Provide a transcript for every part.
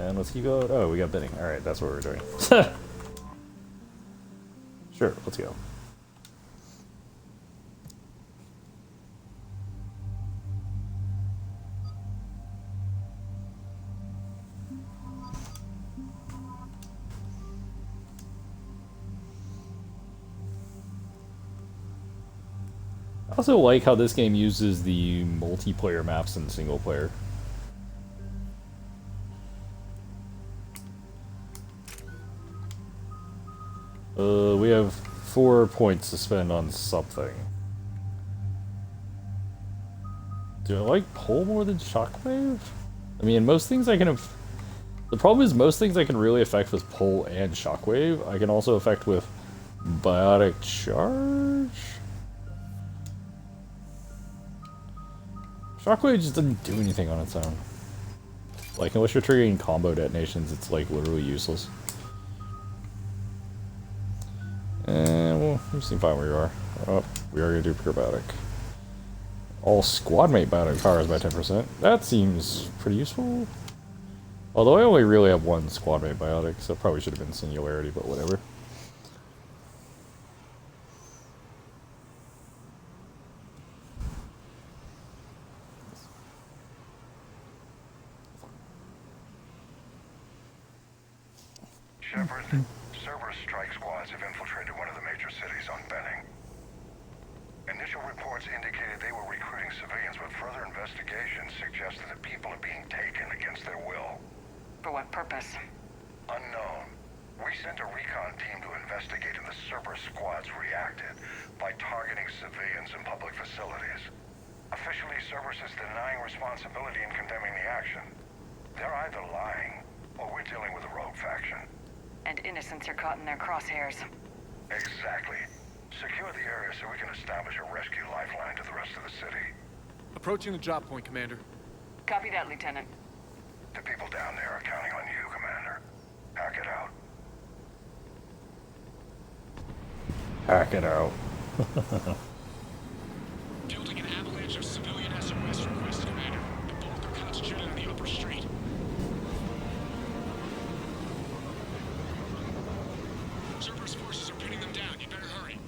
And let's keep going. Oh, we got bidding. Alright, that's what we're doing. Sure, let's go. I also like how this game uses the multiplayer maps in single player. We have 4 points to spend on something. Do I like Pole more than Shockwave? I mean, most things I can... The problem is most things I can really affect with Pole and Shockwave. I can also affect with Biotic Charge? Shockwave just doesn't do anything on its own. Like, unless you're triggering combo detonations, it's like literally useless. And well, you seem fine where you are. Oh, we are gonna do pure Biotic. All squad mate Biotic powers by 10%. That seems pretty useful. Although I only really have one squad mate Biotic, so it probably should have been Singularity, but whatever. Shepard, Cerberus strike squads have infiltrated one of the major cities on Benning. Initial reports indicated they were recruiting civilians, but further investigations suggest that the people are being taken against their will. For what purpose? Unknown. We sent a recon team to investigate, and the Cerberus squads reacted by targeting civilians in public facilities. Officially, Cerberus is denying responsibility and condemning the action. They're either lying, or we're dealing with a rogue faction. And innocents are caught in their crosshairs. Exactly. Secure the area so we can establish a rescue lifeline to the rest of the city. Approaching the drop point, Commander. Copy that, Lieutenant. The people down there are counting on you, Commander. Hack it out. Hack it out. Building an avalanche of civilian SOS requests, Commander. The bulk are concentrated on the upper street. Cerberus forces are pinning them down. You better hurry.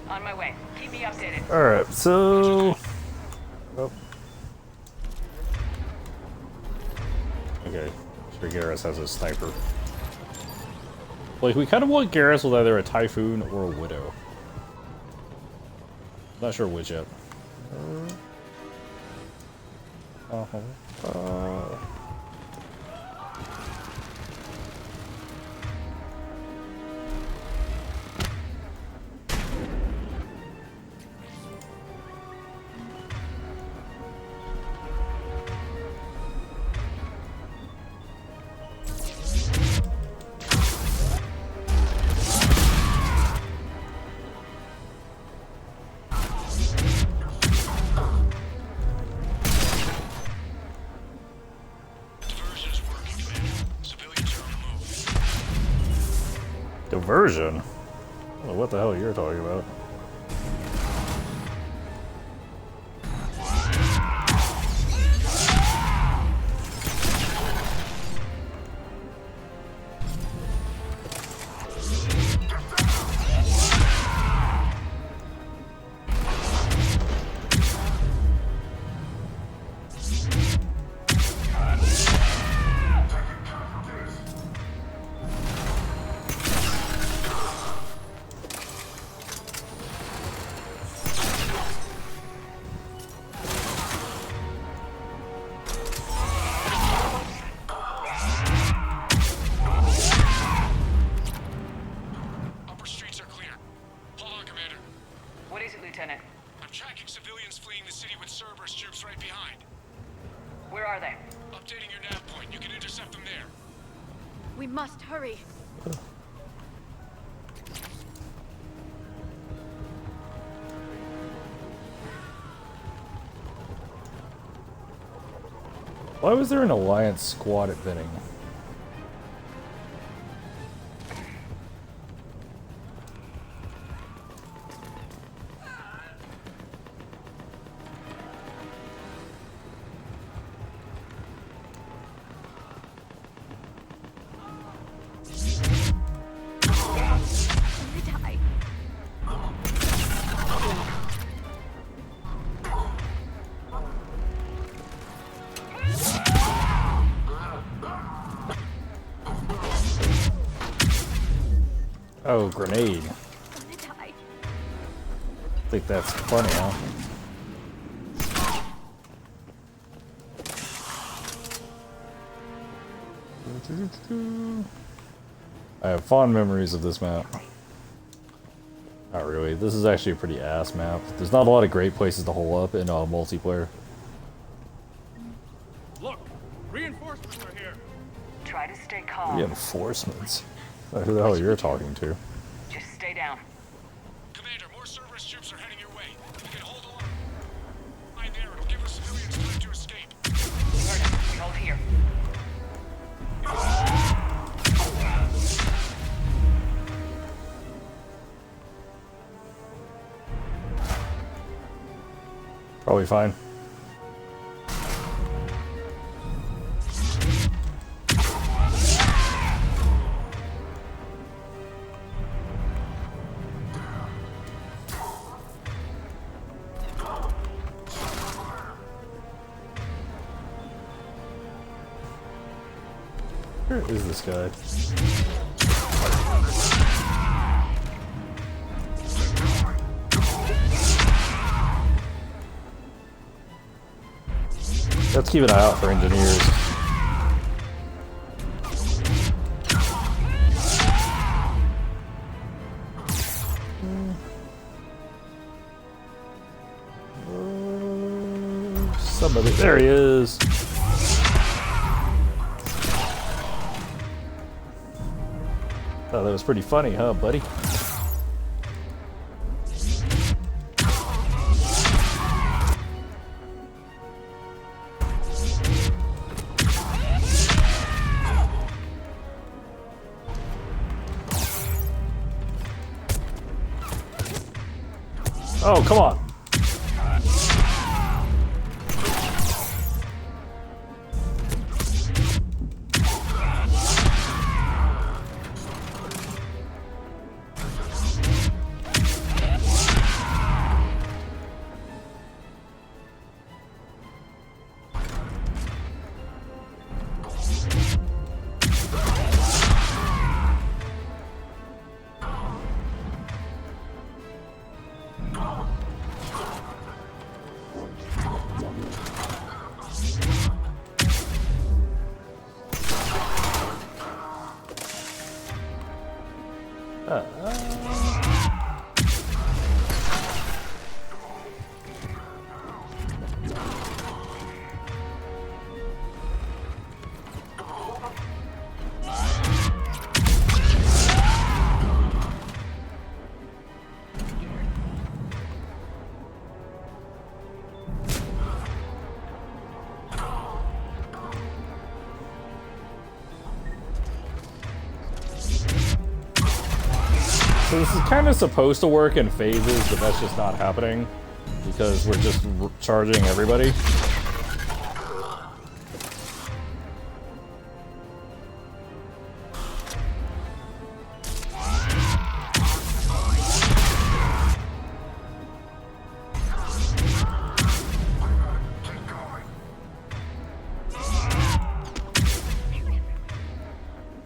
On my way. Keep me updated. Alright, so... Oh. Okay, sure Garrus has a sniper. Like, we kind of want Garrus with either a Typhoon or a Widow. Not sure which yet. Diversion is working, Commander. Civilians are on the move. Diversion? I don't know what the hell you're talking about. Upper streets are clear. Hold on, Commander. What is it, Lieutenant? I'm tracking civilians fleeing the city with Cerberus troops right behind. Where are they? Updating your nav point. You can intercept them there. We must hurry. Why was there an Alliance squad at Benning? Oh, grenade. I'm gonna die. I think that's funny, huh? I have fond memories of this map. Not really. This is actually a pretty ass map. There's not a lot of great places to hole up in multiplayer. Look, reinforcements are here. Try to stay calm. Reinforcements? Who the hell you're talking to? Just stay down. Commander, more Cerberus troops are heading your way. You can hold along. Line there, it'll give the civilians time to escape. Ernest, we hold here. Probably fine. Where is this guy? Let's keep an eye out for engineers. Somebody, there he is. Oh, that was pretty funny, huh, buddy? Oh, come on. So this is kind of supposed to work in phases, but that's just not happening because we're just charging everybody.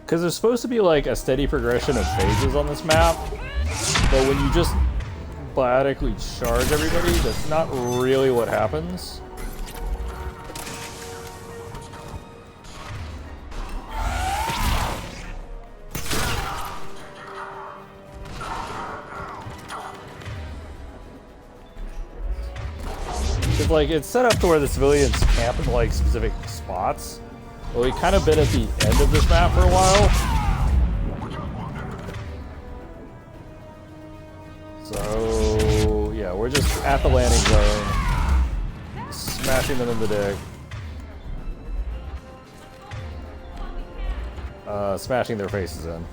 Because there's supposed to be like a steady progression of phases on this map, but when you just biotically charge everybody, that's not really what happens. Because like it's set up to where the civilians camp in like specific spots. Well, we've kind of been at the end of this map for a while. So, yeah, we're just at the landing zone. Smashing them in the dick. Smashing their faces in.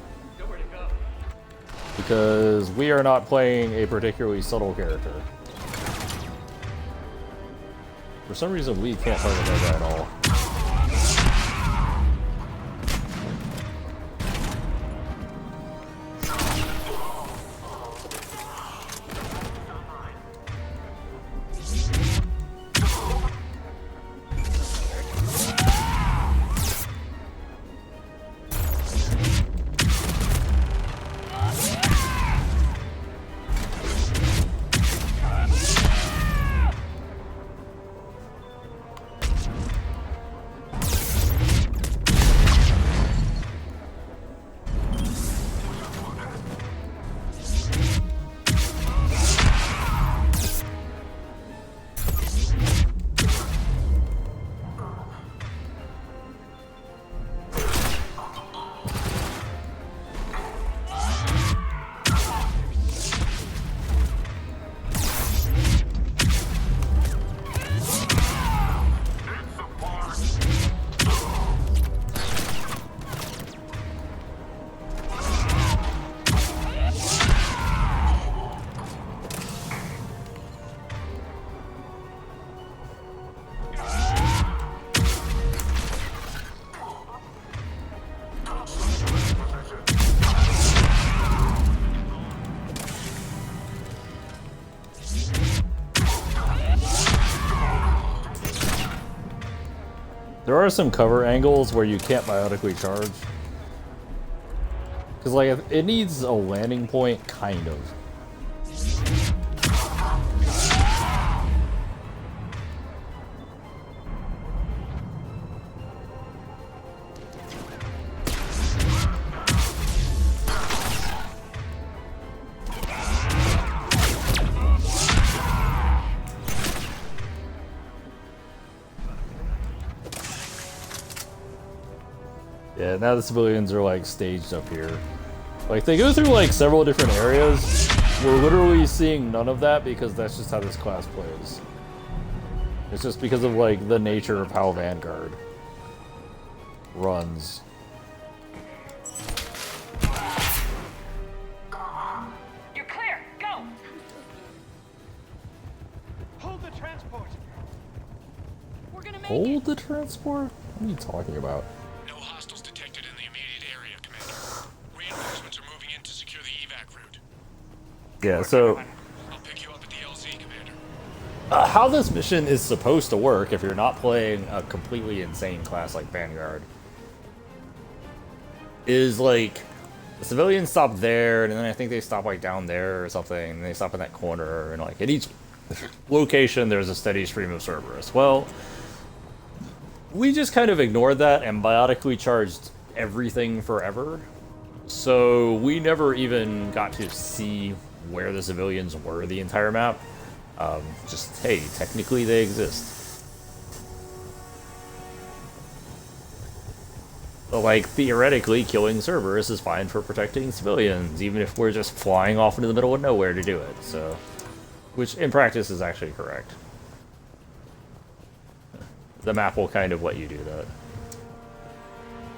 Because we are not playing a particularly subtle character. For some reason, we can't target that guy at all. There are some cover angles where you can't biotically charge. Because, like, it needs a landing point, kind of. Yeah, now the civilians are like staged up here. Like they go through like several different areas. We're literally seeing none of that because that's just how this class plays. It's just because of like the nature of how Vanguard runs. You're clear. Go. Hold the transport. We're gonna make Hold the transport? What are you talking about? No hostiles detected in the immediate area, Commander. Reinforcements are moving in to secure the evac route. Yeah, so I'll pick you up at the LZ, Commander. how this mission is supposed to work if you're not playing a completely insane class like Vanguard is like the civilians stop there, and then I think they stop like down there or something, and they stop in that corner, and like at each location there's a steady stream of Cerberus. Well, we just kind of ignored that and biotically charged everything forever, so we never even got to see where the civilians were the entire map. Just, hey, technically they exist. But, like, theoretically, killing Cerberus is fine for protecting civilians, even if we're just flying off into the middle of nowhere to do it, so... Which, in practice, is actually correct. The map will kind of let you do that.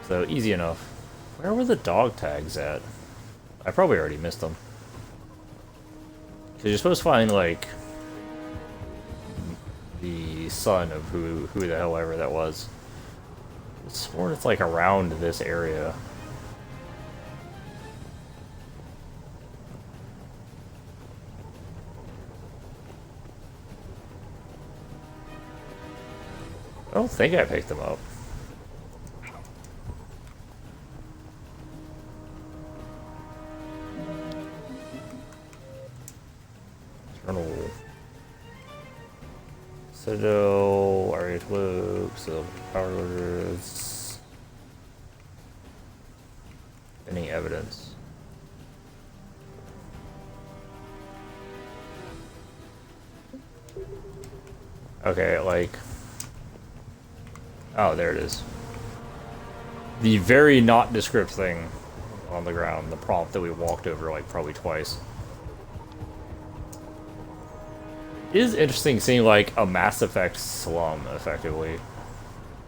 So, easy enough. Where were the dog tags at? I probably already missed them. Because you're supposed to find, like... the son of who the hell ever that was. I sworn it's like around this area. I don't think I picked them up. Journal. Citadel, Aria Loop, so power orders. Any evidence? Okay, like... Oh, there it is. The very not descript thing on the ground, the prompt that we walked over like probably twice. It is interesting seeing like a Mass Effect slum, effectively.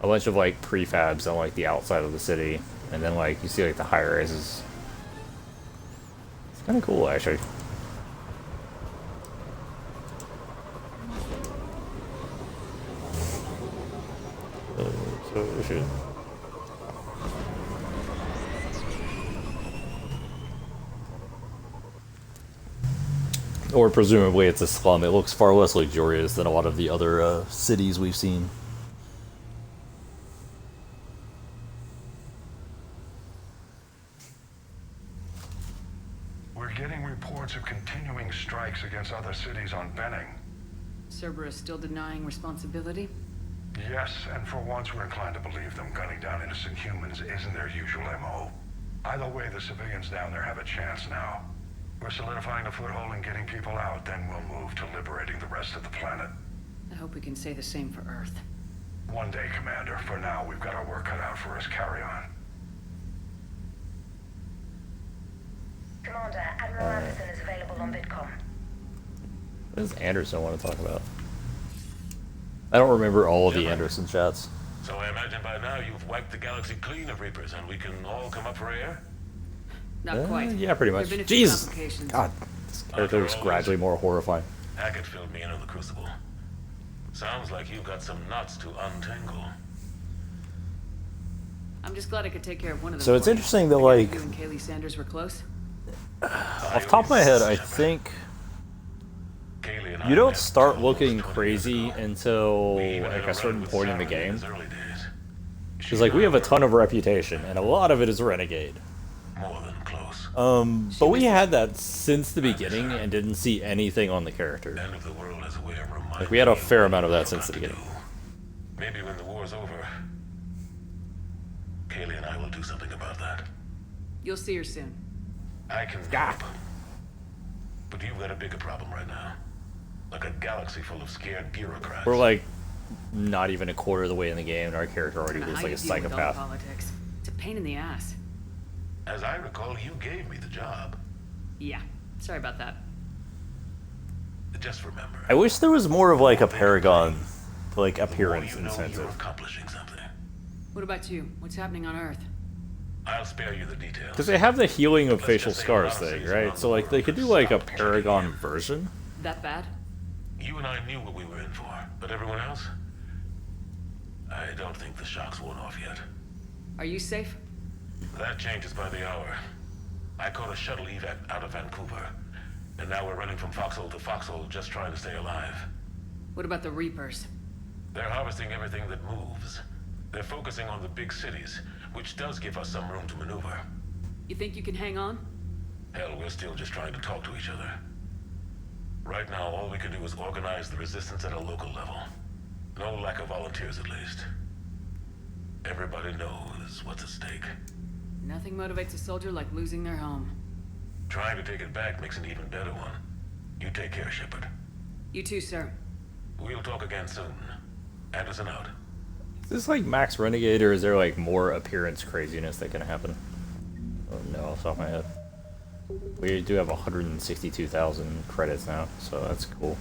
A bunch of like prefabs on like the outside of the city, and then like you see like the high rises. It's kind of cool, actually. So we should. Or presumably it's a slum. It looks far less luxurious than a lot of the other cities we've seen. We're getting reports of continuing strikes against other cities on Benning. Cerberus still denying responsibility? Yes, and for once we're inclined to believe them. Gunning down innocent humans isn't their usual MO. Either way, the civilians down there have a chance now. We're solidifying a foothold and getting people out, then we'll move to liberating the rest of the planet. I hope we can say the same for Earth. One day, Commander. For now, we've got our work cut out for us. Carry on. Commander, Admiral Anderson is available on VidCom. What does Anderson want to talk about? I don't remember all of the Anderson chats. So I imagine by now you've wiped the galaxy clean of Reapers and we can all come up for air? Not quite. Yeah, pretty much. There've been a few Jesus! complications. God, this character is gradually more horrifying. Hackett filled me in on the Crucible. Sounds like you've got some knots to untangle. I'm just glad I could take care of one of them. So it's for you. interesting that, I like, guess you and Kaylee Sanders were close. off the top of my head, I think Kaylee and I you don't met start almost looking 20 years crazy ago. until We even like had a certain run with point in the Saturday game. his early days. Because, like, we have a ton of reputation, and a lot of it is Renegade. More than close. But we had that since the beginning and didn't see anything on the character. End of the world has a way of reminding Like, we had a you fair what amount of you've that since the got to beginning. do. Maybe when the war's over, Kaylee and I will do something about that. You'll see her soon. I can help. But you've got a bigger problem right now. Like a galaxy full of scared bureaucrats. We're, like, not even a quarter of the way in the game, and our character already I don't know was how like a you deal with all the psychopath. politics. It's a pain in the ass. As I recall, you gave me the job. Yeah. Sorry about that. Just remember. I wish there was more of, like, a Paragon, like, the more appearance you know incentive. you're accomplishing something. What about you? What's happening on Earth? I'll spare you the details. Because they have the healing of Let's facial just say a scars lot of thing, cities right? around So, the like, they world could do, have like, a stopped checking Paragon in. version. That bad? You and I knew what we were in for, but everyone else? I don't think the shock's worn off yet. Are you safe? That changes by the hour. I caught a shuttle evac out of Vancouver, and now we're running from foxhole to foxhole just trying to stay alive. What about the Reapers? They're harvesting everything that moves. They're focusing on the big cities, which does give us some room to maneuver. You think you can hang on? Hell, we're still just trying to talk to each other. Right now, all we can do is organize the resistance at a local level. No lack of volunteers, at least. Everybody knows what's at stake. Nothing motivates a soldier like losing their home. Trying to take it back makes an even better one. You take care, Shepard. You too, sir. We'll talk again soon. Anderson out. Is this like Max Renegade, or is there like more appearance craziness that can happen? Oh no, off the top of my head. We do have 162,000 credits now, so that's cool.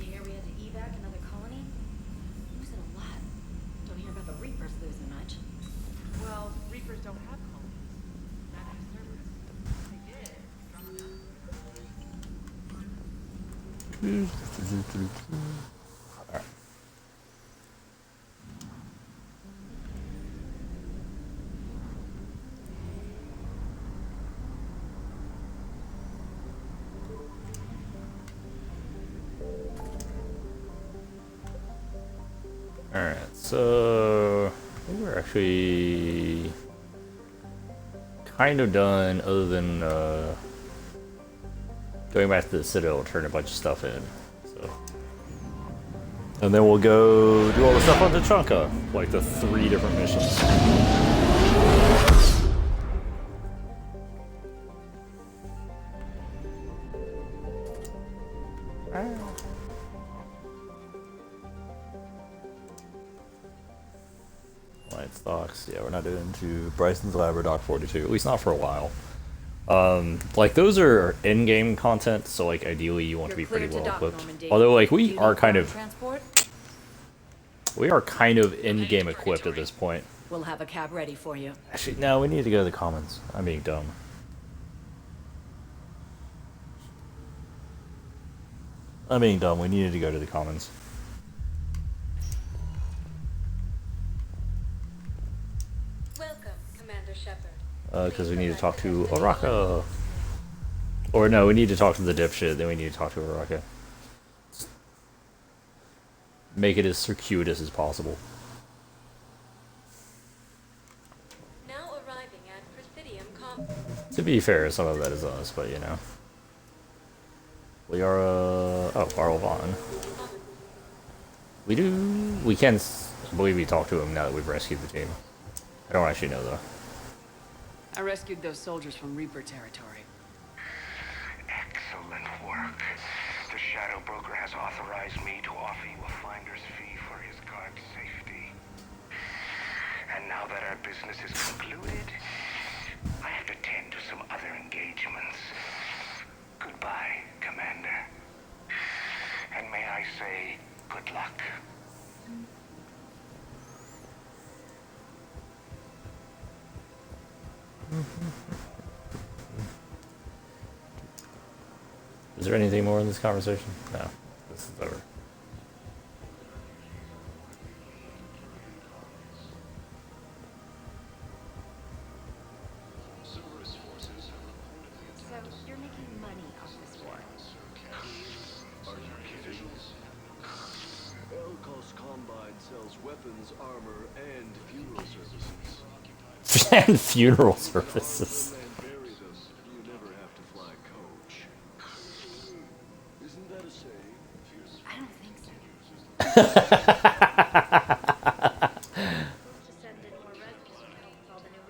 You hear we had to evac another colony? Losing a lot. Don't hear about the Reapers losing much. Well, Reapers don't have colonies. Not have servers. They did. Alright, so I think we're actually kind of done, other than going back to the Citadel, turn a bunch of stuff in. So, and then we'll go do all the stuff on Tachanka, like the 3 different missions. Light stocks, yeah, we're not doing to Bryson's Lab or Dock 42, at least not for a while. Like those are in-game content, so like ideally you want to be pretty well equipped. Although like we are kind of in-game equipped at this point. We'll have a cab ready for you. Actually, no, we need to go to the commons. I'm being dumb. We needed to go to the commons. Welcome, Commander Shepard. Because we need to talk to Araka. Or no, we need to talk to the dipshit, then we need to talk to Araka. Make it as circuitous as possible. Now arriving at Presidium Com. To be fair, some of that is us, but you know. We are, oh, Barl Vaughn. We can, I believe we talked to him now that we've rescued the team. I don't actually know though. I rescued those soldiers from Reaper territory. Excellent work. The Shadow Broker has authorized me to offer you a finder's fee for his guard's safety. And now that our business is concluded, I have to tend to some other engagements. Goodbye, Commander. And may I say, good luck. Is there anything more in this conversation? No. This is over. So you're making money off this war. Offers weapons, armor, and funeral services. And funeral services. And bury them. You never have to fly coach. Isn't that a saying? I don't think so. To send in more residents to help with all the new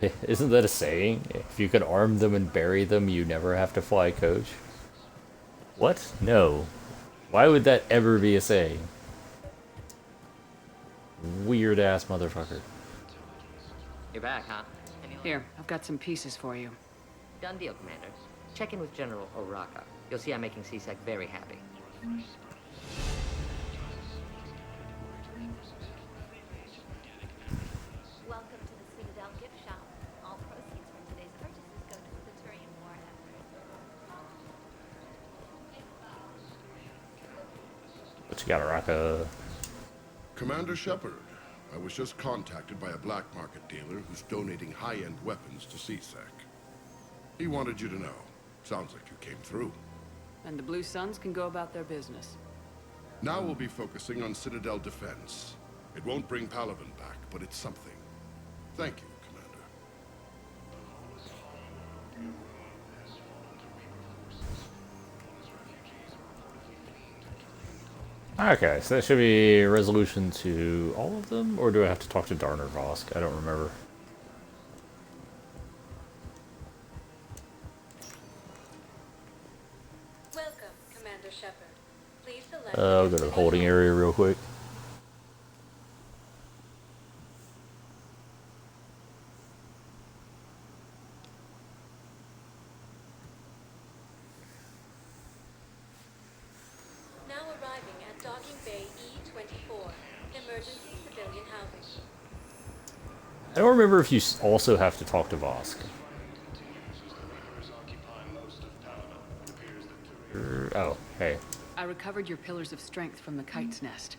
refugees. Isn't that a saying? If you could arm them and bury them, you never have to fly coach? What? No. Why would that ever be a saying? Weird ass motherfucker. You're back, huh? Here, I've got some pieces for you. Done deal, Commander. Check in with General Oraka. You'll see I'm making C-Sec very happy. Welcome to the Citadel gift shop. All proceeds from today's purchases go to the Turian war effort. What you got, Araka? Commander Shepard, I was just contacted by a black market dealer who's donating high-end weapons to CSEC. He wanted you to know. Sounds like you came through. And the Blue Suns can go about their business. Now we'll be focusing on Citadel defense. It won't bring Palaven back, but it's something. Thank you, Commander. Okay, so that should be a resolution to all of them, or do I have to talk to Darner Vosk? I don't remember. Welcome, Commander Shepard. Please select. I'll go to the holding area real quick. Now arriving at Docking Bay E-24, emergency civilian housing. I don't remember if you also have to talk to Vosk. Oh, hey. I recovered your pillars of strength from the kite's nest.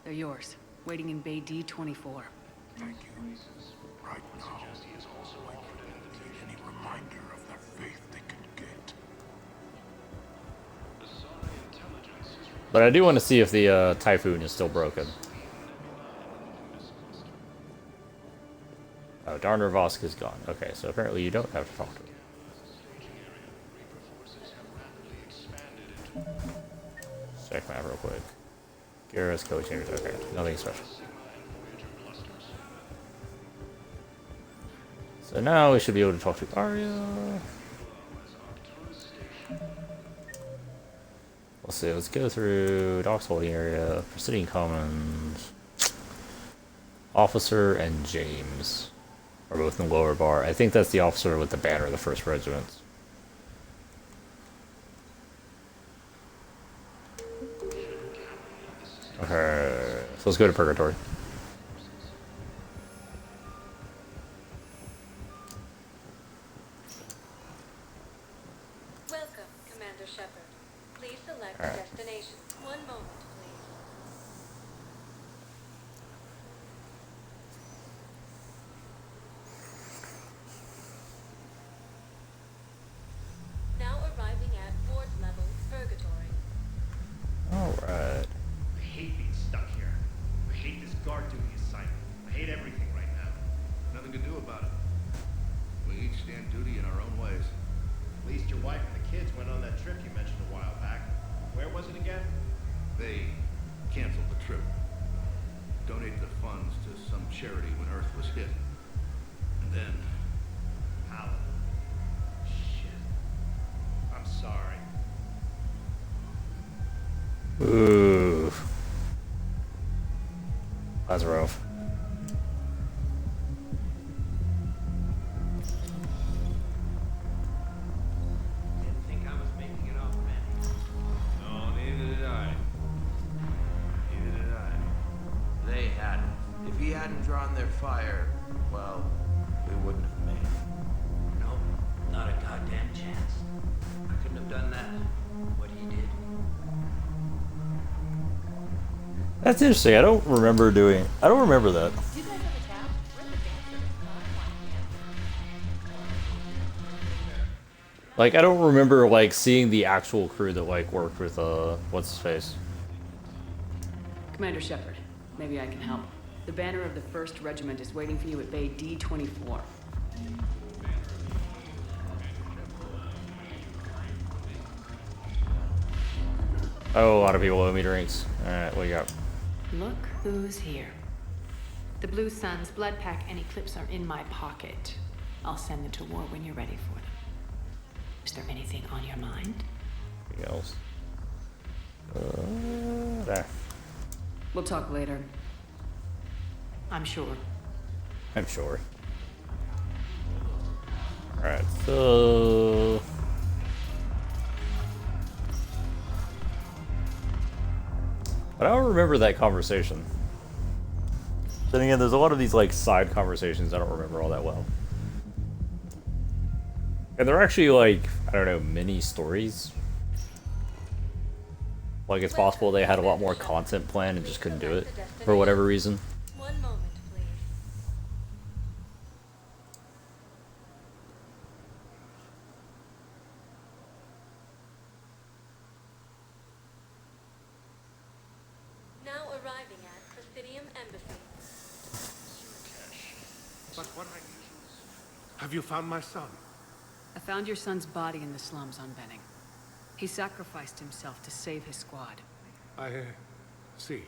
They're yours, waiting in Bay D-24. Thank you. Right now, I wouldn't need any reminder of their faith they could get. But I do want to see if the Typhoon is still broken. Oh, Darner Vosk is gone. Okay, so apparently you don't have to talk to him. Check map real quick. Garrus, code chambers. Okay, nothing special. So now we should be able to talk to Arya. Let's see, let's go through Doc's holding area, Presidium Commons, Officer, and James are both in the lower bar. I think that's the officer with the banner of the 1st Regiment. Okay, so let's go to Purgatory. Welcome, Commander Shepard. Please select Alright. destination. One moment, please. Now arriving at ward level Purgatory. Alright. I hate being stuck here. I hate this guard duty assignment. I hate everything right now. Nothing to do about it. We each stand duty in our own ways. At least your wife and the kids went on that trip you mentioned a while back. Where was it again? They canceled the trip. Donated the funds to some charity when Earth was hit. And then... Paladin. Shit. I'm sorry. Ooh. That's rough. Didn't think I was making it off, man. No, neither did I. Neither did I. They hadn't. If he hadn't drawn their fire, well, we wouldn't have made it. Nope, not a goddamn chance. I couldn't have done that. What he did. That's interesting. I don't remember that. Do you guys have a tab? We're in the dancer. Like, I don't remember, like, seeing the actual crew that, like, worked with, what's his face? Commander Shepard, maybe I can help. The banner of the 1st Regiment is waiting for you at Bay D-24. Oh, a lot of people owe me drinks. Alright, what you got? Look who's here. The Blue Suns, Blood Pack, and Eclipse are in my pocket. I'll send them to war when you're ready for them. Is there anything on your mind? Anything else? There. We'll talk later. I'm sure. I'm sure. Alright, so... I don't remember that conversation. Then again, there's a lot of these like side conversations I don't remember all that well. And they're actually like, I don't know, mini stories. Like it's possible they had a lot more content planned and just couldn't do it for whatever reason. One moment, please. Now arriving at Presidium Embassy. But what have you found my son? I found your son's body in the slums on Benning. He sacrificed himself to save his squad. I see.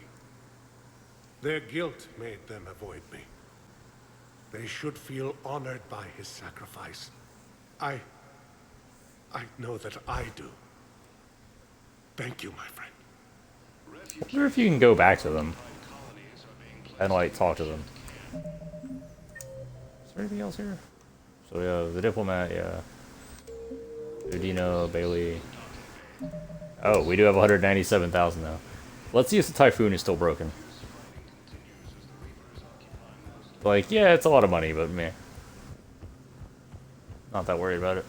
Their guilt made them avoid me. They should feel honored by his sacrifice. I know that I do. Thank you, my friend. I wonder if you can go back to them and like talk to them. Is there anything else here? So yeah, the diplomat, yeah. Udino, Bailey. Oh, we do have 197,000 now. Let's see if the Typhoon is still broken. Like, yeah, it's a lot of money, but meh. Not that worried about it.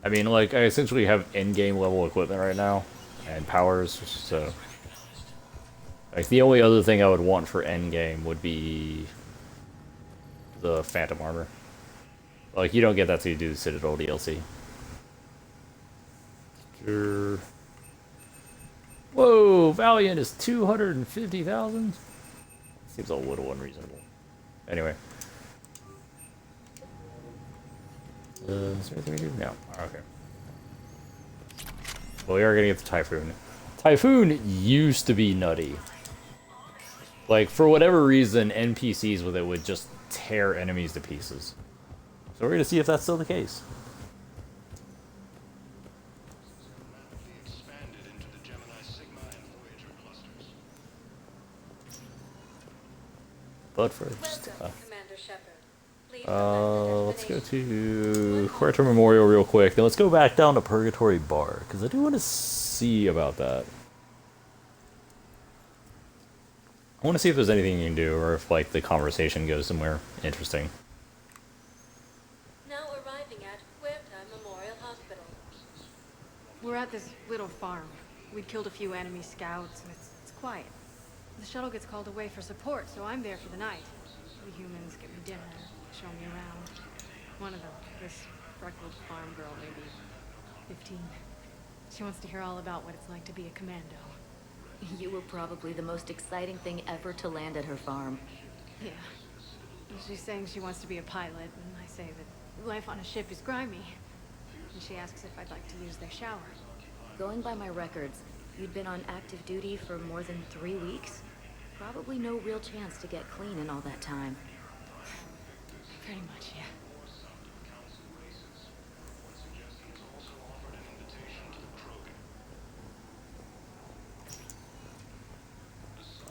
I mean, like, I essentially have in-game level equipment right now, and powers, so... Like, the only other thing I would want for endgame would be... the Phantom Armor. Like, you don't get that till you do the Citadel DLC. Sure. Whoa, Valiant is 250,000? Seems a little unreasonable. Anyway. Is there anything we do? No. Okay. Well, we are gonna get the Typhoon. Typhoon used to be nutty. Like, for whatever reason, NPCs with it would just tear enemies to pieces. So we're gonna see if that's still the case. But first, let's go to Huerta Memorial real quick. Then let's go back down to Purgatory Bar, because I do want to see about that. I want to see if there's anything you can do, or if like the conversation goes somewhere interesting. Now arriving at Huerta Memorial Hospital. We're at this little farm. We'd killed a few enemy scouts, and it's quiet. The shuttle gets called away for support, so I'm there for the night. The humans get me dinner, show me around. One of them, this freckled farm girl, maybe 15. She wants to hear all about what it's like to be a commando. You were probably the most exciting thing ever to land at her farm. Yeah. She's saying she wants to be a pilot, and I say that life on a ship is grimy. And she asks if I'd like to use their shower. Going by my records, you'd been on active duty for more than 3 weeks. Probably no real chance to get clean in all that time. Pretty much, yeah.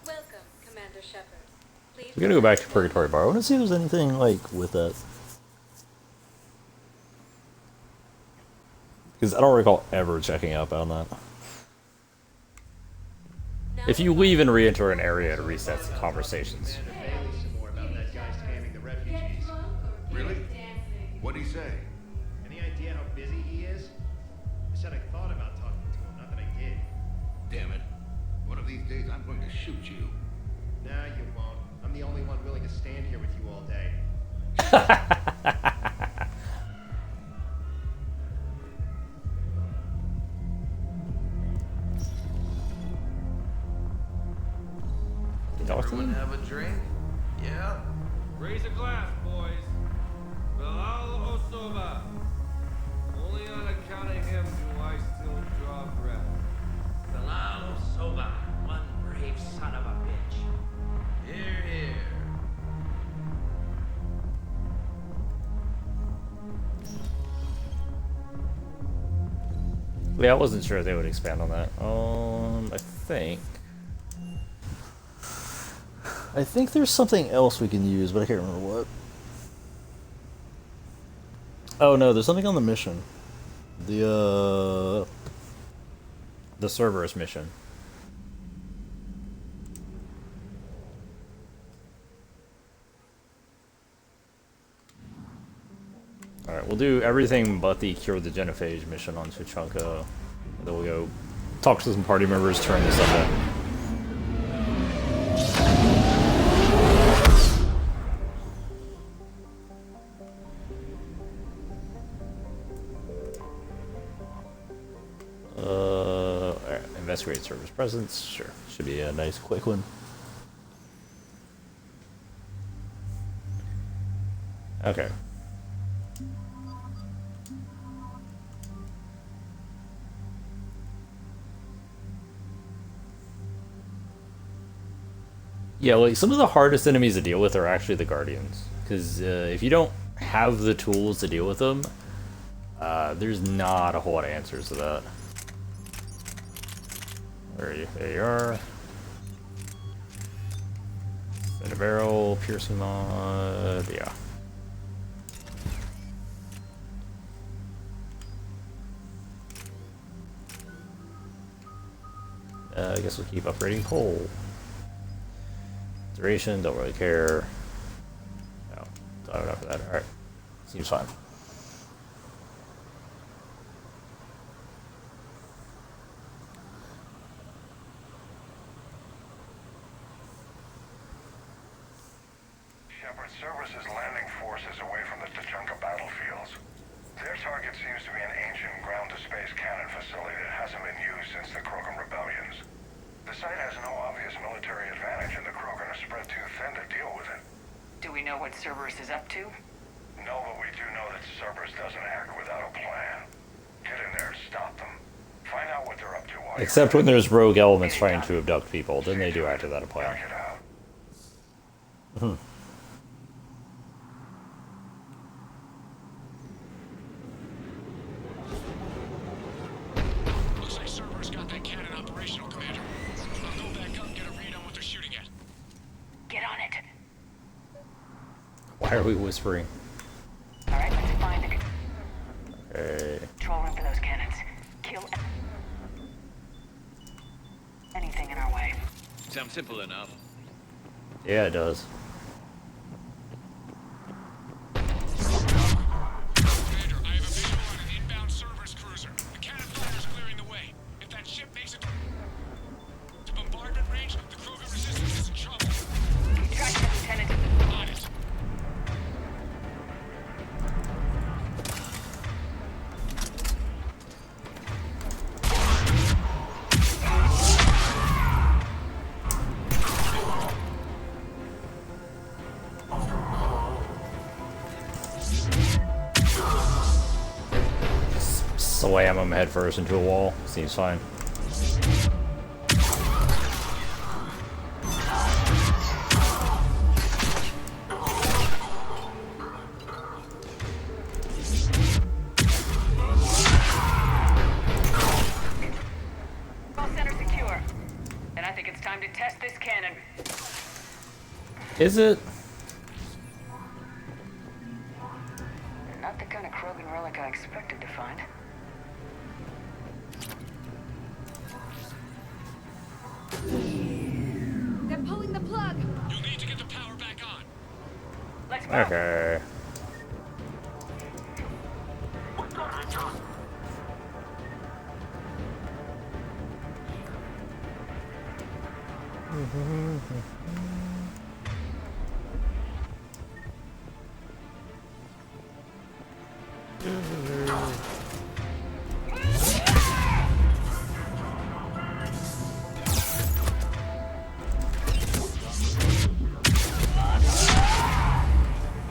Welcome, Commander Shepard. Please. We're gonna go back to Purgatory Bar. I want to see if there's anything like with that. Because I don't recall ever checking up on that. If you leave and re-enter an area, it resets the conversations. Really? What'd he say? Any idea how busy he is? I said I thought about talking to him, not that I did. Damn it. One of these days I'm going to shoot you. Nah, you won't. I'm the only one willing to stand here with you all day. Yeah, I wasn't sure they would expand on that. I think there's something else we can use, but I can't remember what. Oh no, there's something on the mission. The Cerberus mission. Alright, we'll do everything but the Cure the Genophage mission on Tuchanka. And then we'll go talk to some party members, turn this up in. Alright, investigate Cerberus presence. Sure, should be a nice quick one. Okay. Yeah, like some of the hardest enemies to deal with are actually the Guardians, because if you don't have the tools to deal with them, there's not a whole lot of answers to that. Where are you? There you are. Send a barrel, piercing mod, yeah. I guess we'll keep upgrading pole. Duration, don't really care. No, not enough for that. Alright. Seems fine. Shepard, Cerberus is landing forces away from the Tuchanka battlefields. Their target seems to be an ancient ground-to-space cannon facility that hasn't been used since the Krogan rebellions. The site has no obvious military advantage, and the Krogan are spread too thin to deal with it. Do we know what Cerberus is up to? No, but we do know that Cerberus doesn't act without a plan. Get in there and stop them. Find out what they're up to while Except when there's rogue elements trying to abduct people, then they do act without a plan. Hmm. Looks like Cerberus got that cannon operational, Commander. I'll go back up and get a read on what they're shooting at. Get on it. Why are we whispering? Alright, let's find the Okay. control room for those cannons. Kill anything in our way. Sounds simple enough. Yeah, it does. Commander, I have a visual on an inbound Cerberus cruiser. The cannon fire's clearing the way. If that ship makes it to bombardment range, the Krogan resistance is in trouble. Gotcha, Lieutenant. On it. Slam him headfirst into a wall. Seems fine. All center secure. Then I think it's time to test this cannon. Is it? Not the kind of Krogan relic I expected to find. They're pulling the plug. You'll need to get the power back on. Let's go. Okay.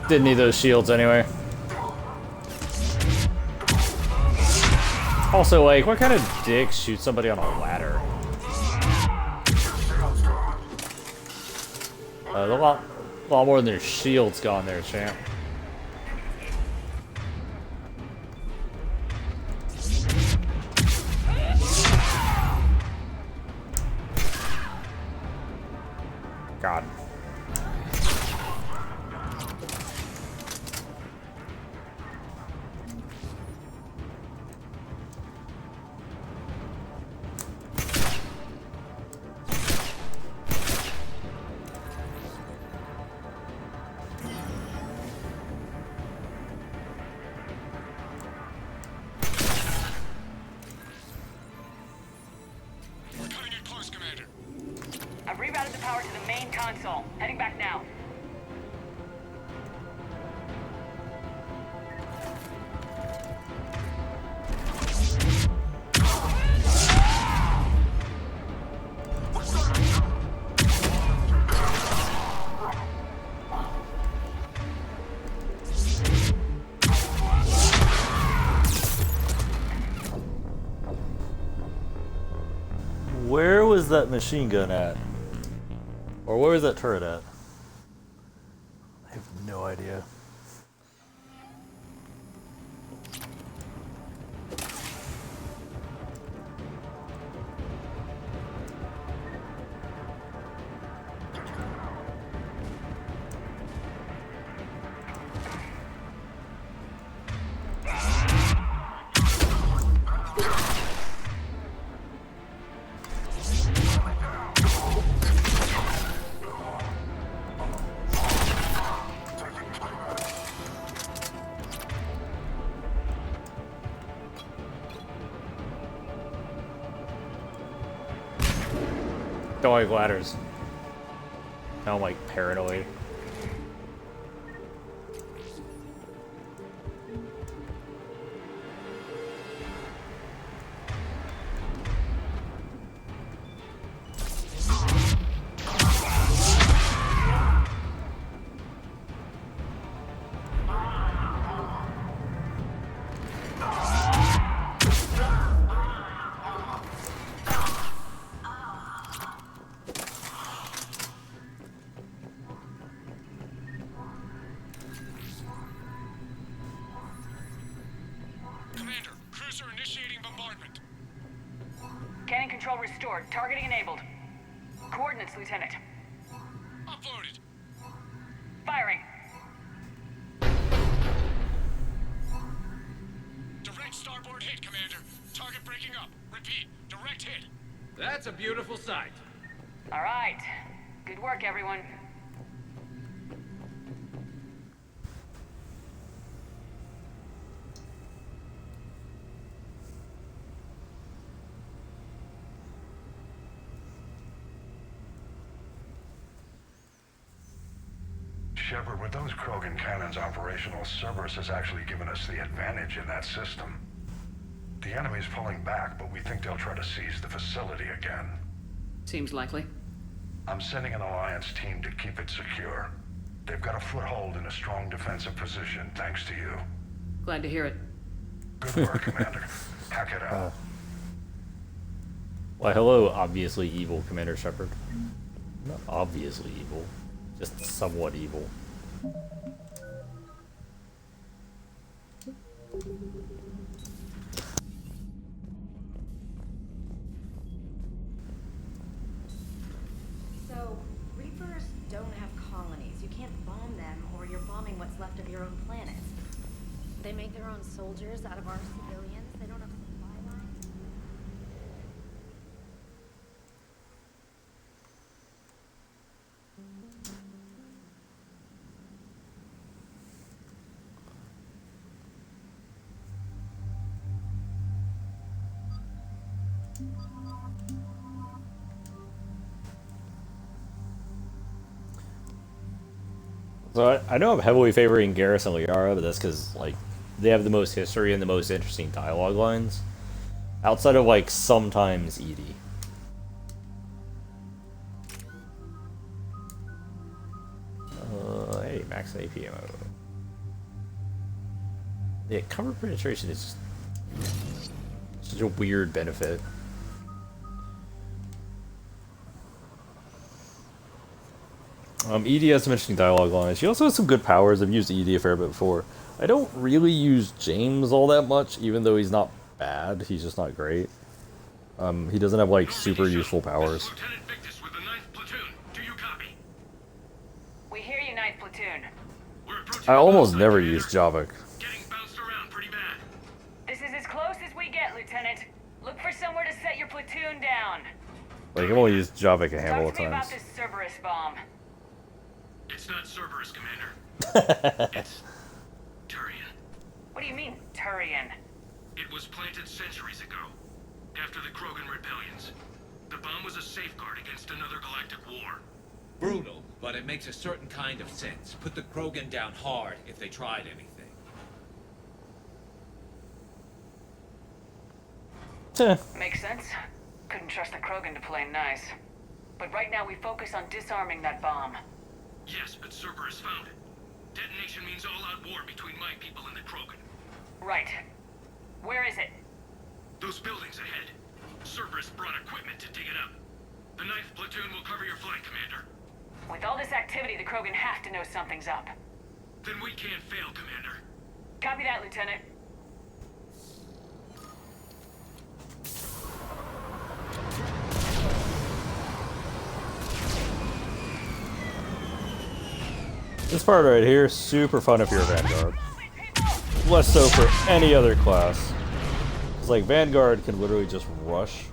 Didn't need those shields anyway. Also, like, what kind of dick shoots somebody on a ladder? A lot more than their shields gone there, champ. was that machine gun at? Or where was that turret at? I have no idea. Don't like ladders. Now I'm like paranoid. Commander, cruiser initiating bombardment. Cannon control restored. Targeting enabled. Coordinates, Lieutenant. Uploaded. Firing. Direct starboard hit, Commander. Target breaking up. Repeat, direct hit. That's a beautiful sight. All right. Good work, everyone. Shepard, with those Krogan cannons operational, Cerberus has actually given us the advantage in that system. The enemy's pulling back, but we think they'll try to seize the facility again. Seems likely. I'm sending an Alliance team to keep it secure. They've got a foothold in a strong defensive position, thanks to you. Glad to hear it. Good work, Commander. Hack it out. Why, hello, obviously evil Commander Shepard. Not obviously evil, just somewhat evil. So, Reapers don't have colonies. You can't bomb them, or you're bombing what's left of your own planet. They make their own soldiers out of our civilians. They don't have supply lines. So I know I'm heavily favoring Garrus and Liara, but that's because like they have the most history and the most interesting dialogue lines, outside of like sometimes Edie. Hey, max AP ammo. Yeah, cover penetration is just such a weird benefit. Edie has some interesting dialogue lines. She also has some good powers. I've used Edie a fair bit before. I don't really use James all that much, even though he's not bad. He's just not great. He doesn't have like super useful powers. Lieutenant Victus with the 9th Platoon. Do you copy? We hear you, 9th Platoon. We're approaching I the almost bomb never site, use Commander. Javik. Getting bounced around pretty bad. This is as close as we get, Lieutenant. Look for somewhere to set your platoon down. Like I've only used Javik a handful Talk of to me about times. this Cerberus bomb. It's not Cerberus, Commander. It's Turian. What do you mean, Turian? It was planted centuries ago, after the Krogan rebellions. The bomb was a safeguard against another galactic war. Brutal, but it makes a certain kind of sense. Put the Krogan down hard if they tried anything. Makes sense. Couldn't trust the Krogan to play nice. But right now we focus on disarming that bomb. Yes, but Cerberus found it. Detonation means all-out war between my people and the Krogan. Right. Where is it? Those buildings ahead. Cerberus brought equipment to dig it up. The 9th platoon will cover your flank, Commander. With all this activity, the Krogan have to know something's up. Then we can't fail, Commander. Copy that, Lieutenant. This part right here, super fun if you're a Vanguard. Less so for any other class. It's like Vanguard can literally just rush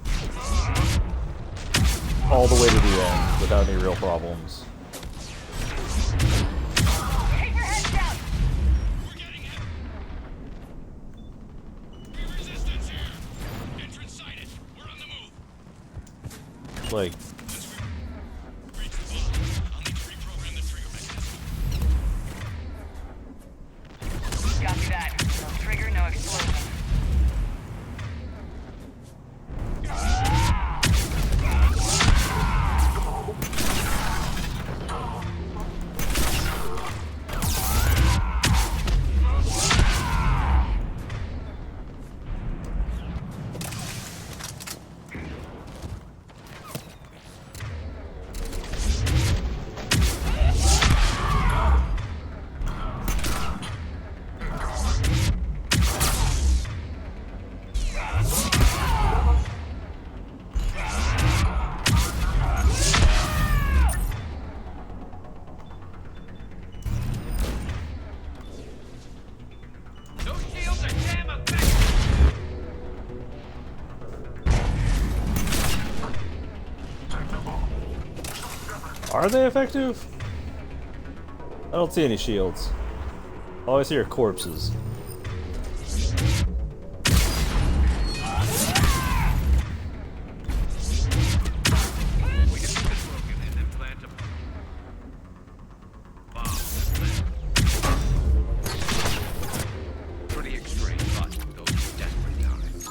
all the way to the end without any real problems. Keep your heads down! We're getting hit! Resistance here! Entrance sighted. We're on the move. Like, Breach the bomb. I'll need to reprogram the trigger mechanism. Copy that. No trigger, no explosion. Those shields are damn effective! are they effective? I don't see any shields. All I see are corpses. We can put this Krogan and then plant a bomb. Pretty extreme, but those desperate times.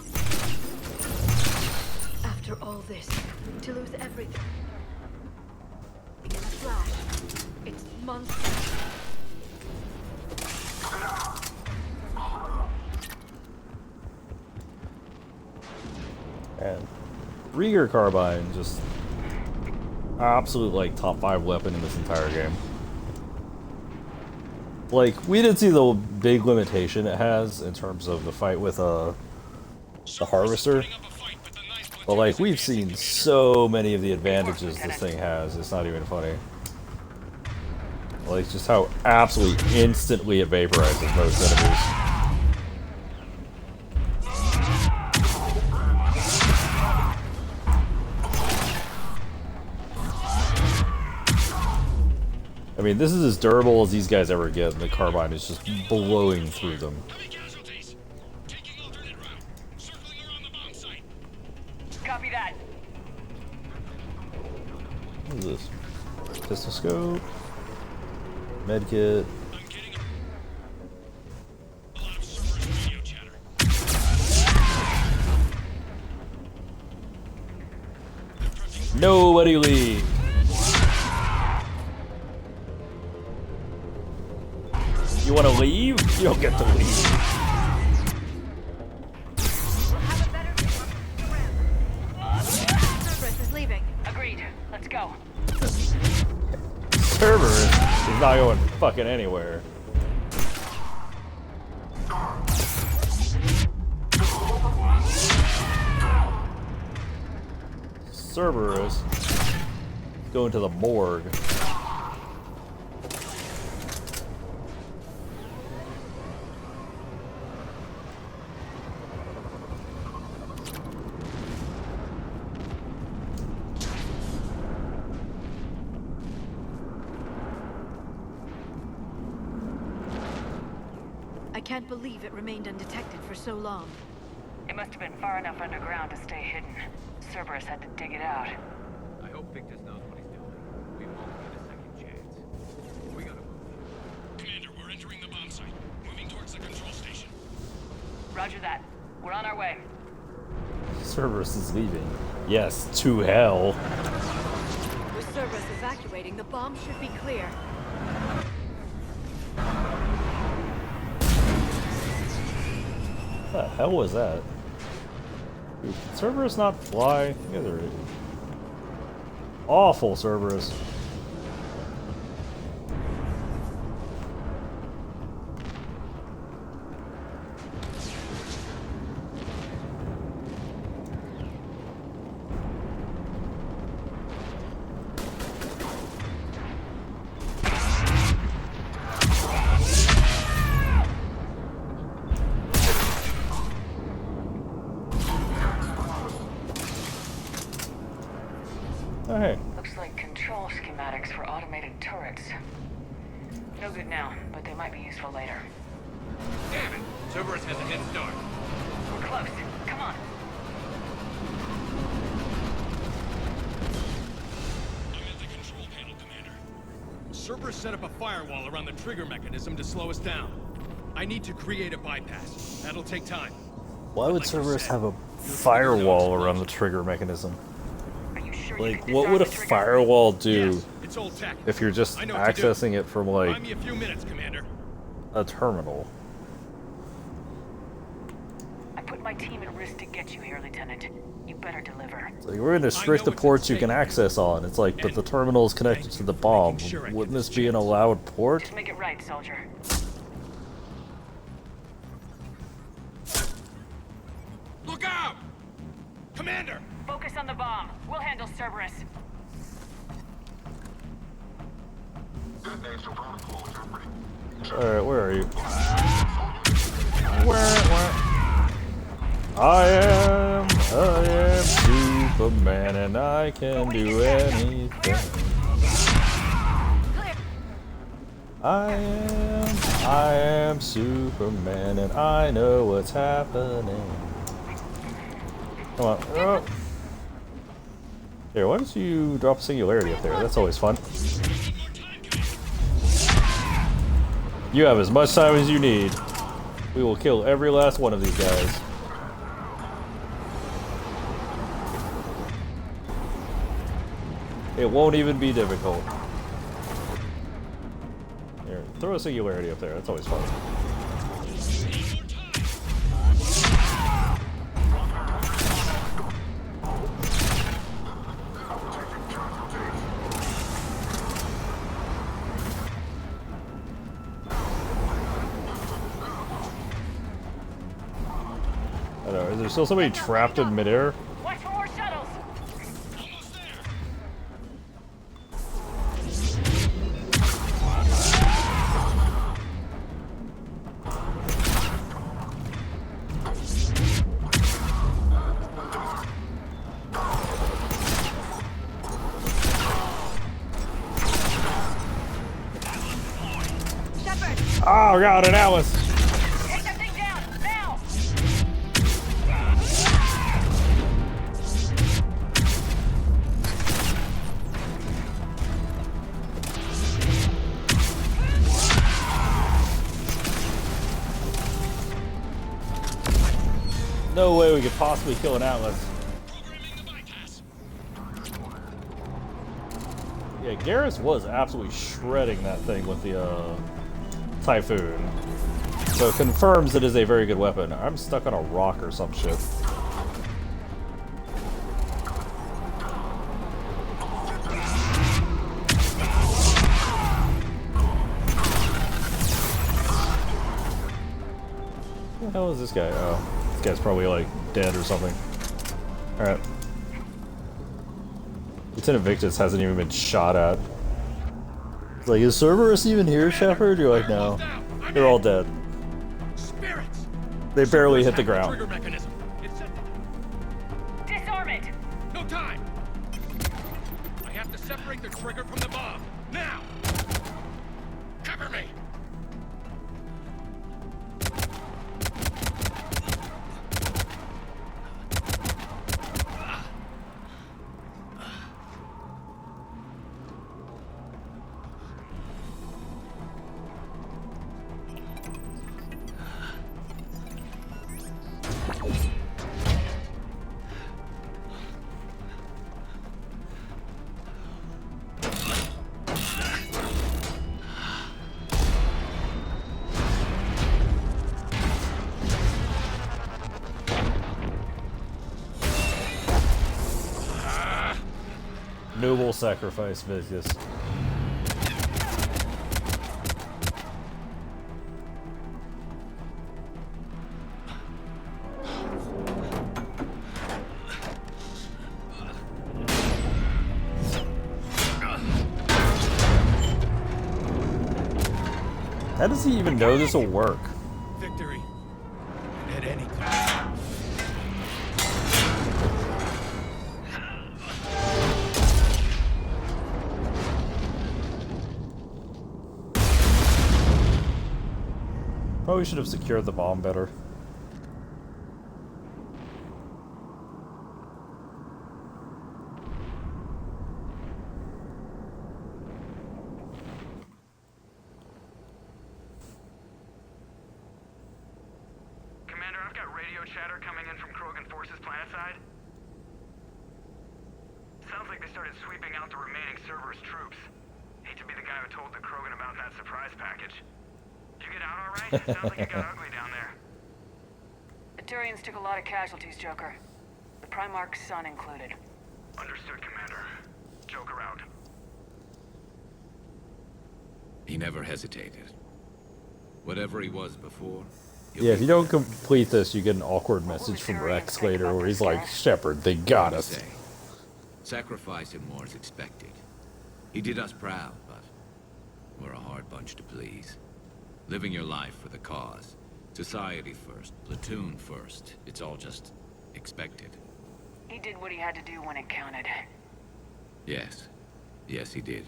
After all this, to lose everything in a flash, it's months. And Rieger Carbine, just absolute like top 5 weapon in this entire game. Like, we did see the big limitation it has in terms of the fight with the Harvester. But like, we've seen so many of the advantages this thing has, it's not even funny. Like, just how absolutely instantly it vaporizes most enemies. I mean, this is as durable as these guys ever get, and the Carbine is just blowing through them. Copy that. What is this? Pistol scope. Medkit. Nobody leave. You want to leave? You don't get to leave. Cerberus is leaving. Agreed. Let's go. Cerberus is not going fucking anywhere. Cerberus going to the morgue. I can't believe it remained undetected for so long. It must have been far enough underground to stay hidden. Cerberus had to dig it out. I hope Victus knows what he's doing. We won't get a second chance. We gotta move. Commander, we're entering the bomb site. Moving towards the control station. Roger that. We're on our way. Cerberus is leaving. Yes, to hell. With Cerberus evacuating, the bomb should be clear. What the hell was that? Dude, can Cerberus not fly? You guys are idiots. awful, Cerberus. Oh, hey. Looks like control schematics for automated turrets. No good now, but they might be useful later. Damn it! Cerberus has a head start. We're close. Come on. I'm at the control panel, Commander. Cerberus set up a firewall around the trigger mechanism to slow us down. I need to create a bypass. That'll take time. Why would Cerberus have a firewall around the trigger mechanism? Like, what would a firewall do if you're just accessing it from, like, a terminal? I put my team at risk to get you here, Lieutenant. You better deliver. It's like, we're going to restrict the ports you can access on. It's like, but the terminal is connected to the bomb. Wouldn't this be an allowed port? Just make it right, soldier. Look out! Commander! Focus on the bomb. We'll handle Cerberus. Alright, where are you? Where? I am Superman and I can do anything. I am Superman and I know what's happening. Come on. Oh. Here, why don't you drop a singularity up there? That's always fun. You have as much time as you need. We will kill every last one of these guys. It won't even be difficult. Here, throw a singularity up there. That's always fun. I don't know, is there still somebody trapped in midair? Watch for more shuttles. Oh god, an Atlas! Take that thing down now. No way we could possibly kill an Atlas. Yeah, Garrus was absolutely shredding that thing with the Typhoon. So it confirms it is a very good weapon. I'm stuck on a rock or some shit. Where the hell is this guy? Oh, this guy's probably like dead or something. Alright. Lieutenant Victus hasn't even been shot at. It's like, is Cerberus even here, Shepard? You're like, no. They're all dead. They barely hit the ground. Disarm it. No time. I have to separate the trigger from the bomb. Now. Cover me. Noble sacrifice, Vicious. How does he even know this will work? Victory. At any cost. Probably should have secured the bomb better. Commander, I've got radio chatter coming in from Krogan forces planetside. Sounds like they started sweeping out the remaining Cerberus troops. Hate to be the guy who told the Krogan about that surprise package. Did you get out all right? Sounds like it got ugly down there. The Turians took a lot of casualties, Joker. The Primarch's son included. Understood, Commander. Joker out. He never hesitated. Whatever he was before. Yeah, if you don't complete this, you get an awkward message from Rex later where he's like, Shepard, they got us. Sacrifice him more as expected. He did us proud, but we're a hard bunch to please. Living your life for the cause. Society first, platoon first. It's all just expected. He did what he had to do when it counted. Yes. Yes, he did.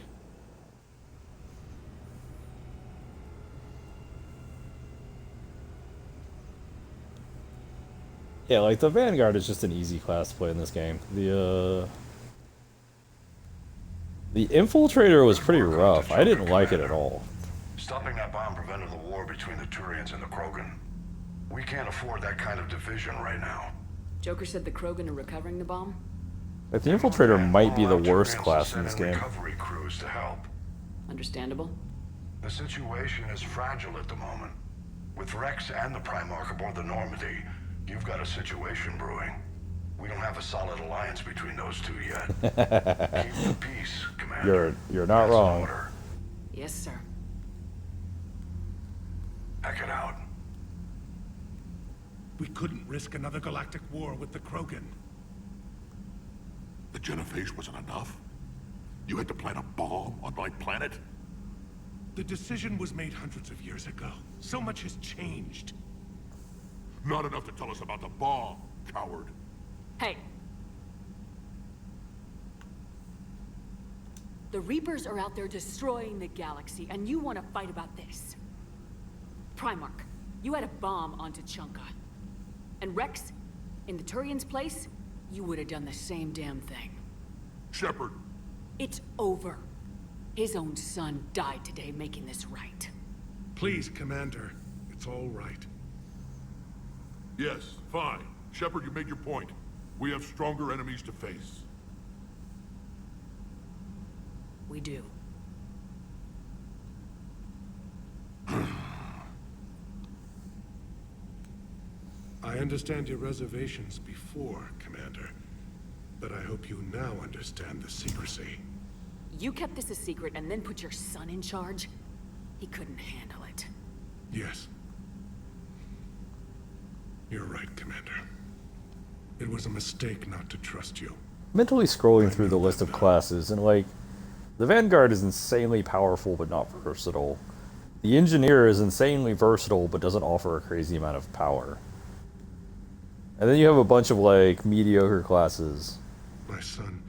Yeah, like the Vanguard is just an easy class to play in this game. The Infiltrator was pretty rough. I didn't like it at all. Stopping that bomb prevented the war between the Turians and the Krogan. We can't afford that kind of division right now. Joker said the Krogan are recovering the bomb? Like, the Infiltrator might be the worst class in this game. Recovery crews to help. Understandable. The situation is fragile at the moment. With Rex and the Primarch aboard the Normandy, you've got a situation brewing. We don't have a solid alliance between those two yet. Keep the peace, Commander. You're not wrong. Yes, sir. Heck it out. We couldn't risk another galactic war with the Krogan. The Genophage wasn't enough? You had to plant a bomb on my planet? The decision was made hundreds of years ago. So much has changed. Not enough to tell us about the bomb, coward. Hey. The Reapers are out there destroying the galaxy, and you want to fight about this. Primarch, you had a bomb on Tuchanka. And Rex, in the Turian's place, you would have done the same damn thing. Shepard. It's over. His own son died today making this right. Please, Commander. It's all right. Yes, fine. Shepard, you made your point. We have stronger enemies to face. We do. I understand your reservations before, Commander. But I hope you now understand the secrecy. You kept this a secret and then put your son in charge? He couldn't handle it. Yes. You're right, Commander. It was a mistake not to trust you. Mentally scrolling through the list of classes, and like, the Vanguard is insanely powerful but not versatile. The Engineer is insanely versatile but doesn't offer a crazy amount of power. And then you have a bunch of like mediocre classes. My son,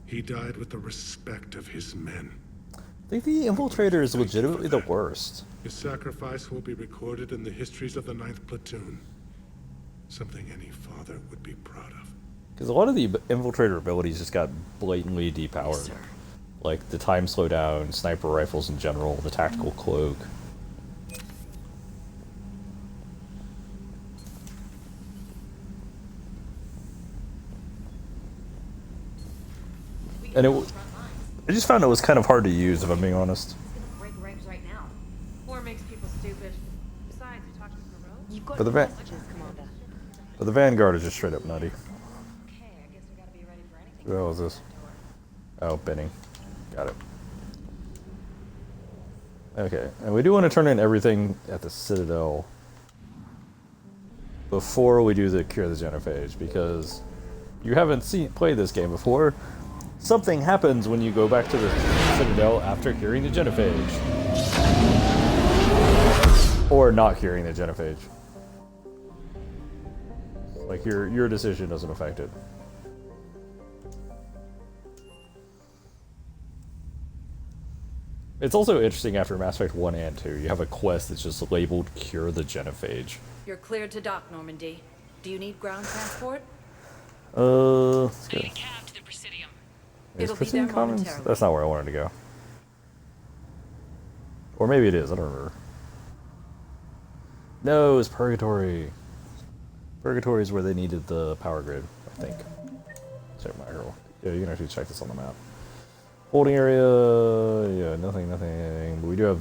he died with the respect of his men. I think the Infiltrator is legitimately the worst. His sacrifice will be recorded in the histories of the 9th Platoon. Something any father would be proud of. Because a lot of the Infiltrator abilities just got blatantly depowered. Yes, like the time slowdown, sniper rifles in general, the tactical cloak. And I just found it was kind of hard to use, if I'm being honest. Break ranks right now. War makes people stupid. Besides, you talked to Perot? You've got But the messages, Commander. But the Vanguard is just straight up nutty. Okay, I guess we gotta be ready for anything. What the hell is this? Oh, binning. Got it. Okay, and we do want to turn in everything at the Citadel before we do the Cure the Genophage, because you haven't played this game before. Something happens when you go back to the Citadel after curing the Genophage. Or not curing the Genophage. Like, your decision doesn't affect it. It's also interesting after Mass Effect 1 and 2, you have a quest that's just labeled Cure the Genophage. You're cleared to dock, Normandy. Do you need ground transport? Let's go. Is It'll be Presidium there Commons? momentarily. That's not where I wanted to go. Or maybe it is, I don't remember. No, it's Purgatory. Purgatory is where they needed the power grid, I think. Check my girl. Yeah, you can actually check this on the map. Holding area, yeah, nothing. But we do have...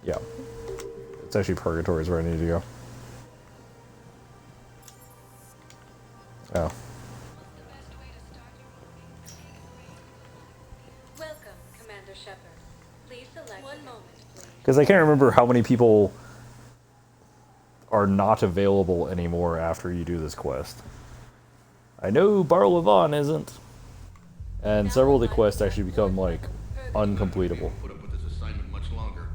Yeah. It's actually Purgatory is where I need to go. Oh. Welcome, Commander Shepard. Please select 1 moment, please. Because I can't remember how many people are not available anymore after you do this quest. I know Bar Levon isn't. And several of the quests actually become, like, uncompletable. Put up with this assignment much longer.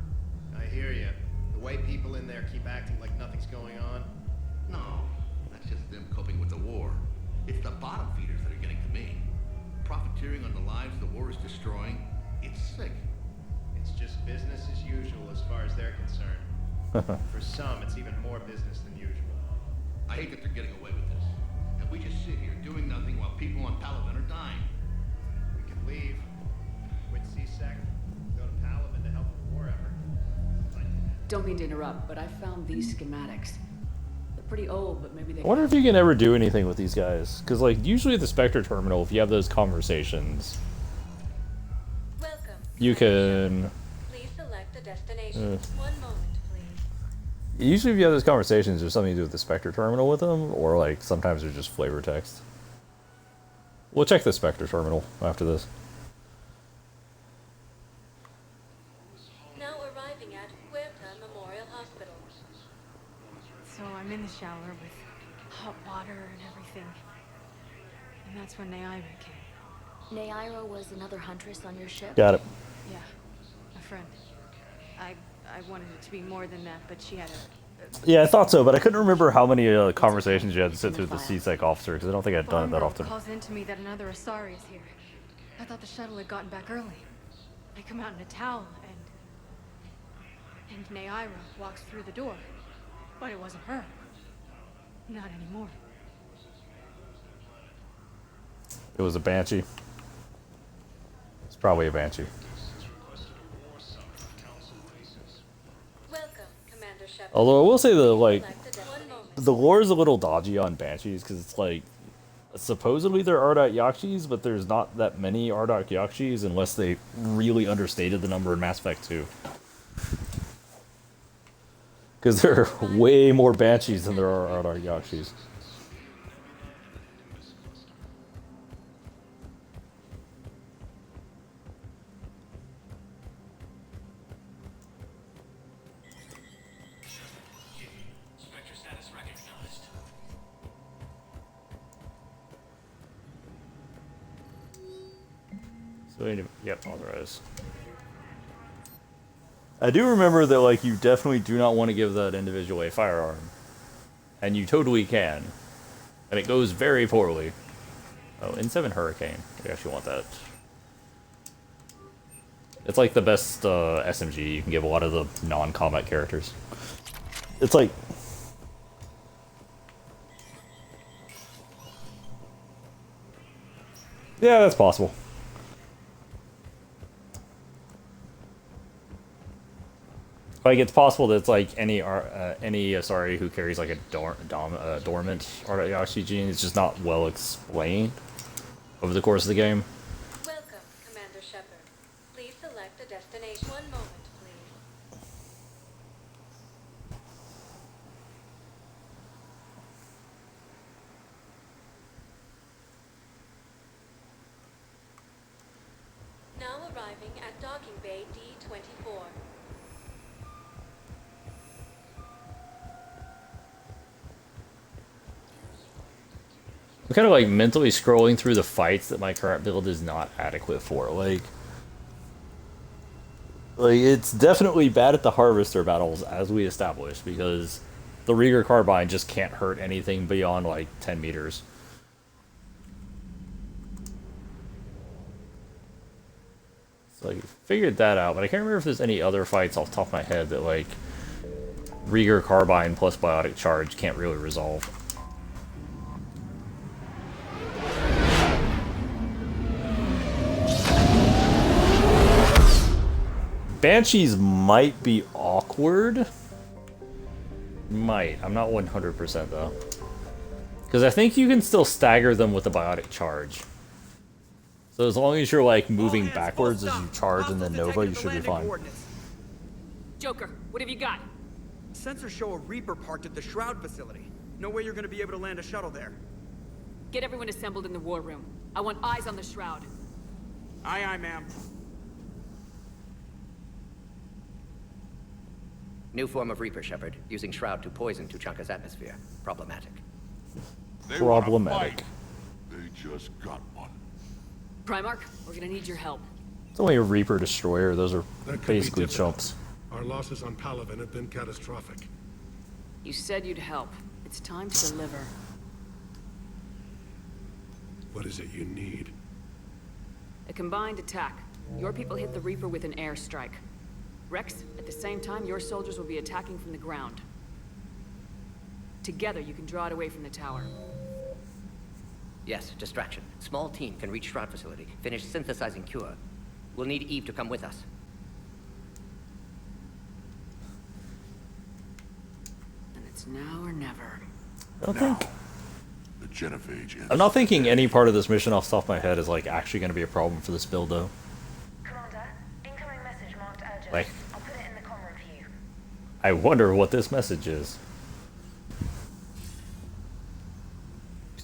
I hear you. The way people in there keep acting like nothing's going on. No, that's just them coping with the war. It's the bottom feeders that are getting to me. Profiteering on the lives the war is destroying. It's sick. It's just business as usual as far as they're concerned. For some, it's even more business than usual. I hate that they're getting away with this. And we just sit here doing nothing while people on Palaven are dying. We can leave, quit CSEC, go to Palaven to help with the war effort. Don't mean to interrupt, but I found these schematics. They're pretty old, but maybe they I wonder if you can ever do anything with these guys. Because, like, usually at the Spectre Terminal, if you have those conversations, you can... Please select a destination. 1 moment, please. Usually if you have those conversations, there's something to do with the Spectre Terminal with them, or, like, sometimes they're just flavor text. We'll check the Spectre Terminal after this. Now arriving at Huerta Memorial Hospital. So I'm in the shower with hot water and everything. And that's when Naira came. Naira was another huntress on your ship? Got it. Yeah, a friend. I wanted it to be more than that, but she had a... Yeah, I thought so, but I couldn't remember how many conversations you had to sit through the CSEC officer, because I don't think I'd done it that often. Calls into me that another Asari is here. I thought the shuttle had gotten back early. I come out in a towel, and Naira walks through the door. But it wasn't her. Not anymore. It was a Banshee. It's probably a Banshee. Welcome, Commander Shepard. Although I will say the One moment. the lore is a little dodgy on Banshees, because it's like, supposedly they're Ardat Yakshis, but there's not that many Ardat Yakshis unless they really understated the number in Mass Effect 2. Because there are way more Banshees than there are Ardat Yakshis. Spectre status recognized. So we need to, yep, authorize. I do remember that, like, you definitely do not want to give that individual a firearm. And you totally can. And it goes very poorly. Oh, N7 Hurricane. We actually want that. It's like the best SMG you can give a lot of the non-combat characters. It's like... Yeah, that's possible. Like, it's possible that it's like any Asari who carries like a dormant Ardat Yakshi gene. It's just not well explained over the course of the game. Welcome, Commander Shepard. Please select a destination. 1 moment, please. Now arriving at docking bay D-24. I'm kind of like mentally scrolling through the fights that my current build is not adequate for. Like it's definitely bad at the Harvester battles, as we established, because the Rieger Carbine just can't hurt anything beyond like 10 meters. So I figured that out, but I can't remember if there's any other fights off the top of my head that like Rieger Carbine plus Biotic Charge can't really resolve. Banshees might be awkward. Might. I'm not 100% though. Because I think you can still stagger them with the Biotic Charge. So as long as you're like moving backwards as you charge and then Nova, you should be fine. Joker, what have you got? Sensors show a Reaper parked at the Shroud facility. No way you're gonna be able to land a shuttle there. Get everyone assembled in the war room. I want eyes on the Shroud. Aye, aye, ma'am. New form of Reaper, Shepard, using Shroud to poison Tuchanka's atmosphere. Problematic. Problematic. They just got one. Primarch, we're gonna need your help. It's only a Reaper Destroyer. Those are That could basically be difficult. chumps. Our losses on Palaven have been catastrophic. You said you'd help. It's time to deliver. What is it you need? A combined attack. Your people hit the Reaper with an airstrike. Rex, at the same time, your soldiers will be attacking from the ground. Together, you can draw it away from the tower. Yes, distraction. Small team can reach Shroud facility. Finish synthesizing cure. We'll need Eve to come with us. And it's now or never. I don't think. The Genophage is... I'm not thinking any part of this mission off the top of my head is like actually going to be a problem for this build though. Commander, incoming message marked urgent. Like, I'll put it in the comm review. I wonder what this message is.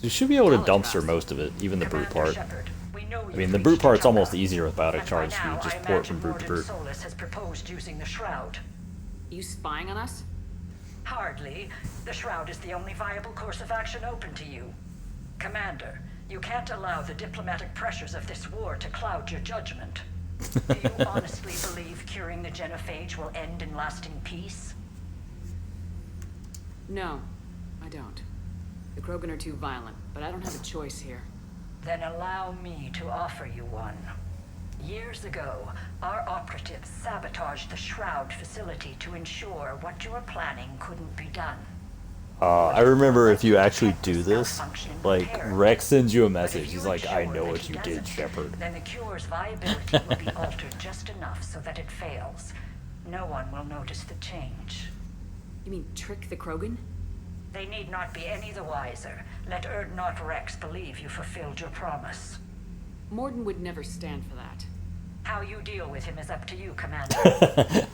You should be able to dumpster most of it, even the brute part. I mean, the brute part's almost easier with Biotic Charge, so you just port from brute to brute. Solus has proposed using the Shroud. You spying on us? Hardly. The Shroud is the only viable course of action open to you. Commander, you can't allow the diplomatic pressures of this war to cloud your judgment. Do you honestly believe curing the Genophage will end in lasting peace? No, I don't. The Krogan are too violent, but I don't have a choice here. Then allow me to offer you one. Years ago, our operatives sabotaged the Shroud facility to ensure what you were planning couldn't be done. I remember if you actually do this, like, Rex sends you a message. He's like, I know what you did, Shepard. Then the cure's viability will be altered just enough so that it fails. No one will notice the change. You mean trick the Krogan? They need not be any the wiser. Let Urdnot Rex believe you fulfilled your promise. Morden would never stand for that. How you deal with him is up to you, Commander.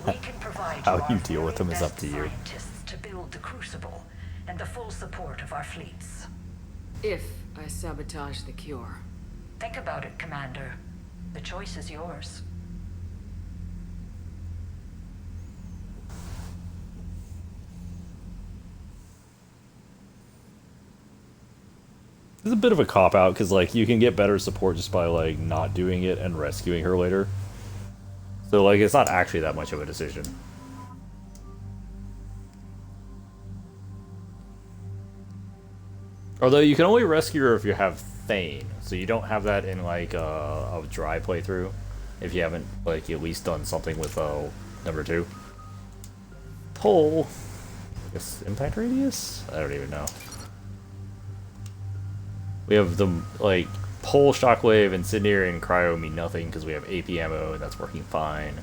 We can provide How you deal with him is up to you. scientists to build the Crucible and the full support of our fleets. If I sabotage the cure. Think about it, Commander. The choice is yours. It's a bit of a cop-out, because, like, you can get better support just by, like, not doing it and rescuing her later. So, like, it's not actually that much of a decision. Although, you can only rescue her if you have Thane, so you don't have that in, like, a dry playthrough. If you haven't, like, at least done something with, number 2. Pull. I guess impact radius? I don't even know. We have the, like, Pole, Shockwave, Incendiary, and Cryo mean nothing because we have AP ammo and that's working fine.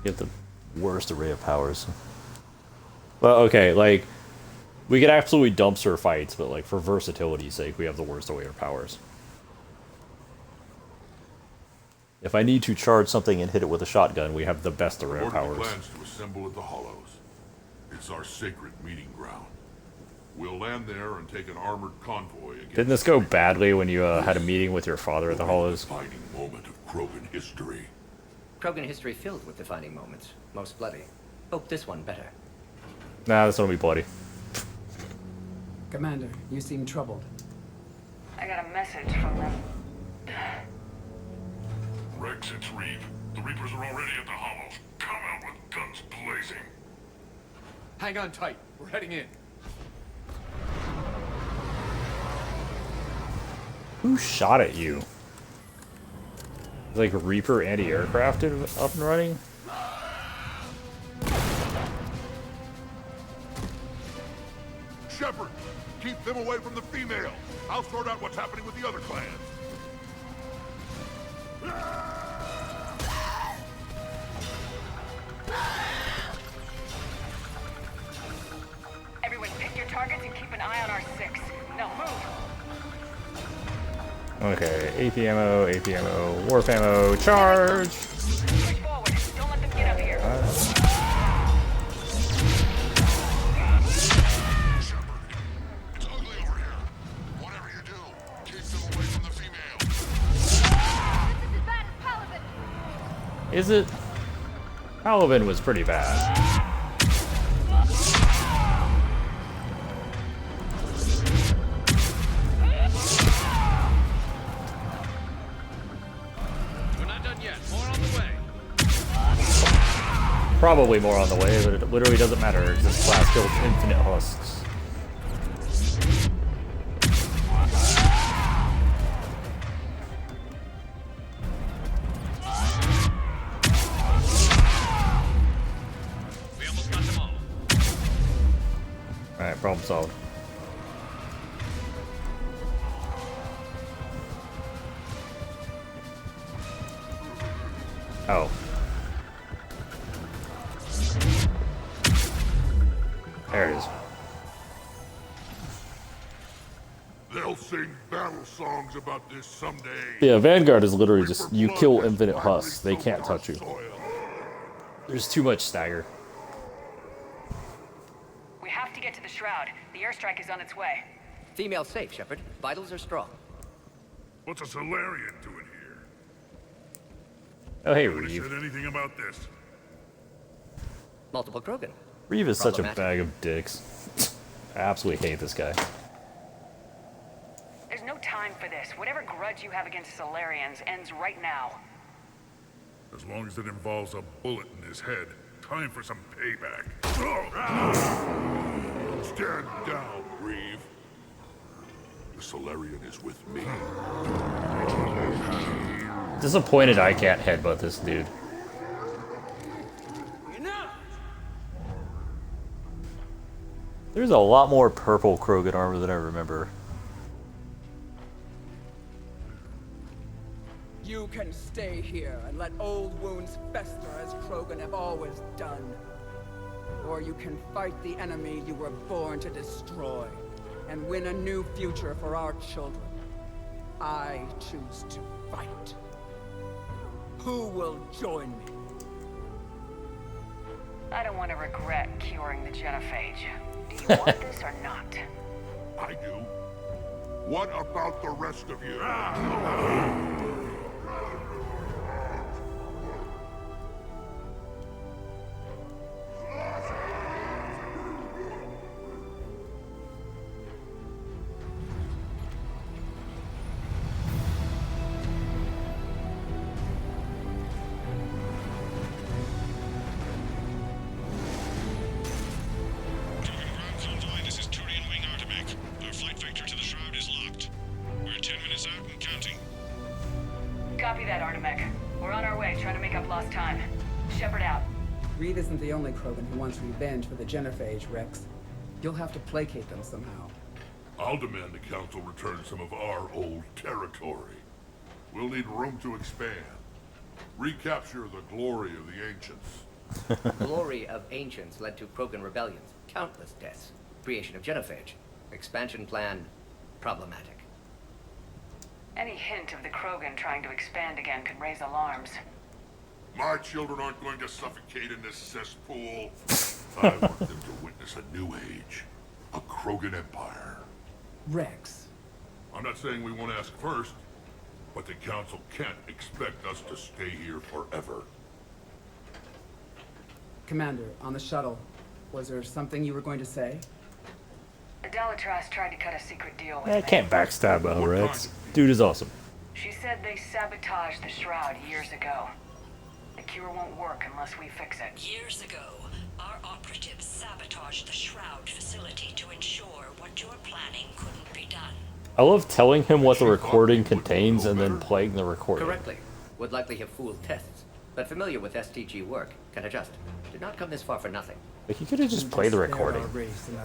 We have the worst array of powers. Well, okay, like, we could absolutely dumpster fights, but, like, for versatility's sake, we have the worst array of powers. If I need to charge something and hit it with a shotgun, we have the best array of powers. Plans to assemble at the Hollows. It's our sacred meeting ground. We'll land there and take an armored convoy against... Didn't this go badly when you had a meeting with your father at the Hollows? Defining moment of Krogan history. Krogan history filled with defining moments. Most bloody. Hope this one better. Nah, this one will be bloody. Commander, you seem troubled. I got a message from them. Rex, it's Reeve. The Reapers are already at the Hollows. Come out with guns blazing. Hang on tight. We're heading in. Who shot at you? Like Reaper anti-aircraft up and running? Shepard, keep them away from the female. I'll sort out what's happening with the other clans. Everyone pick your targets and keep an eye on our 6. Now move! Okay, AP ammo, warp ammo, charge! Push forward. Don't let them get up here. Is it? Palaven was pretty bad. We're not done yet. More on the way. Probably more on the way, but it literally doesn't matter. This class kills infinite husks. Alright, problem solved. Oh. There it is. They'll sing battle songs about this someday. Yeah, Vanguard is literally just, you kill infinite husks. They can't touch you. There's too much stagger. We have to get to the Shroud. The airstrike is on its way. Female safe, Shepard. Vitals are strong. What's a Solarian doing here? Oh, hey, Nobody Reeve. said anything about this. Multiple Krogan. Reeve is such a Problematic. bag of dicks. I absolutely hate this guy. There's no time for this. Whatever grudge you have against Solarians ends right now. As long as it involves a bullet in his head, time for some payback. Stand down, Reeve. The Solarian is with me. Disappointed I can't headbutt this dude. There's a lot more purple Krogan armor than I remember. You can stay here and let old wounds fester as Krogan have always done. Or you can fight the enemy you were born to destroy and win a new future for our children. I choose to fight. Who will join me? I don't want to regret curing the genophage. Do you want this or not? I do. What about the rest of you? Convoy, this is Turian Wing Artemec. Our flight vector to the Shroud is locked. We're 10 minutes out and counting. Copy that, Artemec. We're on our way, trying to make up lost time. Shepard out. Reed isn't the only Krogan who wants revenge for the genophage, Rex. You'll have to placate them somehow. I'll demand the Council return some of our old territory. We'll need room to expand. Recapture the glory of the Ancients. Glory of Ancients led to Krogan rebellions, countless deaths, creation of genophage, expansion plan, problematic. Any hint of the Krogan trying to expand again could raise alarms. My children aren't going to suffocate in this cesspool. I want them to witness a new age. a Krogan empire. Rex. I'm not saying we won't ask first, but the Council can't expect us to stay here forever. Commander, on the shuttle, was there something you were going to say? Delatras tried to cut a secret deal with I me. can't backstab Rex. Dude is awesome. She said they sabotaged the Shroud years ago. The cure won't work unless we fix it. Years ago, our operatives sabotaged the Shroud facility to ensure what you're planning couldn't be done. I love telling him what the recording contains and then playing the recording. Correctly. Would likely have fooled tests, but familiar with STG work, can adjust. Did not come this far for nothing. Like, you could have just played the recording.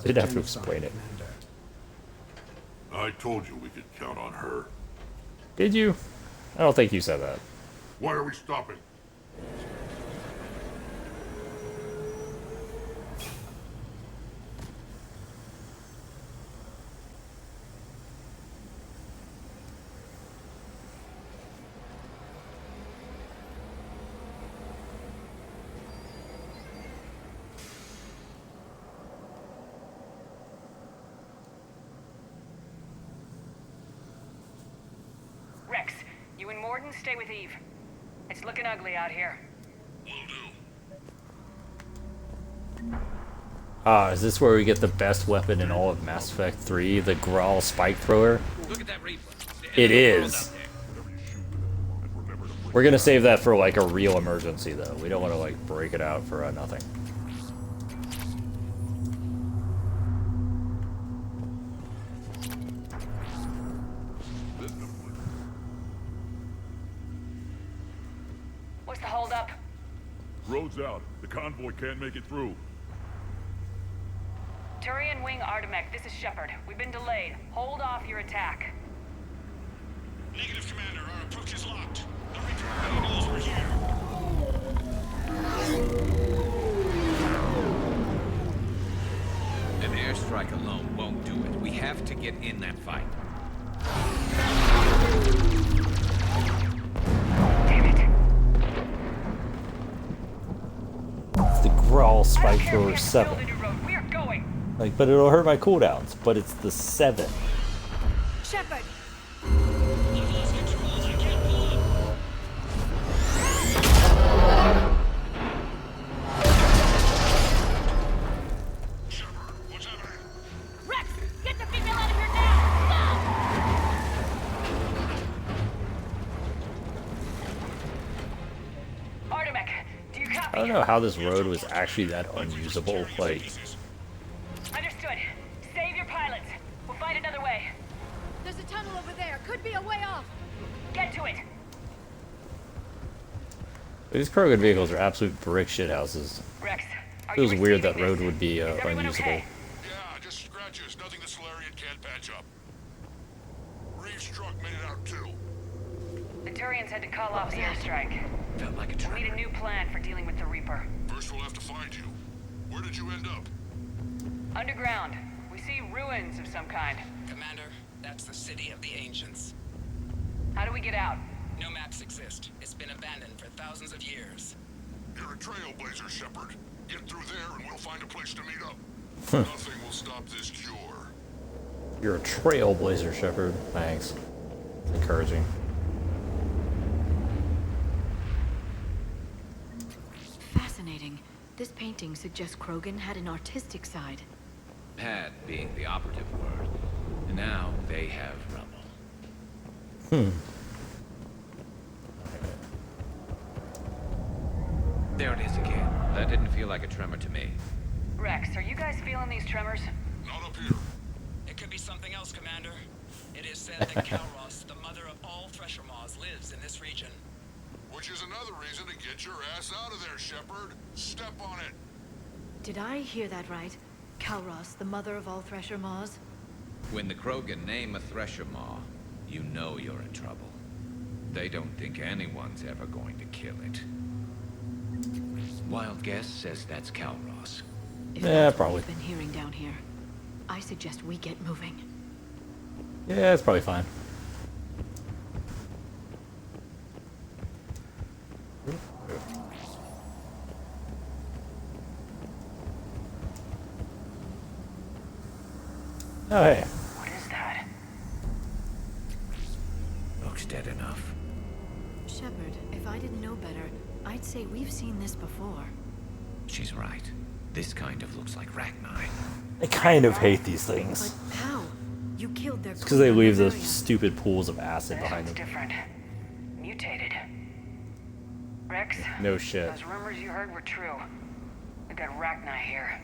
Didn't have to explain it. I told you we could count on her. Did you? I don't think you said that. Why are we stopping? Rex, you and Morden stay with Eve. It's looking ugly out here. Ah, is this where we get the best weapon in all of Mass Effect 3, the Grawl Spike Thrower? Look at that Reaper. It is. We're gonna save that for like a real emergency though. We don't want to like break it out for nothing. What's the holdup? Road's out. The convoy can't make it through. Turian Wing Artemek, this is Shepard. We've been delayed. Hold off your attack. Negative, Commander. Our approach is locked. The Reaper already knows we're here. An airstrike alone won't do it. We have to get in that fight. It's the Grawl Spike Thrower 7. We are going. Like, but it'll hurt my cooldowns, but it's the 7. Shepard! Rex, get the female out of here now! Artemek, do you copy? I don't know how this road was actually that unusable. Like, Understood. Save your pilots. We'll find another way. There's a tunnel over there. Could be a way off. Get to it. these Krogan vehicles are absolute brick shithouses. Rex, are Feels you weird that receiving road this? would be Is everyone unusable. okay? Yeah, just scratches. Nothing the Solarian can't patch up. Reeves' truck made it out too. The Turians had to call off the airstrike. Felt like a We'll need a new plan for dealing with the Reaper. First we'll have to find you. Where did you end up? Underground. We see ruins of some kind. Commander, that's the City of the Ancients. How do we get out? No maps exist. It's been abandoned for thousands of years. You're a trailblazer, Shepard. Get through there and we'll find a place to meet up. Nothing will stop this cure. You're a trailblazer, Shepard. Thanks. It's encouraging. Fascinating. This painting suggests Krogan had an artistic side. Had being the operative word. And now they have rubble. There it is again. That didn't feel like a tremor to me. Rex, are you guys feeling these tremors? Not up here. It could be something else, Commander. It is said that Kalros, the mother of all Thresher Maws, lives in this region. Which is another reason to get your ass out of there, Shepard. Step on it. Did I hear that right? Kalros, the mother of all Thresher Maws? When the Krogan name a Thresher Maw, you know you're in trouble. They don't think anyone's ever going to kill it. Wild guess says that's Kalros. If Yeah, that's probably. what we've been hearing down here, I suggest we get moving. Yeah, it's probably fine. Oh, hey. What is that? Looks dead enough. Shepard, if I didn't know better, I'd say we've seen this before. She's right. This kind of looks like Rachni. I kind of hate these things. But how? You killed their Because they leave the Bavarian. stupid pools of acid behind them. Different. Mutated. Rex? No shit. Those rumors you heard were true. We got Rachni here.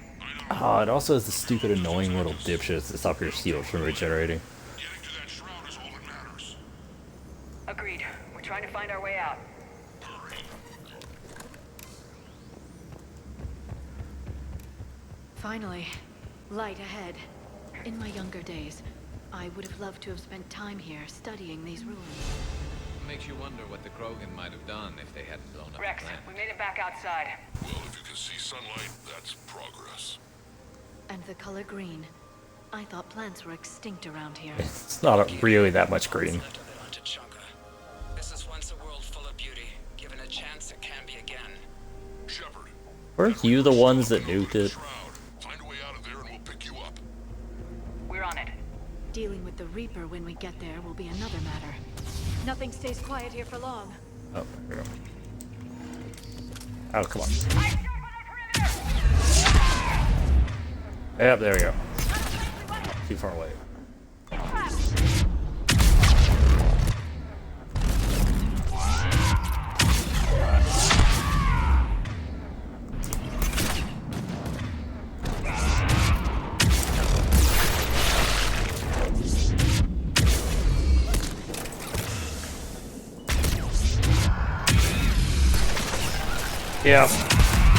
Oh, it also has the stupid, annoying little dipshits that stop your shields from regenerating. Agreed. We're trying to find our way out. Finally, light ahead. In my younger days, I would have loved to have spent time here studying these ruins. Makes you wonder what the Krogan might have done if they hadn't blown up Rex, the planet. we made it back outside. Well, if you can see sunlight, that's progress. And the color green. I thought plants were extinct around here. It's not really that much green. This is once a world full of beauty. Given a chance, it can be again. Shepard. Weren't you the ones that nuked it? Find a way out of there and we'll pick you up. We're on it. Dealing with the Reaper when we get there will be another matter. Nothing stays quiet here for long. Oh, there we go. Oh, come on. Yep, there we go. Too far away.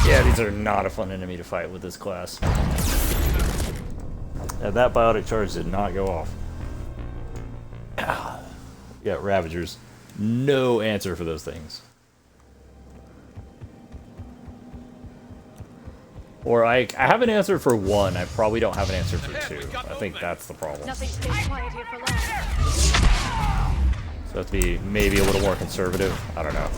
Yeah, these are not a fun enemy to fight with this class. Yeah, that biotic charge did not go off. Yeah, Ravagers. No answer for those things. Or I have an answer for one, I probably don't have an answer for two. I think that's the problem. Nothing stays quiet here for long. So I have to be maybe a little more conservative. I don't know.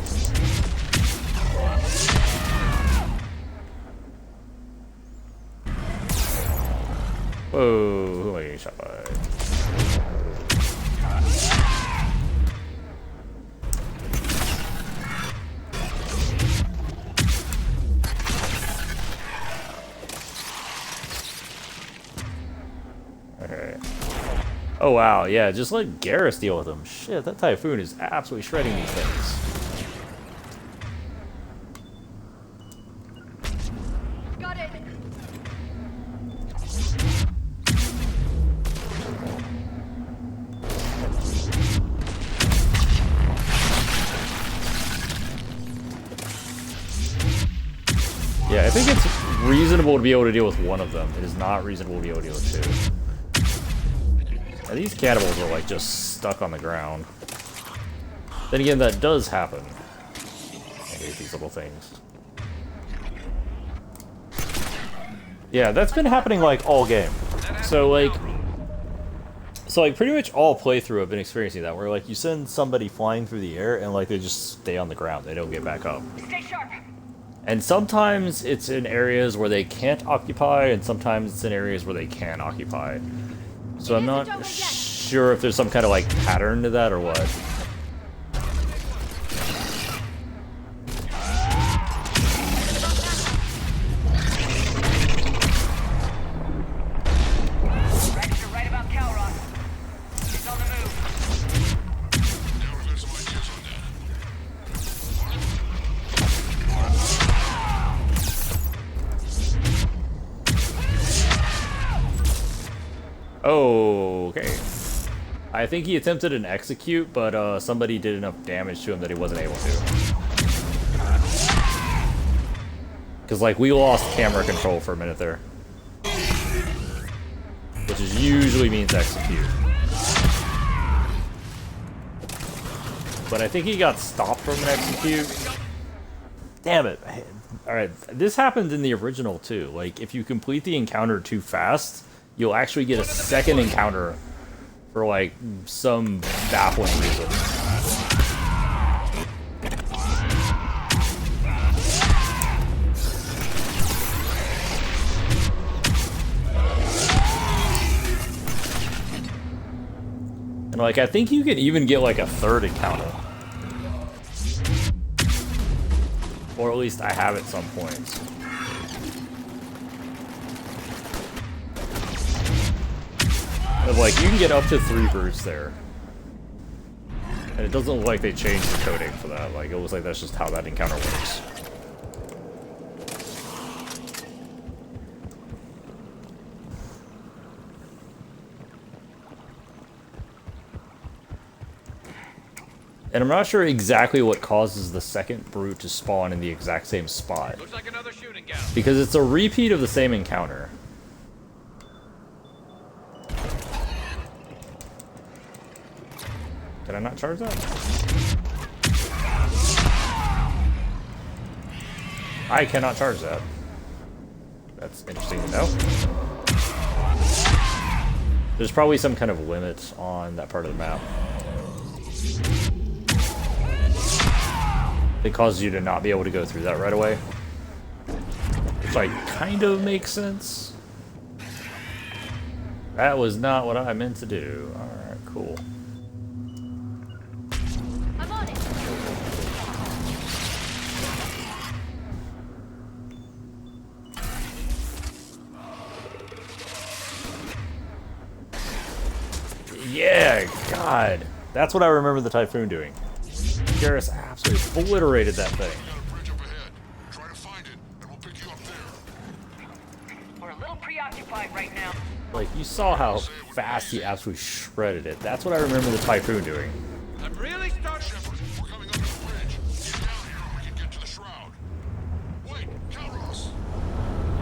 Whoa, who am I getting shot by? Okay. Oh wow, yeah, just let Garrus deal with them. Shit, that Typhoon is absolutely shredding these things. Got it. Yeah, I think it's reasonable to be able to deal with one of them. It is not reasonable to be able to deal with two. Now, these cannibals are like just stuck on the ground. Then again, that does happen. I hate these little things. Yeah, that's been happening like all game. So like pretty much all playthrough I've been experiencing that, where like you send somebody flying through the air and like they just stay on the ground. They don't get back up. Stay sharp. And sometimes it's in areas where they can't occupy, and sometimes it's in areas where they can occupy. So I'm not sure if there's some kind of like pattern to that or what. Rex, you're right about Calross. It's on the move. Now we've got some ideas on that. Okay. I think he attempted an execute, but somebody did enough damage to him that he wasn't able to. Because, like, we lost camera control for a minute there. Which usually means execute. But I think he got stopped from an execute. Damn it. Alright, this happened in the original too. Like, if you complete the encounter too fast, you'll actually get a second encounter for, like, some baffling reason. Like, I think you could even get like a third encounter. Or at least I have at some points. But like, you can get up to 3 brutes there. And it doesn't look like they changed the coding for that. Like, it looks like that's just how that encounter works. And I'm not sure exactly what causes the second brute to spawn in the exact same spot. Looks like another shooting gallery. Because it's a repeat of the same encounter. Did I not charge that? I cannot charge that. That's interesting to know. There's probably some kind of limit on that part of the map. It causes you to not be able to go through that right away. Which, like, kind of makes sense. That was not what I meant to do. Alright, cool. I'm on it. Yeah, God. That's what I remember the Typhoon doing. Garrus absolutely obliterated that thing. We're a little preoccupied right now. Like, you saw how fast he absolutely shredded it. That's what I remember the Typhoon doing. I'm really starting. We're coming up to the bridge. Get down here and we can get to the shroud. Wait, Kalros!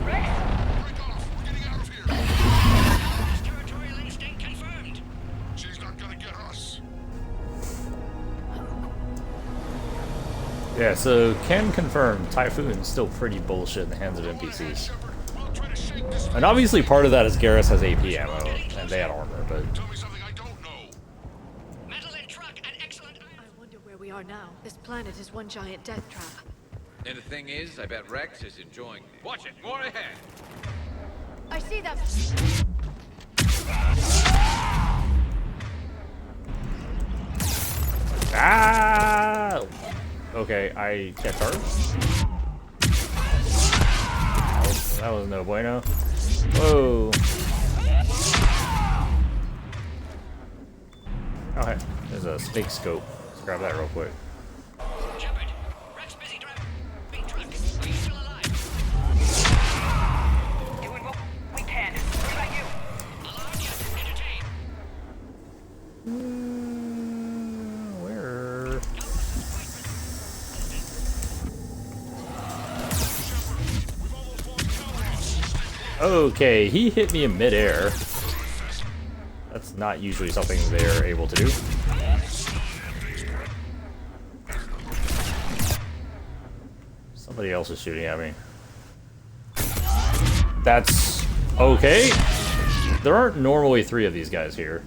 Rex? Break off! We're getting out of here! Territorial instinct confirmed. She's not gonna get us. Yeah, so can confirm Typhoon's still pretty bullshit in the hands of NPCs. And obviously part of that is Garrus has AP ammo, and they had armor, but... I wonder where we are now. This planet is one giant death trap. And the thing is, I bet Rex is enjoying it. Watch it, more ahead. I see them. Ah! Okay, I can't charge. That was no bueno. Whoa. Oh, hey, there's a snake scope. Let's grab that real quick. Shepard, Rex busy driving truck. Are you still alive? Doing what we can. What about you? Allowed you to entertain. Where? Okay, he hit me in midair. That's not usually something they're able to do. Somebody else is shooting at me. That's okay. There aren't normally 3 of these guys here.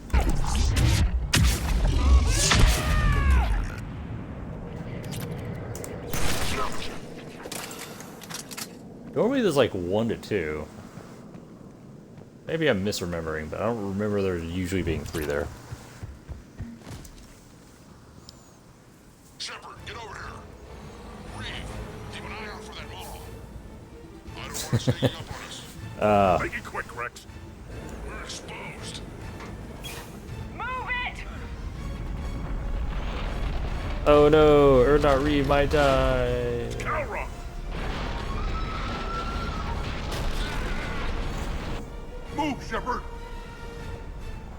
Normally there's like 1 to 2. Maybe I'm misremembering, but I don't remember there usually being 3 there. Shepard, get over here. Reeve, keep an eye out for that model. I don't want to sneaking up on us. Make it quick, Rex. We're exposed. Move it! Oh no, Erdnot Reeve might die. Kalros! Move, Shepard!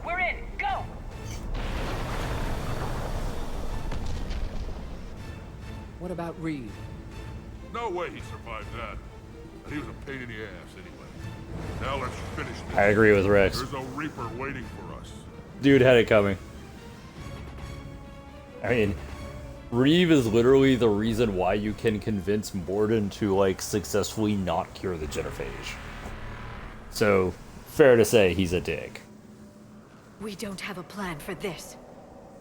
We're in. Go! What about Reeve? No way he survived that. And he was a pain in the ass anyway. Now let's finish this. I agree with Rex. There's no Reaper waiting for us. Dude had it coming. I mean, Reeve is literally the reason why you can convince Mordin to, like, successfully not cure the genophage. So, fair to say he's a dick. We don't have a plan for this.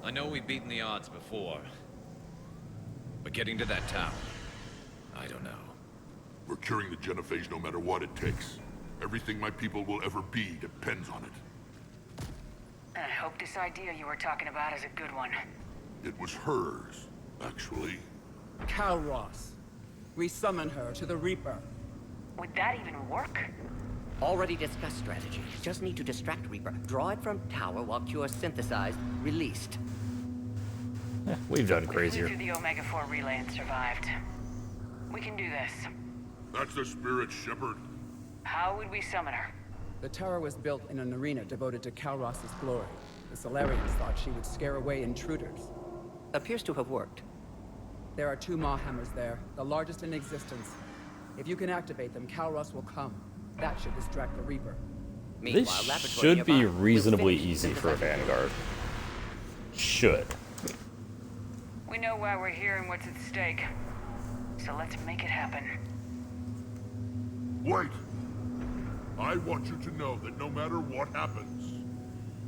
I know we've beaten the odds before. But getting to that tower, I don't know. We're curing the genophage no matter what it takes. Everything my people will ever be depends on it. I hope this idea you were talking about is a good one. It was hers, actually. Calros. We summon her to the Reaper. Would that even work? Already discussed strategy. Just need to distract Reaper. Draw it from tower while Cure synthesized, released. We've done We flew crazier. through the Omega-4 relay and survived. We can do this. That's the spirit, Shepard. How would we summon her? The tower was built in an arena devoted to Calros' glory. The Solarians thought she would scare away intruders. Appears to have worked. There are 2 Maw hammers there, the largest in existence. If you can activate them, Calros will come. That should distract the Reaper. This should be reasonably easy for a Vanguard. Should. We know why we're here and what's at stake. So let's make it happen. Wait! I want you to know that no matter what happens,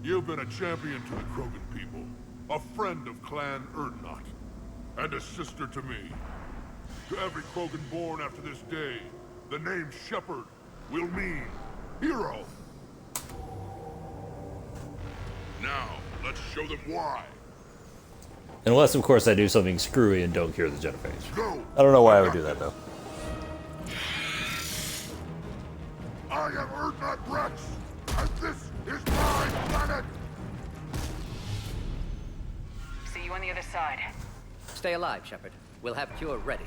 you've been a champion to the Krogan people, a friend of Clan Urdnot, and a sister to me. To every Krogan born after this day, the name Shepard will mean hero. Now, let's show them why. Unless, of course, I do something screwy and don't cure the genophage. Go. I don't know why I would do that, though. I am Urdnot Rex, and this is my planet! See you on the other side. Stay alive, Shepard. We'll have Cure ready.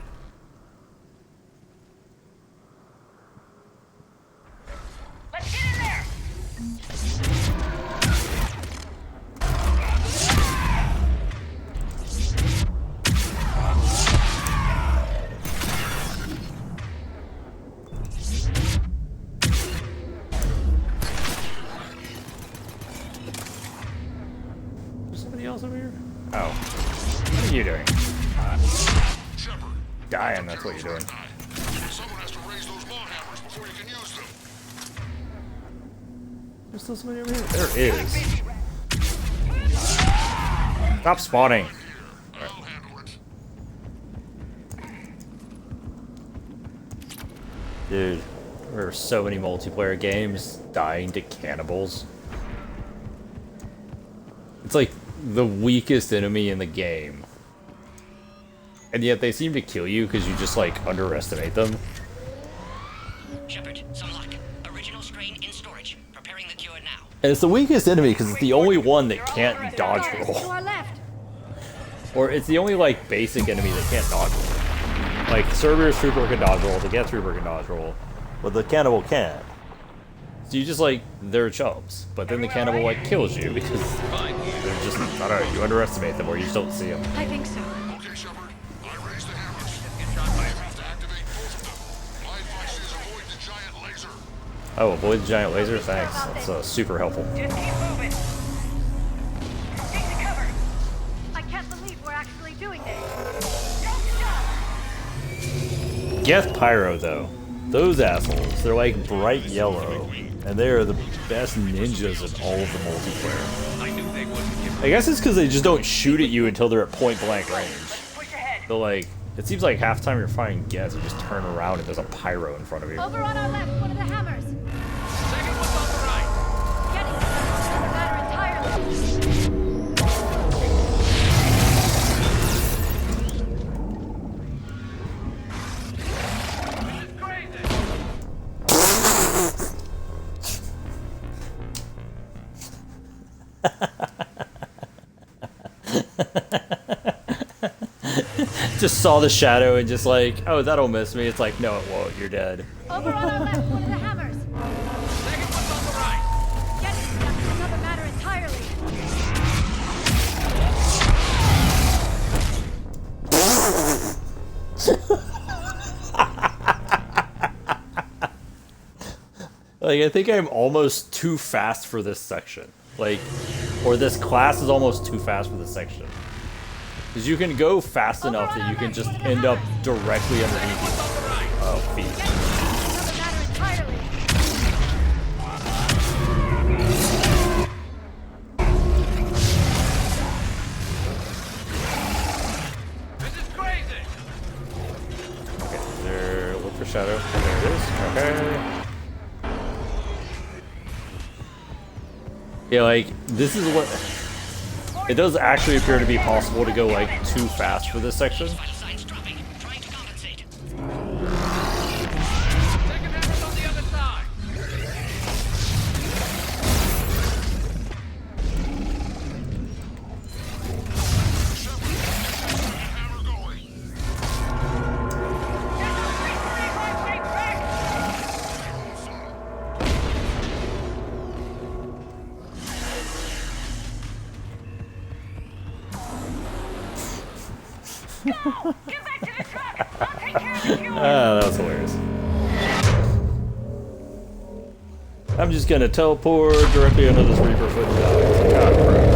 Let's get in there! There's somebody else over here? Oh. What are you doing? Dying, that's what you're doing. Someone has to raise those Maw hammers before you can use them. There's still somebody over here? There is. Stop spawning. Dude, there are so many multiplayer games dying to cannibals. It's like the weakest enemy in the game. And yet they seem to kill you because you just like underestimate them. Shepard, some luck. Original strain in storage. Preparing the Cure now. And it's the weakest enemy because it's the only one that can't dodge roll. To our left. Or it's the only like basic enemy that can't dodge roll. Like Cerberus Trooper can dodge roll, the Geth Trooper can dodge roll, but the cannibal can't. So you just like, they're chumps, but then the cannibal like kills you because they're just, I don't know, you underestimate them or you just don't see them. I think so. Okay, Shepard. I raised the hammers. I have to activate both of them. My advice is avoid the giant laser. Oh, avoid the giant laser? Thanks. That's super helpful. Just keep moving. Take the cover. I can't believe we're actually doing this. Geth Pyro, though. Those assholes, they're like bright yellow, and they are the best ninjas in all of the multiplayer. I knew they wouldn't give I guess it's because they just don't shoot at you until they're at point blank range. But like, it seems like half the time you're fighting Geth, you just turn around and there's a Pyro in front of you. Over on our left, one of the hammers. Second one's on the right. Getting another matter entirely. Just saw the shadow and just like, oh, that'll miss me. It's like, no, it won't. You're dead. Over on our left, one of the hammers. Second one's on the right. Getting another matter entirely. Like, I think I'm almost too fast for this section. Like, or this class is almost too fast for this section. Because you can go fast enough that you can just end up directly underneath you. Oh, feet. This is crazy. Okay, there. Look for shadow. There it is. Okay. Yeah, like, this is what... It does actually appear to be possible to go, like, too fast for this section. Ah, that was hilarious. I'm just gonna teleport directly under this Reaper foot. God, crap.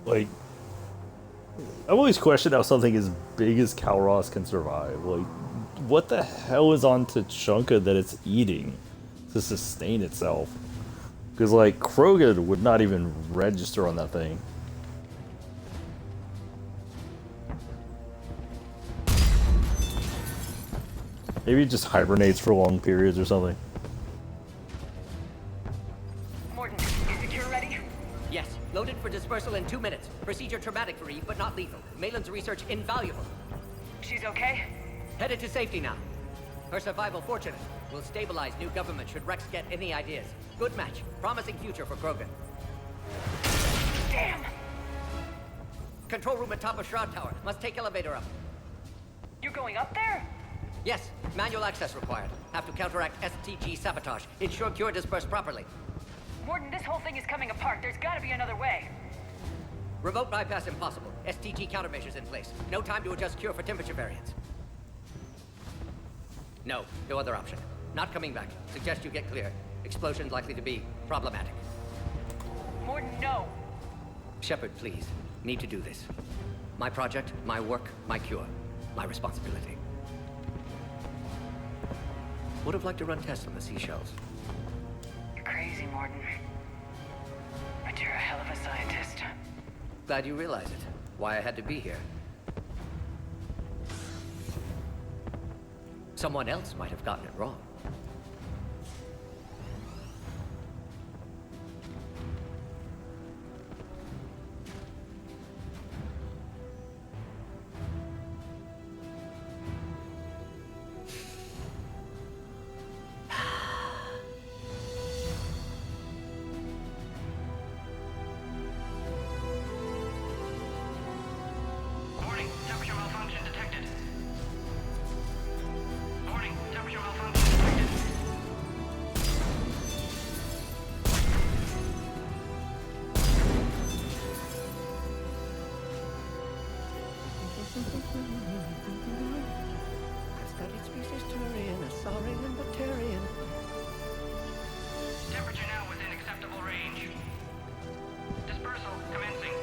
Like, I've always questioned how something as big as Kalros can survive. Like, what the hell is on Tuchanka that it's eating to sustain itself? Because, like, Krogan would not even register on that thing. Maybe it just hibernates for long periods or something. Morton, is secure ready? Yes. Loaded for dispersal in 2 minutes. Procedure traumatic for Eve, but not lethal. Malin's research invaluable. She's okay? Headed to safety now. Her survival fortunate. Will stabilize new government should Rex get any ideas. Good match. Promising future for Krogan. Damn! Control room at top of Shroud Tower. Must take elevator up. You going up there? Yes. Manual access required. Have to counteract STG sabotage. Ensure cure dispersed properly. Morton, this whole thing is coming apart. There's gotta be another way. Remote bypass impossible. STG countermeasures in place. No time to adjust cure for temperature variance. No other option. Not coming back. Suggest you get clear. Explosion's likely to be problematic. Morton, no. Shepard, please. Need to do this. My project, my work, my cure. My responsibility. Would have liked to run tests on the seashells. You're crazy, Morton. But you're a hell of a scientist. Glad you realize it. Why I had to be here. Someone else might have gotten it wrong. Warning, temperature malfunction detected. Warning, temperature malfunction detected. I've studied species Turian, a saurian, and Batarian. Temperature now within acceptable range. Dispersal commencing.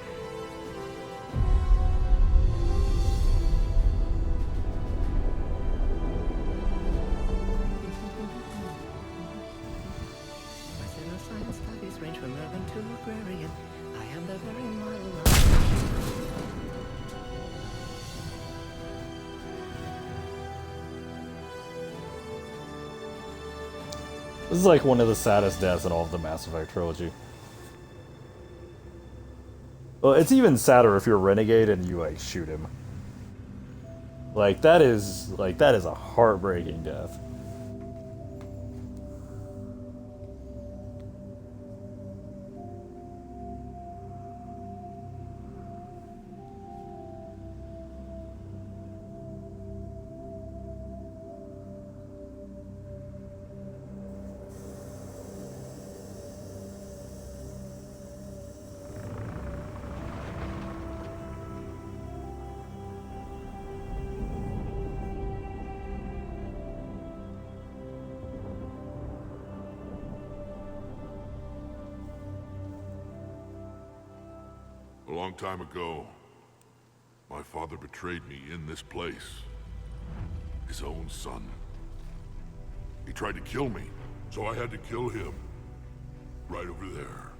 My science studies range from urban to agrarian. I am the very model of... This is like one of the saddest deaths in all of the Mass Effect trilogy. Well, it's even sadder if you're a renegade and you, like, shoot him. Like that is a heartbreaking death. A long time ago, my father betrayed me in this place. His own son. He tried to kill me, so I had to kill him. Right over there.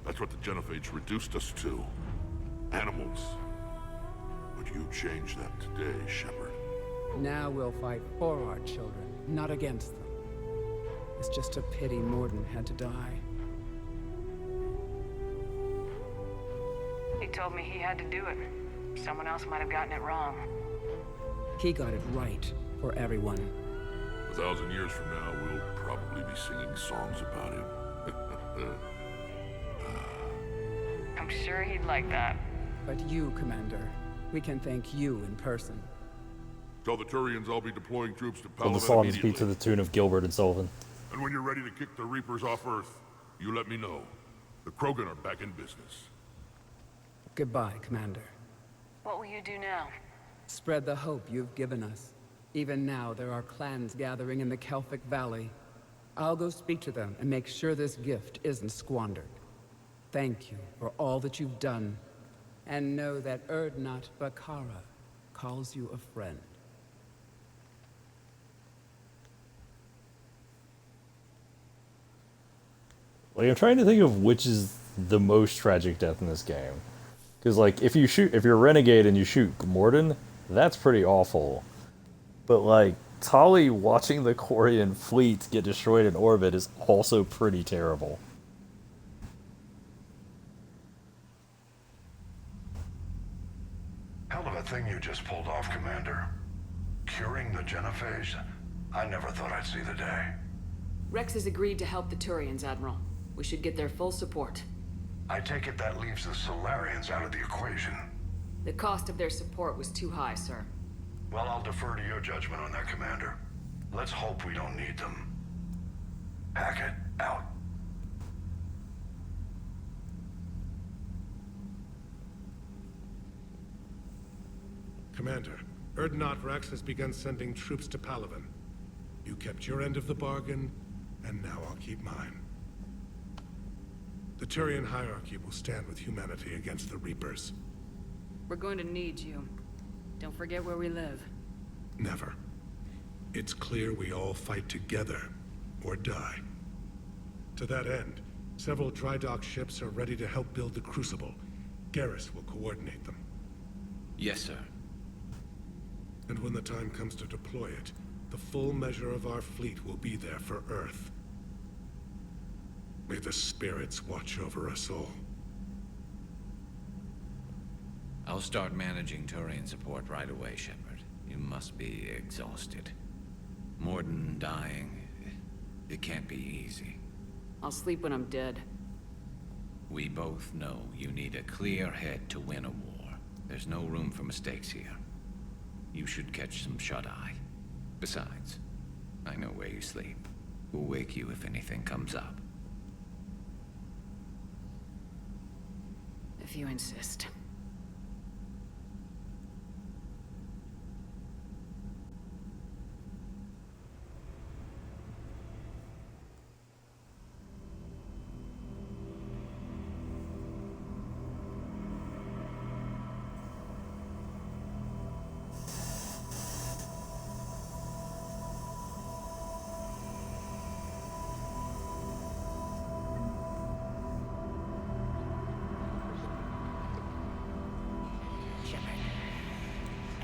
That's what the Genophage reduced us to. Animals. But you changed that today, Shepard. Now we'll fight for our children, not against them. It's just a pity Morden had to die. He told me he had to do it. Someone else might have gotten it wrong. He got it right for everyone. 1,000 years from now, we'll probably be singing songs about him. I'm sure he'd like that. But you, Commander, we can thank you in person. Tell the Turians I'll be deploying troops to So Palaven the songs immediately. beat to the tune of Gilbert and Sullivan. And when you're ready to kick the Reapers off Earth, you let me know. The Krogan are back in business. Goodbye, Commander. What will you do now? Spread the hope you've given us. Even now, there are clans gathering in the Kelphic Valley. I'll go speak to them and make sure this gift isn't squandered. Thank you for all that you've done. And know that Urdnot Bakara calls you a friend. Like, I'm trying to think of which is the most tragic death in this game. Because, like, if you're a renegade and you shoot Morden, that's pretty awful. But, like, Tali watching the Quarian fleet get destroyed in orbit is also pretty terrible. Hell of a thing you just pulled off, Commander. Curing the Genophage? I never thought I'd see the day. Rex has agreed to help the Turians, Admiral. We should get their full support. I take it that leaves the Solarians out of the equation. The cost of their support was too high, sir. Well, I'll defer to your judgment on that, Commander. Let's hope we don't need them. Hackett, out. Commander, Urdnot Rex has begun sending troops to Palaven. You kept your end of the bargain, and now I'll keep mine. The Turian hierarchy will stand with humanity against the Reapers. We're going to need you. Don't forget where we live. Never. It's clear we all fight together, or die. To that end, several dry dock ships are ready to help build the Crucible. Garrus will coordinate them. Yes, sir. And when the time comes to deploy it, the full measure of our fleet will be there for Earth. May the spirits watch over us all. I'll start managing Turian support right away, Shepard. You must be exhausted. Morden dying, it can't be easy. I'll sleep when I'm dead. We both know you need a clear head to win a war. There's no room for mistakes here. You should catch some shut-eye. Besides, I know where you sleep. We'll wake you if anything comes up. If you insist.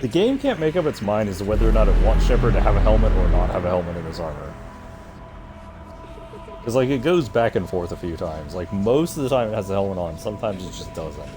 The game can't make up its mind as to whether or not it wants Shepard to have a helmet or not have a helmet in his armor. Because, like, it goes back and forth a few times. Like, most of the time it has a helmet on, sometimes it just doesn't.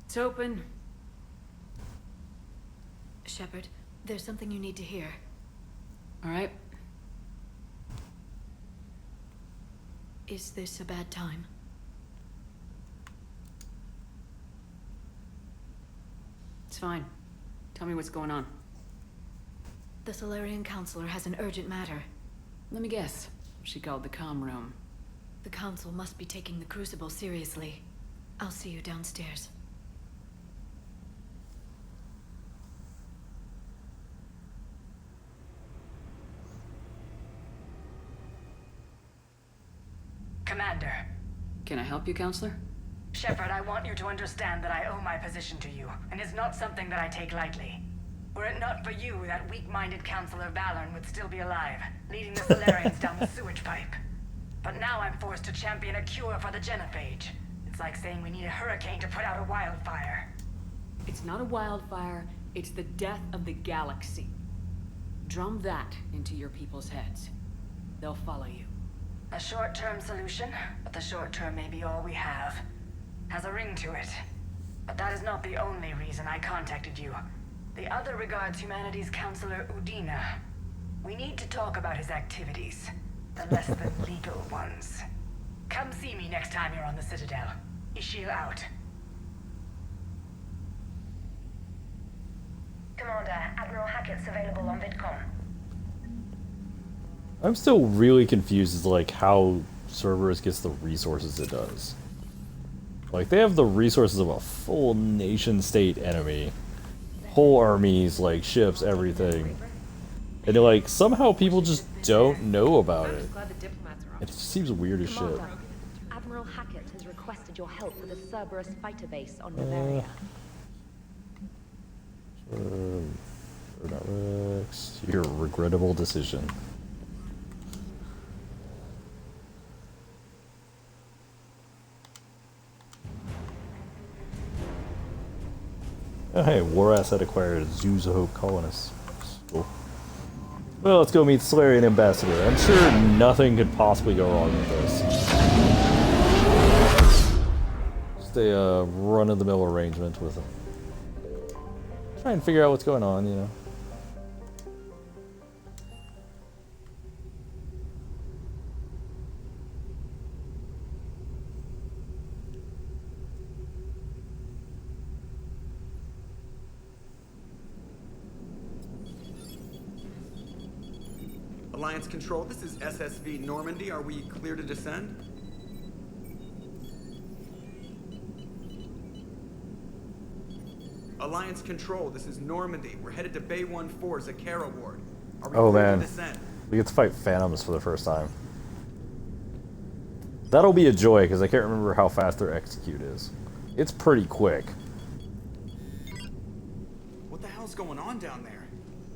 It's open. Shepard, there's something you need to hear. All right. Is this a bad time? It's fine. Tell me what's going on. The Solarian Counselor has an urgent matter. Let me guess. She called the comm room. The Council must be taking the Crucible seriously. I'll see you downstairs. Commander. Can I help you, Counselor? Shepard, I want you to understand that I owe my position to you, and it's not something that I take lightly. Were it not for you, that weak-minded Counselor Valorn would still be alive, leading the Solarians down the sewage pipe. But now I'm forced to champion a cure for the genophage. It's like saying we need a hurricane to put out a wildfire. It's not a wildfire, it's the death of the galaxy. Drum that into your people's heads. They'll follow you. A short-term solution, but the short term may be all we have. Has a ring to it. But that is not the only reason I contacted you. The other regards humanity's Counselor Udina. We need to talk about his activities. The less than legal ones. Come see me next time you're on the Citadel. Ishil out. Commander, Admiral Hackett's available on VidCom. I'm still really confused as to, like, how Cerberus gets the resources it does. Like, they have the resources of a full nation-state enemy. Whole armies, like, ships, everything. And, like, somehow people just don't know about it. It just seems weird as shit. Commander, Admiral Hackett has requested your help with a Cerberus fighter base on Bavaria. Rex, your regrettable decision. Oh, hey, War Asset acquired Zoos of Hope colonists. Cool. Well, let's go meet Solarian Ambassador. I'm sure nothing could possibly go wrong with this. Just a run-of-the-mill arrangement with him. Try and figure out what's going on, you know. Alliance Control, this is SSV Normandy. Are we clear to descend? Alliance Control, this is Normandy. We're headed to Bay 1-4 Zakara Ward. Are we clear to descend? We get to fight Phantoms for the first time. That'll be a joy, because I can't remember how fast their execute is. It's pretty quick. What the hell's going on down there?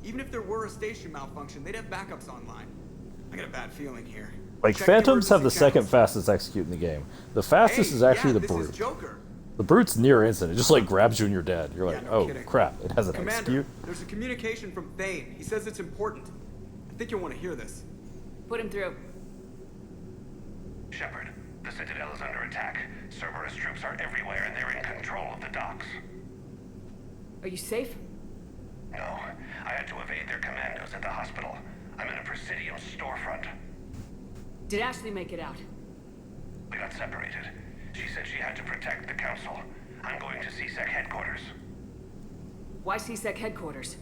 Even if there were a station malfunction, they'd have backups online. I got a bad feeling here. Like, Check Phantoms have the emergency second channels. fastest execute in the game. The fastest is actually the this Brute. is Joker. The Brute's near instant. It just, like, grabs you and you're dead. You're like, no oh, kidding. crap, it has an Commander, execute. there's a communication from Thane. He says it's important. I think you'll want to hear this. Put him through. Shepard, the Citadel is under attack. Cerberus troops are everywhere and they're in control of the docks. Are you safe? No, I had to evade their commandos at the hospital. I'm in a Presidium storefront. Did Ashley make it out? We got separated. She said she had to protect the Council. I'm going to CSEC headquarters. Why CSEC headquarters?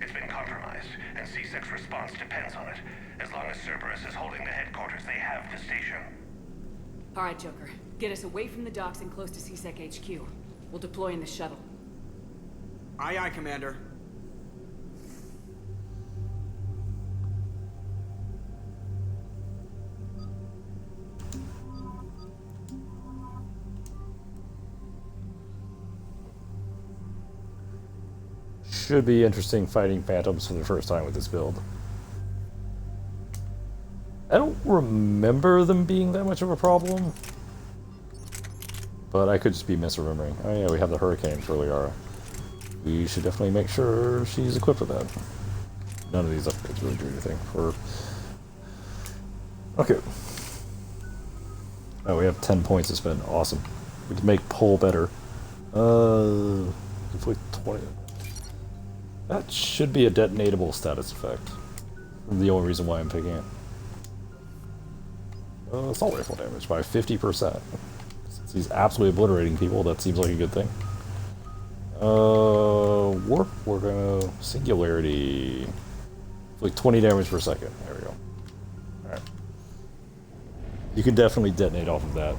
It's been compromised, and CSEC's response depends on it. As long as Cerberus is holding the headquarters, they have the station. All right, Joker. Get us away from the docks and close to CSEC HQ. We'll deploy in the shuttle. Aye, aye, Commander. Should be interesting fighting Phantoms for the first time with this build. I don't remember them being that much of a problem. But I could just be misremembering. Oh yeah, we have the Hurricane for Liara. We should definitely make sure she's equipped with that. None of these upgrades really do anything for... Okay. Oh, we have 10 points to spend. Awesome. We can make Pole better. Inflict 20. That should be a detonatable status effect. The only reason why I'm picking it. Assault rifle damage by 50%. Since he's absolutely obliterating people, that seems like a good thing. Warp, we're gonna singularity. Like 20 damage per second. There we go. Alright. You can definitely detonate off of that.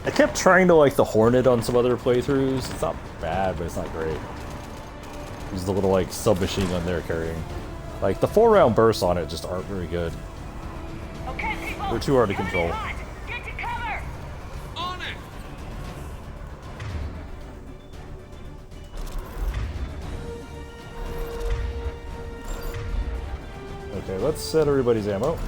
I kept trying to like the Hornet on some other playthroughs. It's not bad, but it's not great. Use the little like submachine gun they're carrying. Like the 4-round bursts on it just aren't very good. Okay, people, they're too hard to control. get to cover. On it. Okay, let's set everybody's ammo.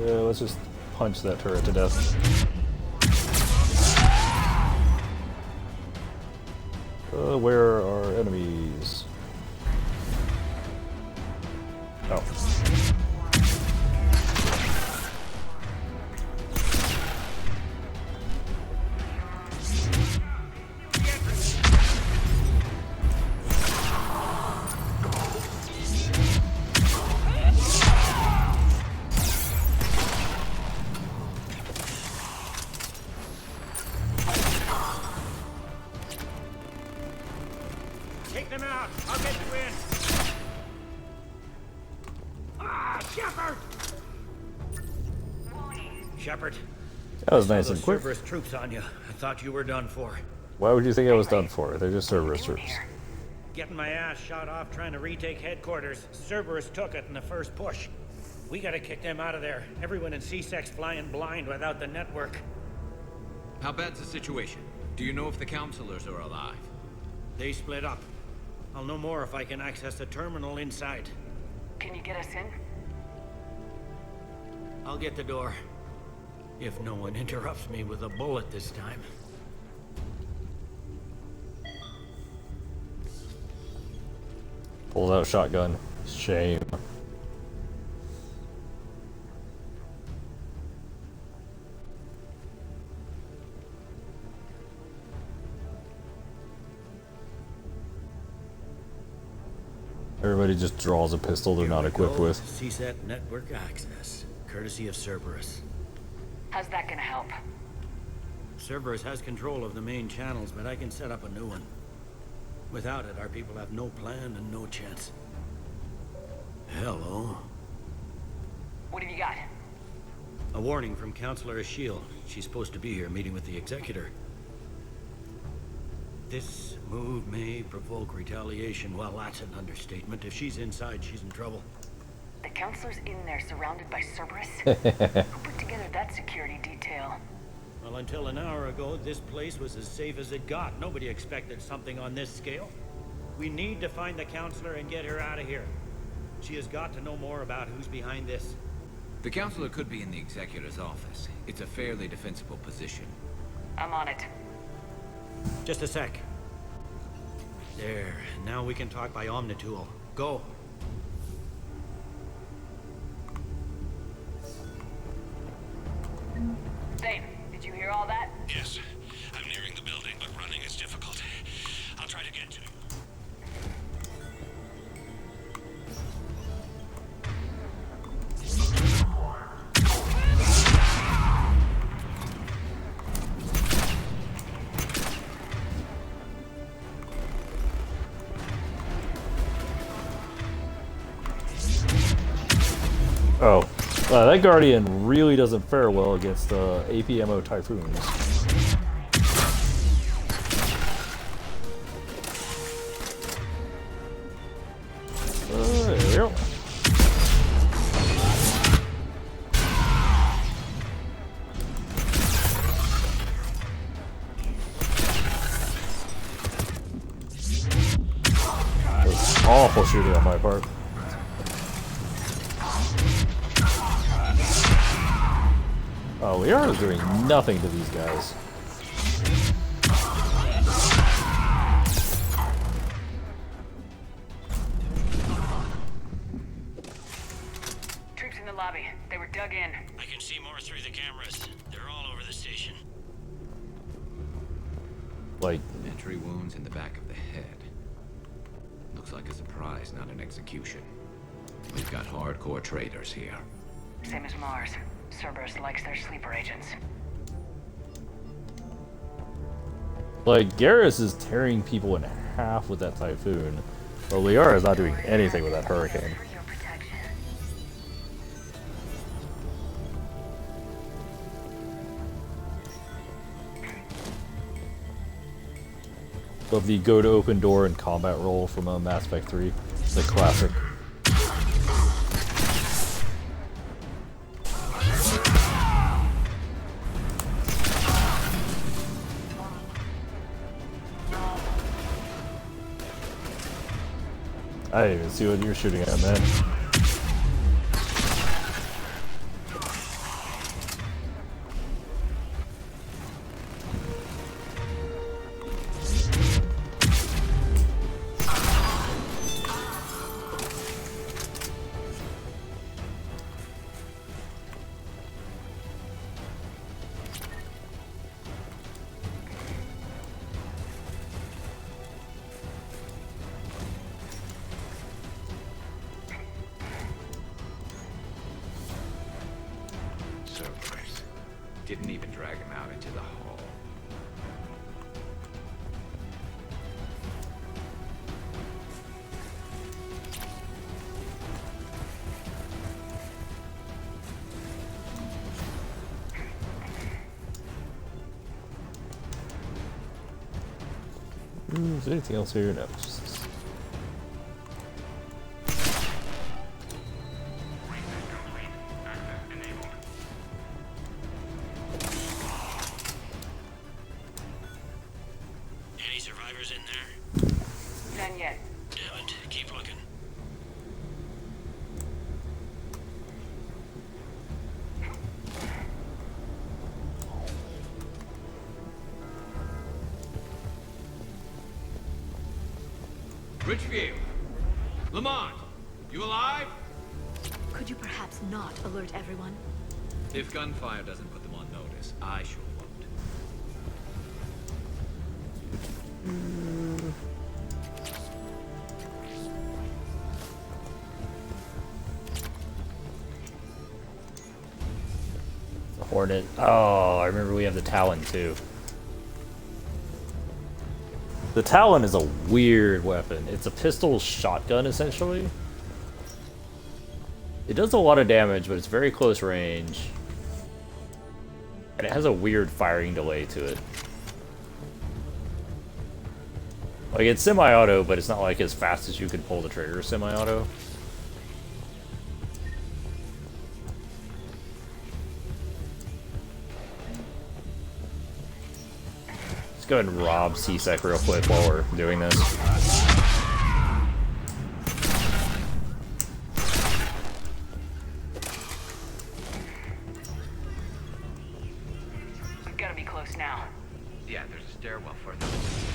Yeah, let's just punch that turret to death. Where are enemies? Oh. Take them out. I'll get you in. Ah, Shepard! Shepard. That was nice and quick. Cerberus troops on you. I thought you were done for. Why would you think I was done for? They're just Cerberus troops. Getting my ass shot off trying to retake headquarters. Cerberus took it in the first push. We gotta kick them out of there. Everyone in C-Sec's flying blind without the network. How bad's the situation? Do you know if the counselors are alive? They split up. I'll know more if I can access the terminal inside. Can you get us in? I'll get the door. If no one interrupts me with a bullet this time. Pulls out shotgun. Shame. Everybody just draws a pistol they're not equipped with. CSET network access, courtesy of Cerberus. How's that gonna help? Cerberus has control of the main channels, but I can set up a new one. Without it, our people have no plan and no chance. Hello. What have you got? A warning from Counselor Ashiel. She's supposed to be here meeting with the Executor. This move may provoke retaliation. Well, that's an understatement. If she's inside, she's in trouble. The counselor's in there, surrounded by Cerberus? Who put together that security detail? Well, until an hour ago, this place was as safe as it got. Nobody expected something on this scale. We need to find the counselor and get her out of here. She has got to know more about who's behind this. The counselor could be in the Executor's office. It's a fairly defensible position. I'm on it. Just a sec. There. Now we can talk by Omnitool. Go. Dave, did you hear all that? Yes. I'm nearing the building, but running is difficult. I'll try to get to you. Oh. That Guardian really doesn't fare well against APMO Typhoons. There we go. That was awful shooting on my part. Oh, Liara's doing nothing to these guys. Troops in the lobby. They were dug in. I can see more through the cameras. They're all over the station. Like entry wounds in the back of the head. Looks like a surprise, not an execution. We've got hardcore traitors here. Same as Mars. Cerberus likes their sleeper agents. Like, Garrus is tearing people in half with that Typhoon, but Liara is not doing anything with that Hurricane. Love the go to open door and combat roll from Mass Effect 3. The classic. I didn't even see what you're shooting at, man. Cerberus. Didn't even drag him out into the hall. Is there anything else here? No, it's just this. Any survivors in there? None yet. Damn it. Keep looking. Richfield! Lamont! You alive? Could you perhaps not alert everyone? If gunfire doesn't put them on notice, I sure won't. The Hornet. Oh, I remember we have the Talon too. The Talon is a weird weapon. It's a pistol shotgun, essentially. It does a lot of damage, but it's very close range. And it has a weird firing delay to it. Like, it's semi-auto, but it's not like as fast as you can pull the trigger semi-auto. Let's go ahead and rob C-Sec real quick while we're doing this. We've got to be close now. Yeah, there's a stairwell further.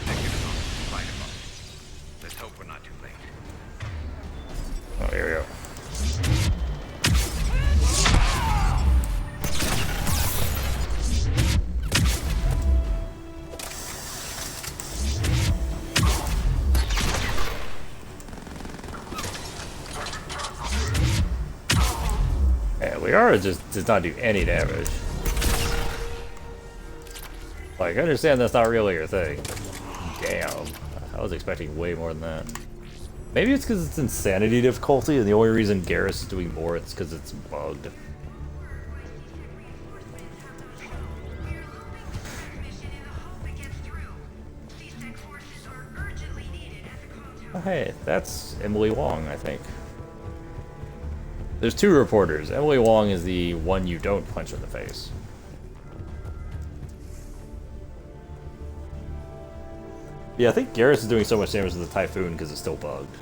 Negative on the right above. Let's hope we're not too late. Oh, here we go. Yeah, Liara just does not do any damage. Like, I understand that's not really your thing. Damn. I was expecting way more than that. Maybe it's because it's insanity difficulty, and the only reason Garrus is doing more is because it's bugged. Oh, hey, that's Emily Wong, I think. There's two reporters. Emily Wong is the one you don't punch in the face. Yeah, I think Garrus is doing so much damage to the Typhoon because it's still bugged.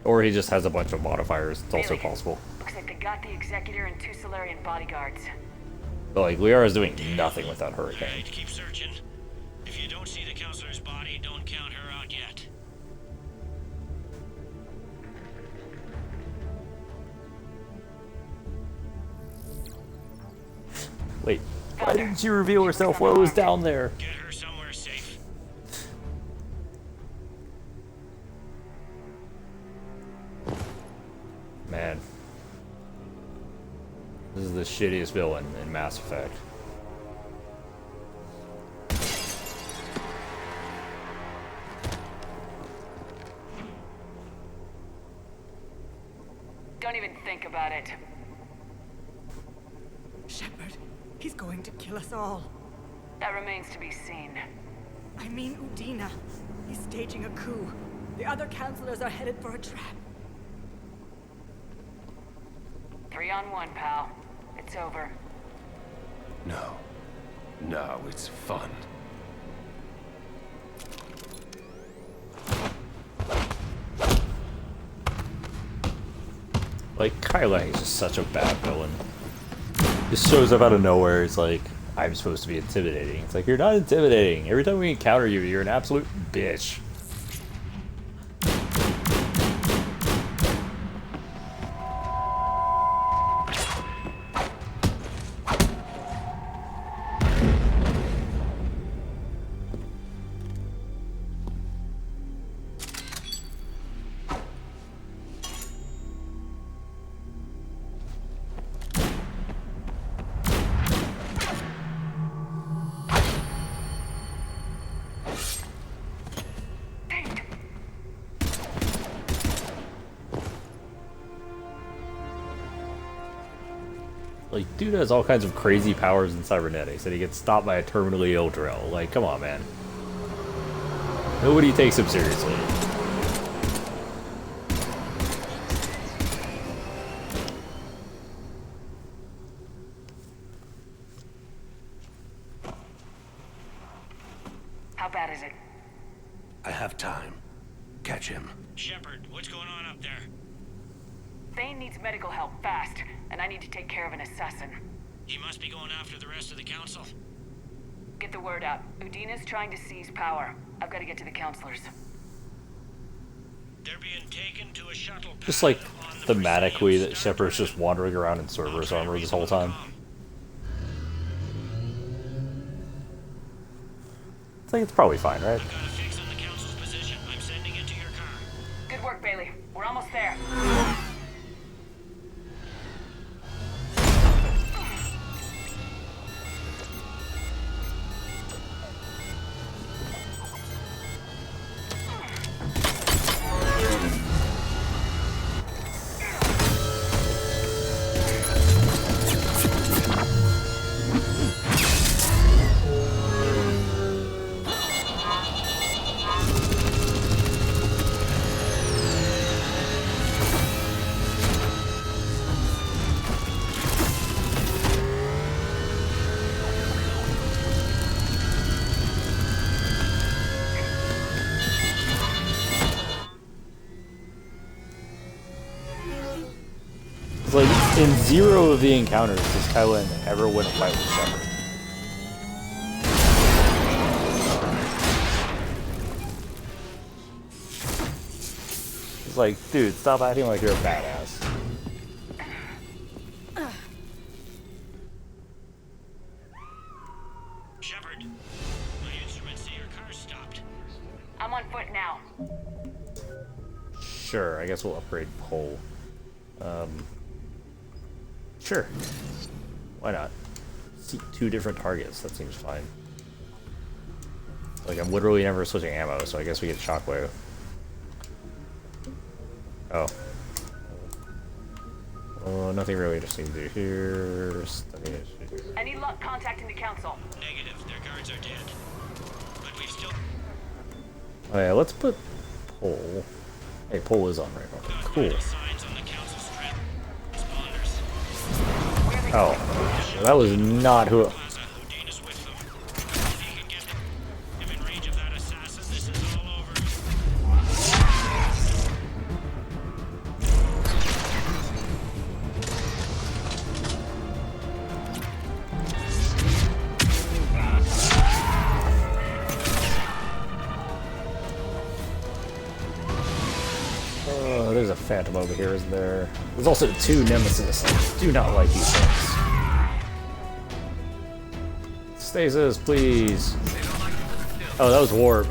Or he just has a bunch of modifiers. It's also possible. Looks like they got the Executor and 2 Solarian bodyguards. But like, Liara is doing nothing without Hurricane. Right, keep searching. If you don't see the counselor's body, don't count her out yet. Wait, why didn't she reveal herself while it was down there? Get her somewhere safe. Man. This is the shittiest villain in Mass Effect. Don't even think about it. Shepard, he's going to kill us all. That remains to be seen. I mean Udina. He's staging a coup. The other counselors are headed for a trap. 3-on-1, pal. It's over. No. No, it's fun. Like, Kai Lang is just such a bad villain. Just shows up out of nowhere. It's like, I'm supposed to be intimidating. It's like, you're not intimidating. Every time we encounter you, you're an absolute bitch. Like, dude has all kinds of crazy powers in cybernetics, and he gets stopped by a terminally ill Drell. Like, come on, man. Nobody takes him seriously. How bad is it? I have time. Catch him. Shepard, what's going on up there? Thane needs medical help fast, and I need to take care of an assassin. He must be going after the rest of the council. Get the word out. Udina's trying to seize power. I've got to get to the counselors. They're being taken to a shuttle pad. Just like thematically that Shepard's just wandering around in Cerberus armor this whole time. I think it's probably fine, right? Good work, Bailey. We're almost there. It's like, in 0 of the encounters does Kylan ever win a fight with Shepard. It's like, dude, stop acting like you're a badass. Shepard, my instruments say your car's stopped. I'm on foot now. Sure, I guess we'll upgrade Pole. Sure. Why not? See 2 different targets, that seems fine. Like, I'm literally never switching ammo, so I guess we get Shockwave. Oh. Oh, nothing really interesting to do here. I need luck contacting the council. Negative, their guards are dead. But we've still... Oh yeah, let's put Pole. Hey, Pole is on right now. Cool. Oh, that was not who. There's a Phantom over here, isn't there? There's also 2 Nemesis. I do not like these things. Stasis, please. Oh, that was Warp.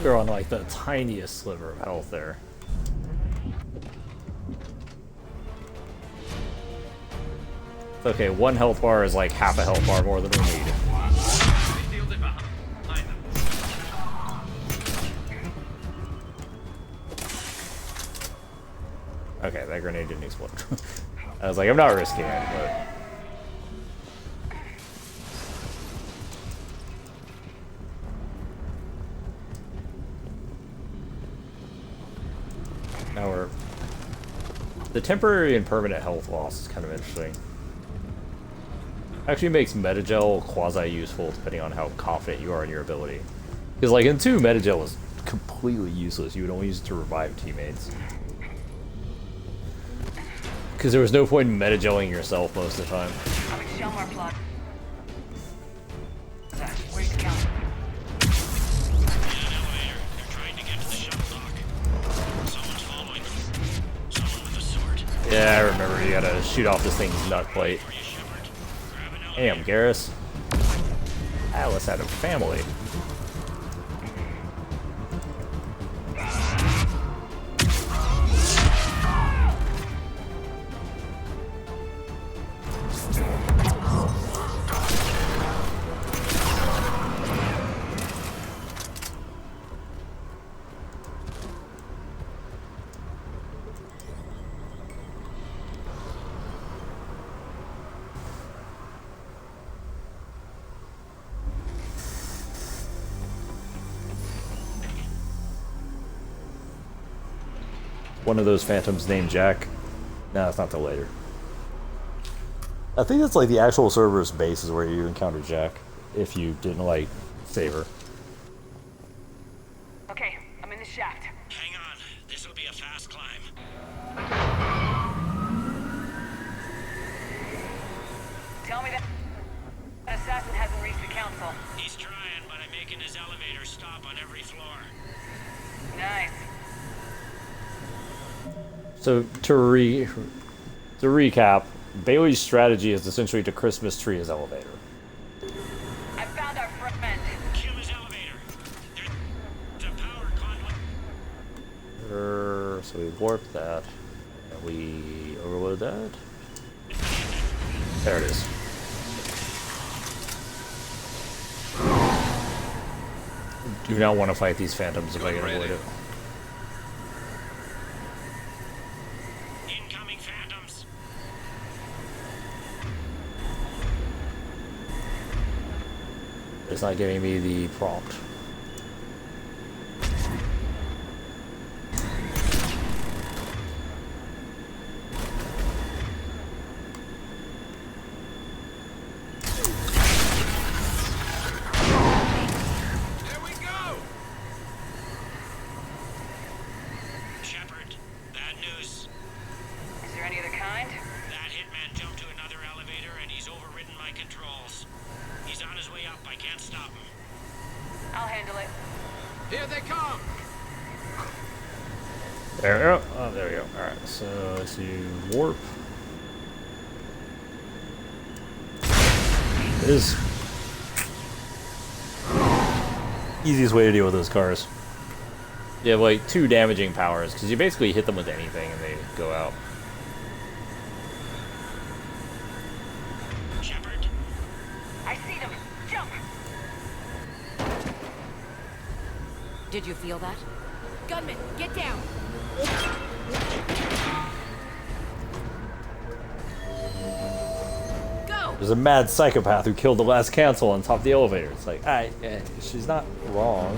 You're on like the tiniest sliver of health there. It's okay, 1 health bar is like half a health bar more than we need. Okay, that grenade didn't explode. I was like, I'm not risking it, but... Now we're... The temporary and permanent health loss is kind of interesting. Actually makes Metagel quasi-useful depending on how confident you are in your ability. Because like in 2, Metagel is completely useless. You would only use it to revive teammates. Because there was no point in metagelling yourself most of the time. Yeah, I remember. You gotta shoot off this thing's nut plate. Damn, Garrus. Alice had a family. One of those Phantoms named Jack. No, it's not till later. I think that's like the actual server's base is where you encounter Jack, if you didn't like Saber. Okay, I'm in the shaft. Hang on, this will be a fast climb. Tell me that an assassin hasn't reached the council. He's trying, but I'm making his elevator stop on every floor. Nice. So to recap, Bailey's strategy is essentially to Christmas tree his elevator. I found our friend. Kill his elevator. There's a power conduit. So we warped that. And we overload that. There it is. Do not want to fight these Phantoms if I can avoid it. It's not giving me the prompt. There we go. Shepard, bad news. Is there any other kind? That hitman jumped to another elevator and he's overridden my controls. He's on his way up. I can't stop him. I'll handle it. Here they come. There we go. Oh, there we go. Alright, so let's do warp. It is easiest way to deal with those cars. You have like 2 damaging powers, because you basically hit them with anything and they go out. Did you feel that? Gunman, get down! Go! There's a mad psychopath who killed the last council on top of the elevator. It's like, she's not wrong.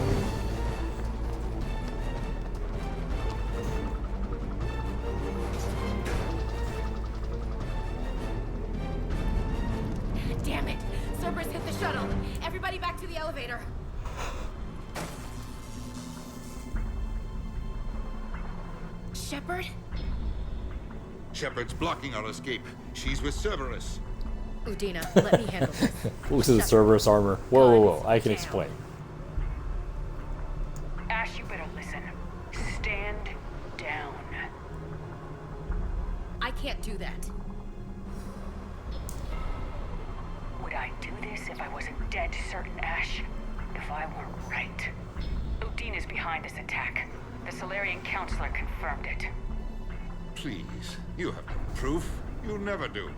Damn it! Cerberus hit the shuttle! Everybody back to the elevator! Shepard? Shepard's blocking our escape. She's with Cerberus. Udina, let me handle this. Looks at the Cerberus armor. Whoa. I can explain. Ash, you better listen. Stand down. I can't do that. Would I do this if I wasn't dead certain, Ash? If I were right. Udina's behind this attack. The Solarian Counselor confirmed it. Please, you have no proof. You never do.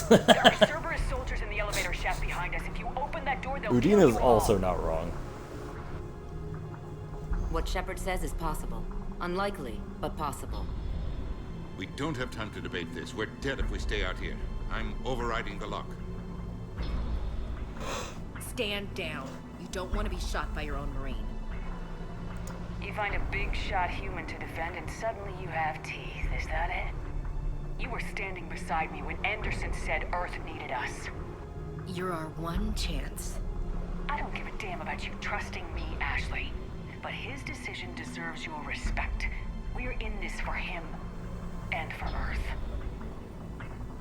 There are Cerberus soldiers in the elevator shaft behind us. If you open that door, they'll kill Udina's you all. also not wrong. What Shepard says is possible. Unlikely, but possible. We don't have time to debate this. We're dead if we stay out here. I'm overriding the lock. Stand down. You don't want to be shot by your own Marine. You find a big shot human to defend and suddenly you have teeth. Is that it? You were standing beside me when Anderson said Earth needed us. You're our one chance. I don't give a damn about you trusting me, Ashley. But his decision deserves your respect. We're in this for him. And for Earth.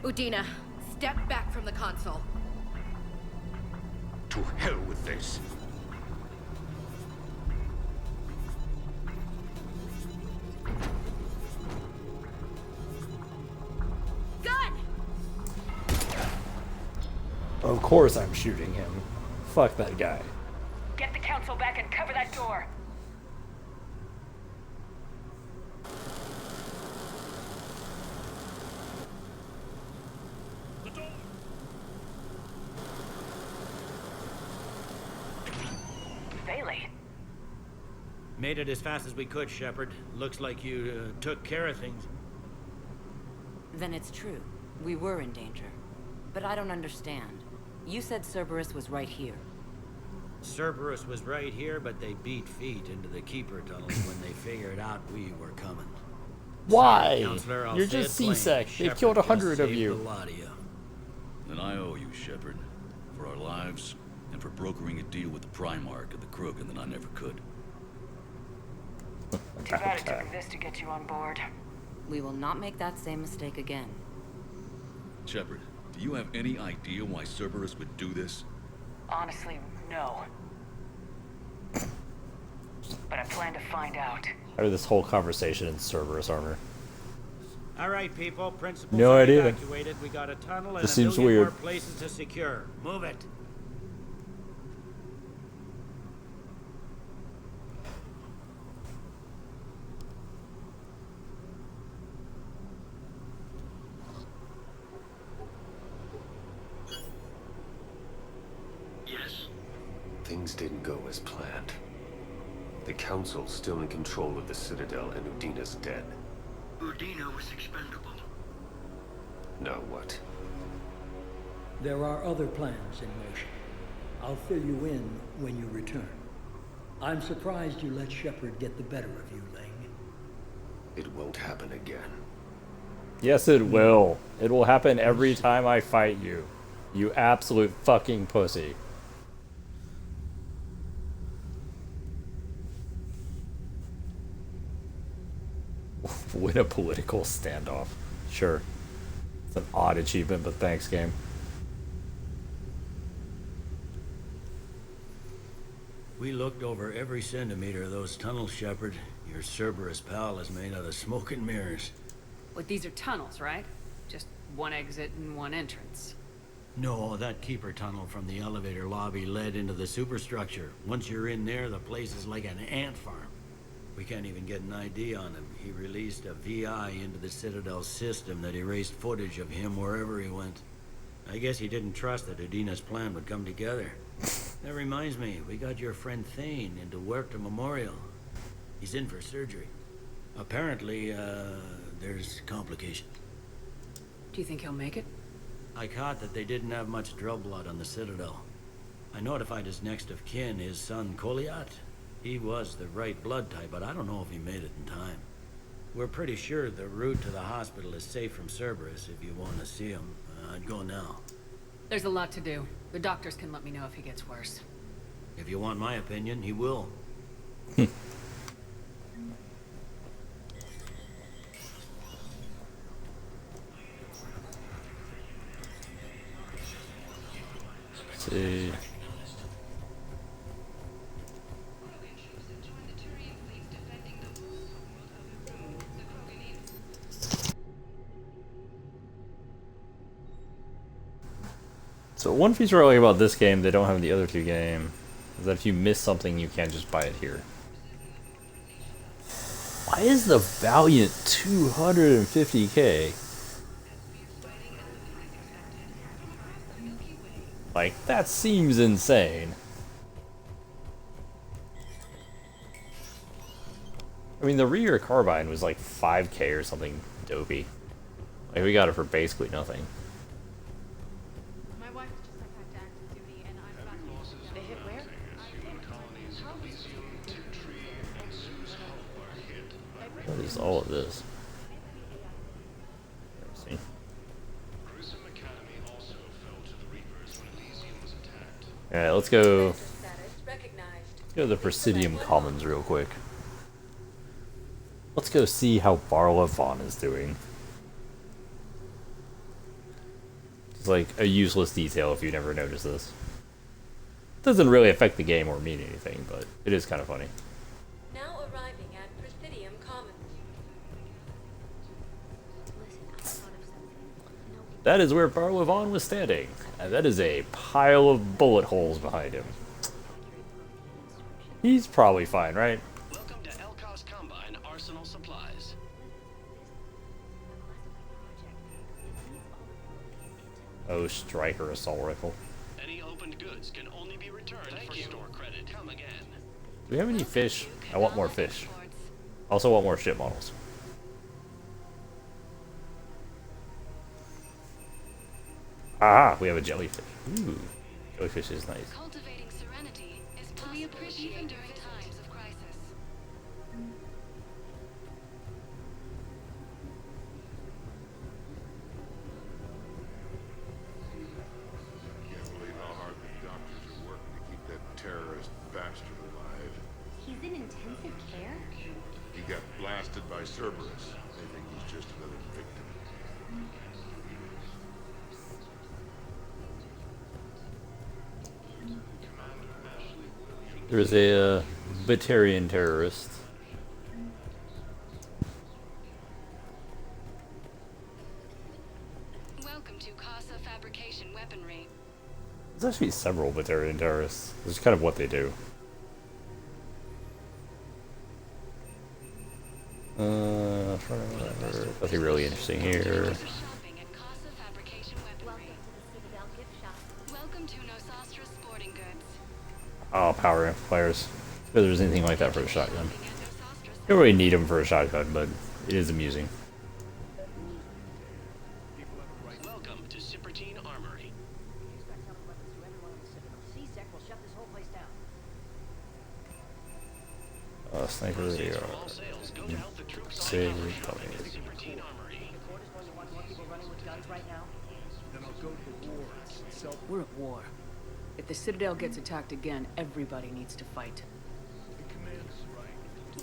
Udina, step back from the console. To hell with this. Gun! Of course I'm shooting him. Fuck that guy. Get the council back and cover that door. Bailey. Made it as fast as we could, Shepard. Looks like you took care of things. Then it's true. We were in danger. But I don't understand. You said Cerberus was right here. Cerberus was right here, but they beat feet into the Keeper tunnels when they figured out we were coming. Why? Counselor, I'll You're say just it plain. C-Sec. They've Shepard killed just 100 of saved you. a lot of you. Then I owe you, Shepard. For our lives, and for brokering a deal with the Primarch of the Krogan that I never could. Too bad it took this to get you on board. We will not make that same mistake again. Shepard, do you have any idea why Cerberus would do this? Honestly, no. But I plan to find out. I heard this whole conversation in Cerberus armor. All right, people. Principals No are idea. evacuated. We got a tunnel and This a seems million weird. more places to secure. Move it. Yes? Things didn't go as planned. The Council's still in control of the Citadel and Udina's dead. Udina was expendable. Now what? There are other plans in motion. I'll fill you in when you return. I'm surprised you let Shepard get the better of you, Ling. It won't happen again. Yes, it will. It will happen every time I fight you. You absolute fucking pussy. Win a political standoff. Sure. It's an odd achievement, but thanks, game. We looked over every centimeter of those tunnels, Shepard. Your Cerberus pal is made out of smoke and mirrors. But these are tunnels, right? Just one exit and one entrance. No, that Keeper tunnel from the elevator lobby led into the superstructure. Once you're in there, the place is like an ant farm. We can't even get an ID on him. He released a VI into the Citadel system that erased footage of him wherever he went. I guess he didn't trust that Udina's plan would come together. That reminds me, we got your friend Thane into Huerta Memorial. He's in for surgery. Apparently, there's complication. Do you think he'll make it? I caught that they didn't have much drill blood on the Citadel. I notified his next of kin, his son Koliat. He was the right blood type, but I don't know if he made it in time. We're pretty sure the route to the hospital is safe from Cerberus. If you want to see him, I'd go now. There's a lot to do. The doctors can let me know if he gets worse. If you want my opinion, he will. See. So one feature I like about this game they don't have in the other two games is that if you miss something you can't just buy it here. Why is the Valiant 250k? Like, that seems insane. I mean, the rear carbine was like 5k or something dopey. Like, we got it for basically nothing. My wife is just like back to active duty, and I'm about to... They hit where? What is all of this? Let's see. Alright, let's go to the Presidium Commons real quick. Let's go see how Barla Vaughn is doing. It's like a useless detail if you never noticed this. Doesn't really affect the game or mean anything, but it is kind of funny. Now arriving at Presidium Commons. That is where Barla Vaughn was standing, and that is a pile of bullet holes behind him. He's probably fine, right? Welcome to Elkos Combine Arsenal Supplies. Oh, Striker assault rifle. Any opened goods can only be returned for store credit. Come again. Do we have any fish? I want more fish. Also want more ship models. Ah, we have a jellyfish. Ooh, jellyfish is nice. Cultivating serenity is possible even during times of crisis. Can't believe how hard the doctors are working to keep that terrorist bastard alive. He's in intensive care? He got blasted by Cerberus. They think he's just another victim. There's a Batarian terrorist. Welcome to Casa Fabrication Weaponry. There's actually several Batarian terrorists. This is kind of what they do. Nothing really interesting here. Welcome to Nosastra Sporting Goods. Oh, power amplifiers. If there's anything like that for a shotgun. You don't really need them for a shotgun, but it is amusing. Welcome to Cipertine Armory. Sniper radio. Save companies. We're at war. If the Citadel gets attacked again, everybody needs to fight.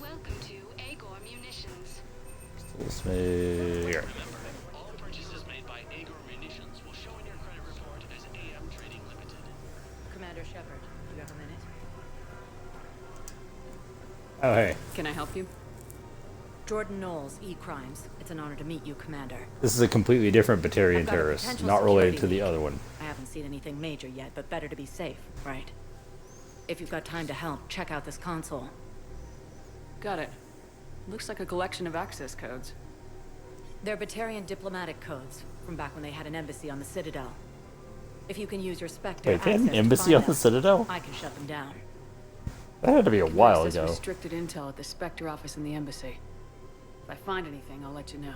Welcome to Agor Munitions. Here. All purchases made by Agor Munitions will show in your credit report as AM Trading Limited. Commander Shepard, you have a minute? Oh, hey. Can I help you? Jordan Knowles, E-Crimes. It's an honor to meet you, Commander. This is a completely different Batarian I've got a terrorist, potential not related to security the leak. other one. I haven't seen anything major yet, but better to be safe, right? If you've got time to help, check out this console. Got it. Looks like a collection of access codes. They're Batarian diplomatic codes, from back when they had an embassy on the Citadel. If you can use your Spectre Wait, they had an access to embassy find on the them, Citadel? I can shut them down. That had to be a while Access ago. restricted intel at the Spectre office in the embassy. If I find anything, I'll let you know.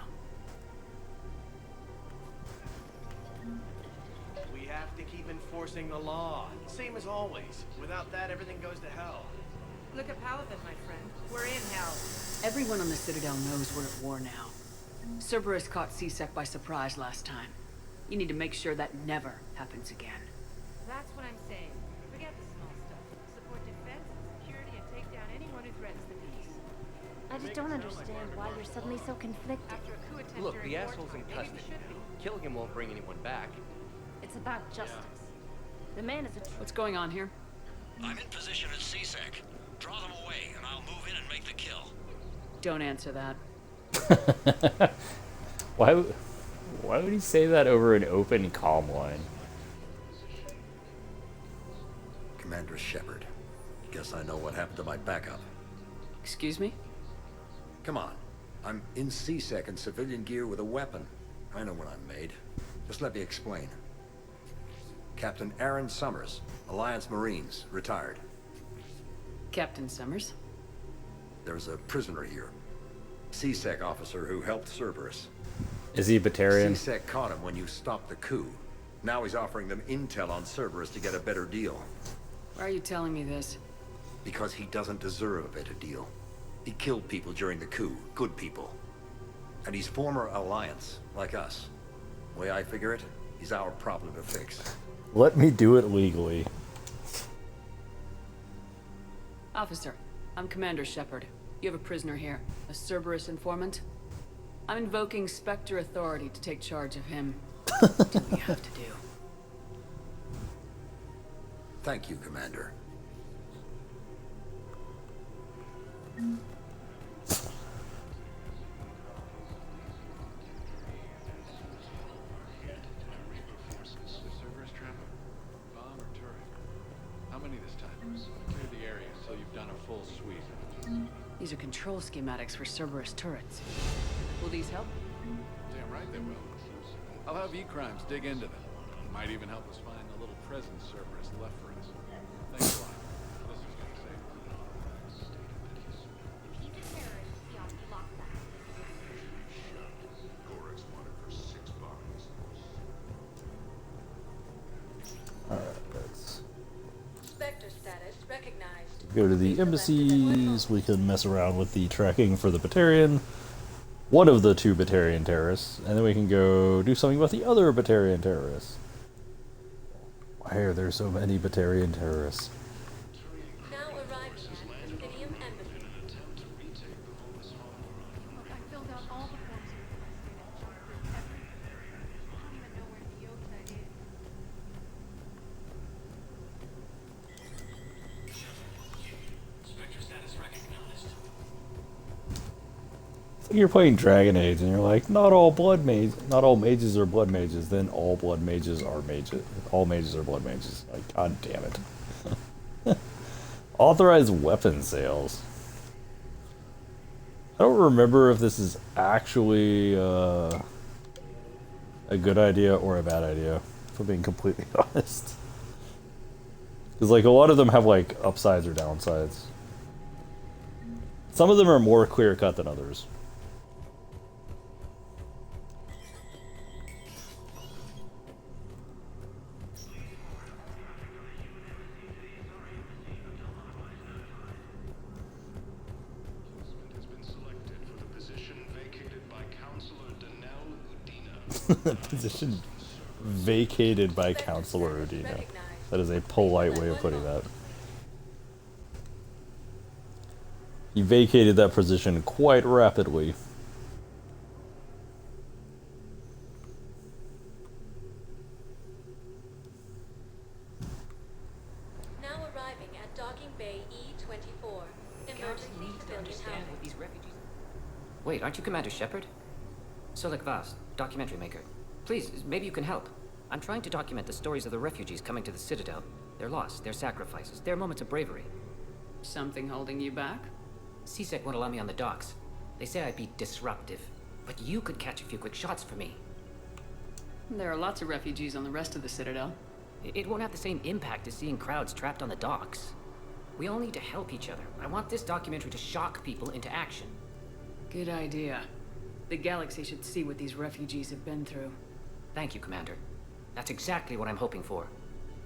We have to keep enforcing the law. Same as always. Without that, everything goes to hell. Look at Paladin, my friend. We're in hell. Everyone on the Citadel knows we're at war now. Cerberus caught C-Sec by surprise last time. You need to make sure that never happens again. That's what I'm saying. Forget the small stuff. Support defense and security and take down anyone who threatens the peace. I just don't understand why you're suddenly so conflicted. After a coup attempt Look, during the asshole's in wartime, maybe we custody. should be. Killing him won't bring anyone back. It's about justice. The man is a What's going on here? I'm in position at C-Sec. Draw them away, and I'll move in and make the kill. Don't answer that. Why would he say that over an open comm line? Commander Shepard. Guess I know what happened to my backup. Excuse me? Come on. I'm in C-Sec in civilian gear with a weapon. I know what I'm made. Just let me explain. Captain Aaron Summers, Alliance Marines, retired. Captain Summers? There's a prisoner here. C-Sec officer who helped Cerberus. Is he Batarian? C-Sec caught him when you stopped the coup. Now he's offering them intel on Cerberus to get a better deal. Why are you telling me this? Because he doesn't deserve a better deal. He killed people during the coup, good people. And he's former Alliance, like us. The way I figure it, he's our problem to fix. Let me do it legally. Officer, I'm Commander Shepard. You have a prisoner here, a Cerberus informant. I'm invoking Spectre authority to take charge of him. Do what you have to do. Thank you, Commander. Cerberus trapper? Bomb or turret? How many this time? Clear the area so you've done a full sweep. These are control schematics for Cerberus turrets. Will these help? Damn right they will. I'll have E-Crimes dig into them. Might even help us find the little present Cerberus left for us. Thanks a lot. This is gonna save us. Alright, let's Spectre status recognized. go to the embassies. We can mess around with the tracking for the Batarian. One of the two Batarian terrorists. And then we can go do something about the other Batarian terrorists. Why are there so many Batarian terrorists? Now arriving at Presidium Embassy. Look, I filled out all the forms you requested and everything. I don't even know where the Yota is. Spectre status recognized. It's like you're playing Dragon Age and you're like, not all mages are blood mages, then all blood mages are mages. All mages are blood mages. Like, god damn it. Authorized weapon sales. I don't remember if this is actually a good idea or a bad idea, if I'm being completely honest. Because like a lot of them have like upsides or downsides. Some of them are more clear-cut than others. Position vacated by Counselor Udina. That is a polite way of putting that. He vacated that position quite rapidly. Now arriving at Docking Bay E-24. Emergency civilian housing. Wait, aren't you Commander Shepard? Solik Vaz, documentary maker. Please, maybe you can help. I'm trying to document the stories of the refugees coming to the Citadel. Their loss, their sacrifices, their moments of bravery. Something holding you back? C-Sec won't allow me on the docks. They say I'd be disruptive. But you could catch a few quick shots for me. There are lots of refugees on the rest of the Citadel. It won't have the same impact as seeing crowds trapped on the docks. We all need to help each other. I want this documentary to shock people into action. Good idea. The galaxy should see what these refugees have been through. Thank you, Commander. That's exactly what I'm hoping for.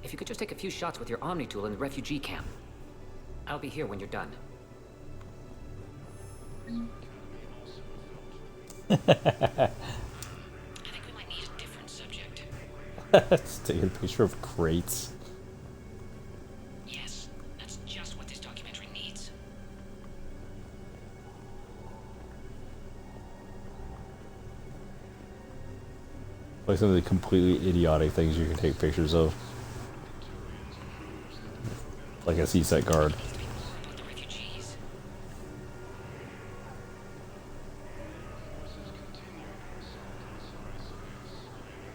If you could just take a few shots with your Omni tool in the refugee camp. I'll be here when you're done. I think we might need a different subject. It's taking a picture of crates. Yes, that's just what this documentary needs. Like some of the completely idiotic things you can take pictures of. Like a CSEC guard.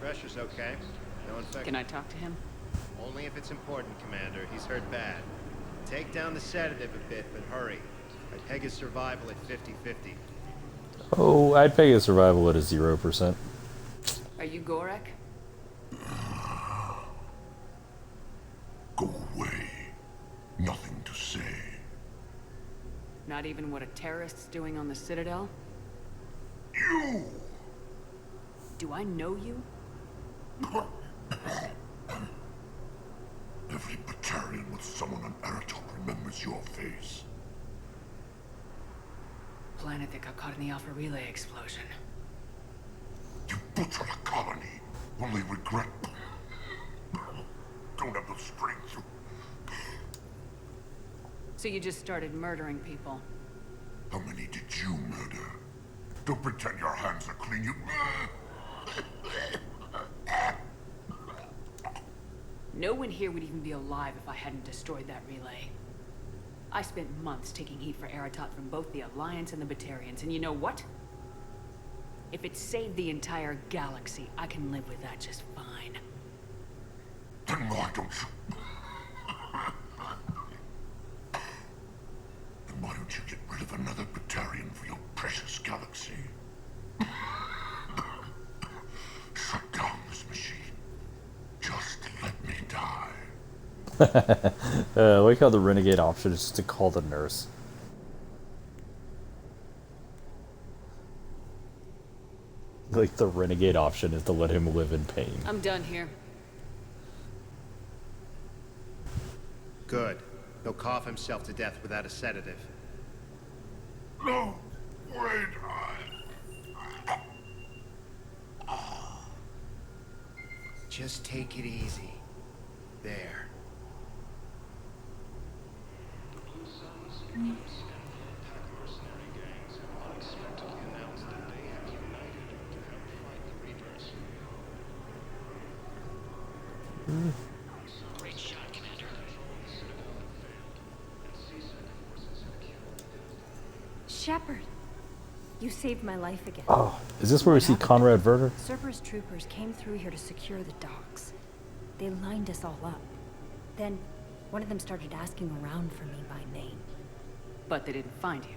Pressure's okay. No infection. Can I talk to him? Only if it's important, Commander. He's hurt bad. Take down the sedative a bit, but hurry. I peg his survival at 50-50. Oh, I'd peg his survival at a 0%. Are you Gorek? Go away. Nothing to say. Not even what a terrorist's doing on the Citadel? You! Do I know you? Every Batarian with someone on Aratok remembers your face. Planet that got caught in the Alpha Relay explosion. You butchered a colony. Only regret. Don't have the strength to... So you just started murdering people? How many did you murder? Don't pretend your hands are clean, you... No one here would even be alive if I hadn't destroyed that relay. I spent months taking heat for Aratot from both the Alliance and the Batarians, and you know what? If it saved the entire galaxy, I can live with that just fine. Then why don't you... Then why don't you get rid of another Batarian for your precious galaxy? Shut down this machine. Just let me die. I like how the renegade option is just to call the nurse. Like the renegade option is to let him live in pain. I'm done here. Good. He'll cough himself to death without a sedative. No! Wait! Just take it easy. There. Great shot, Commander. Shepard, you saved my life again. Oh, is this where we see Conrad Werner? Cerberus troopers came through here to secure the docks. They lined us all up. Then, one of them started asking around for me by name. But they didn't find you.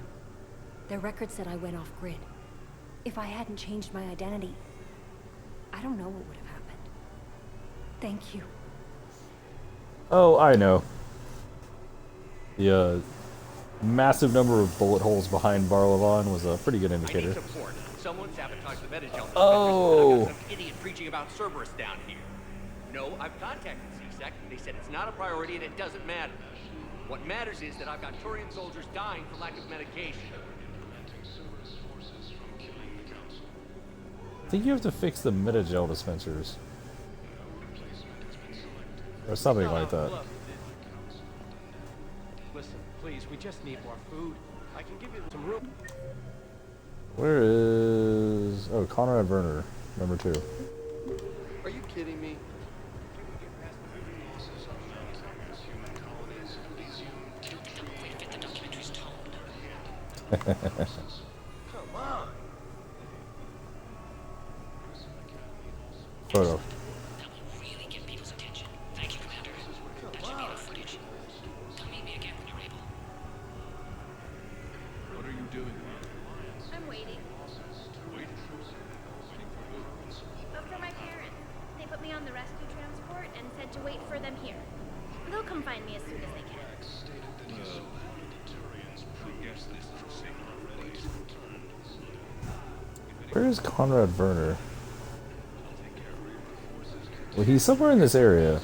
Their record said I went off-grid. If I hadn't changed my identity, I don't know what would have happened. Thank you. Oh, I know. The massive number of bullet holes behind Barlavan was a pretty good indicator. Support. Someone sabotaged the Metagel. Oh. Some idiot preaching about Cerberus down here. No, I've contacted CSEC. They said it's not a priority and it doesn't matter. What matters is that I've got Turian soldiers dying for lack of medication. I think you have to fix the Metagel dispensers. Or something like that. Listen, please, we just need more food. I can give you some room. Where is... Oh, Conrad Werner, number 2. Are you kidding me? Come on. Photo. What are you doing? I'm waiting. Waiting for who? For my parents. They put me on the rescue transport and said to wait for them here. They'll come find me as soon as they can. Where is Conrad Werner? Well, he's somewhere in this area.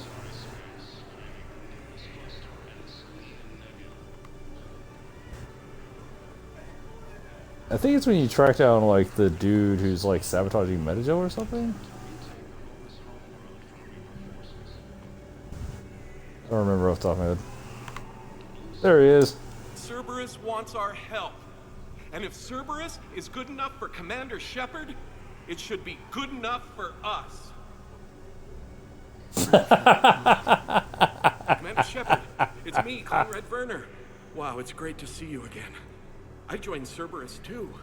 I think it's when you track down, like, the dude who's, like, sabotaging Metagel or something? I don't remember off the top of my head. There he is. Cerberus wants our help. And if Cerberus is good enough for Commander Shepard, it should be good enough for us. Commander Shepard, it's me, Conrad Werner. Wow, it's great to see you again. I joined Cerberus too.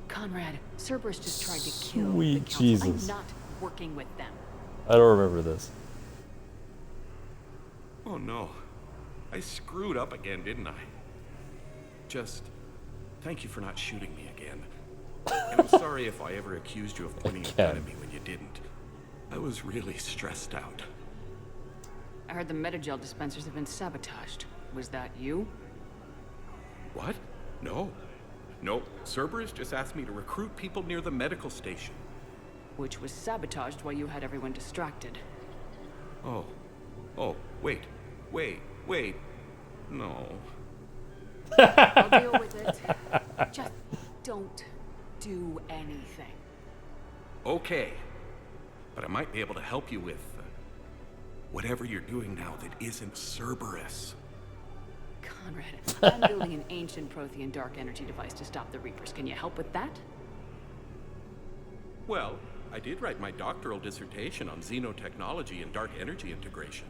Conrad, Cerberus just tried to kill Sweet the council. Jesus. I'm not working with them. I don't remember this. Oh no. I screwed up again, didn't I? Just thank you for not shooting me again. And I'm sorry if I ever accused you of pointing a gun at me when you didn't. I was really stressed out. I heard the Metagel dispensers have been sabotaged. Was that you? What? No. No, Cerberus just asked me to recruit people near the medical station. Which was sabotaged while you had everyone distracted. Oh. Oh, wait. No. I'll deal with it. Just don't do anything. Okay. But I might be able to help you with whatever you're doing now that isn't Cerberus. Conrad, I'm building an ancient Prothean dark energy device to stop the Reapers. Can you help with that? Well, I did write my doctoral dissertation on xenotechnology and dark energy integration.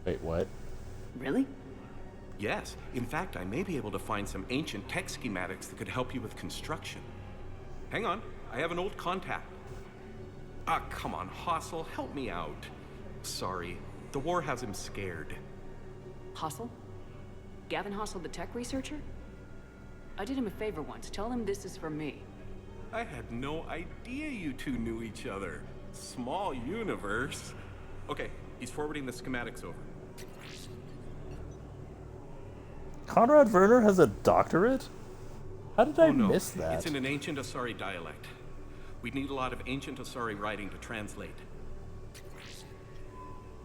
Wait, what? Really? Yes. In fact, I may be able to find some ancient tech schematics that could help you with construction. Hang on, I have an old contact. Ah, come on, Hossel, help me out. Sorry, the war has him scared. Hossel? Gavin Hossel, the tech researcher? I did him a favor once. Tell him this is for me. I had no idea you two knew each other. Small universe. Okay, he's forwarding the schematics over. Conrad Werner has a doctorate? How did I miss that? It's in an ancient Asari dialect. We'd need a lot of ancient Asari writing to translate.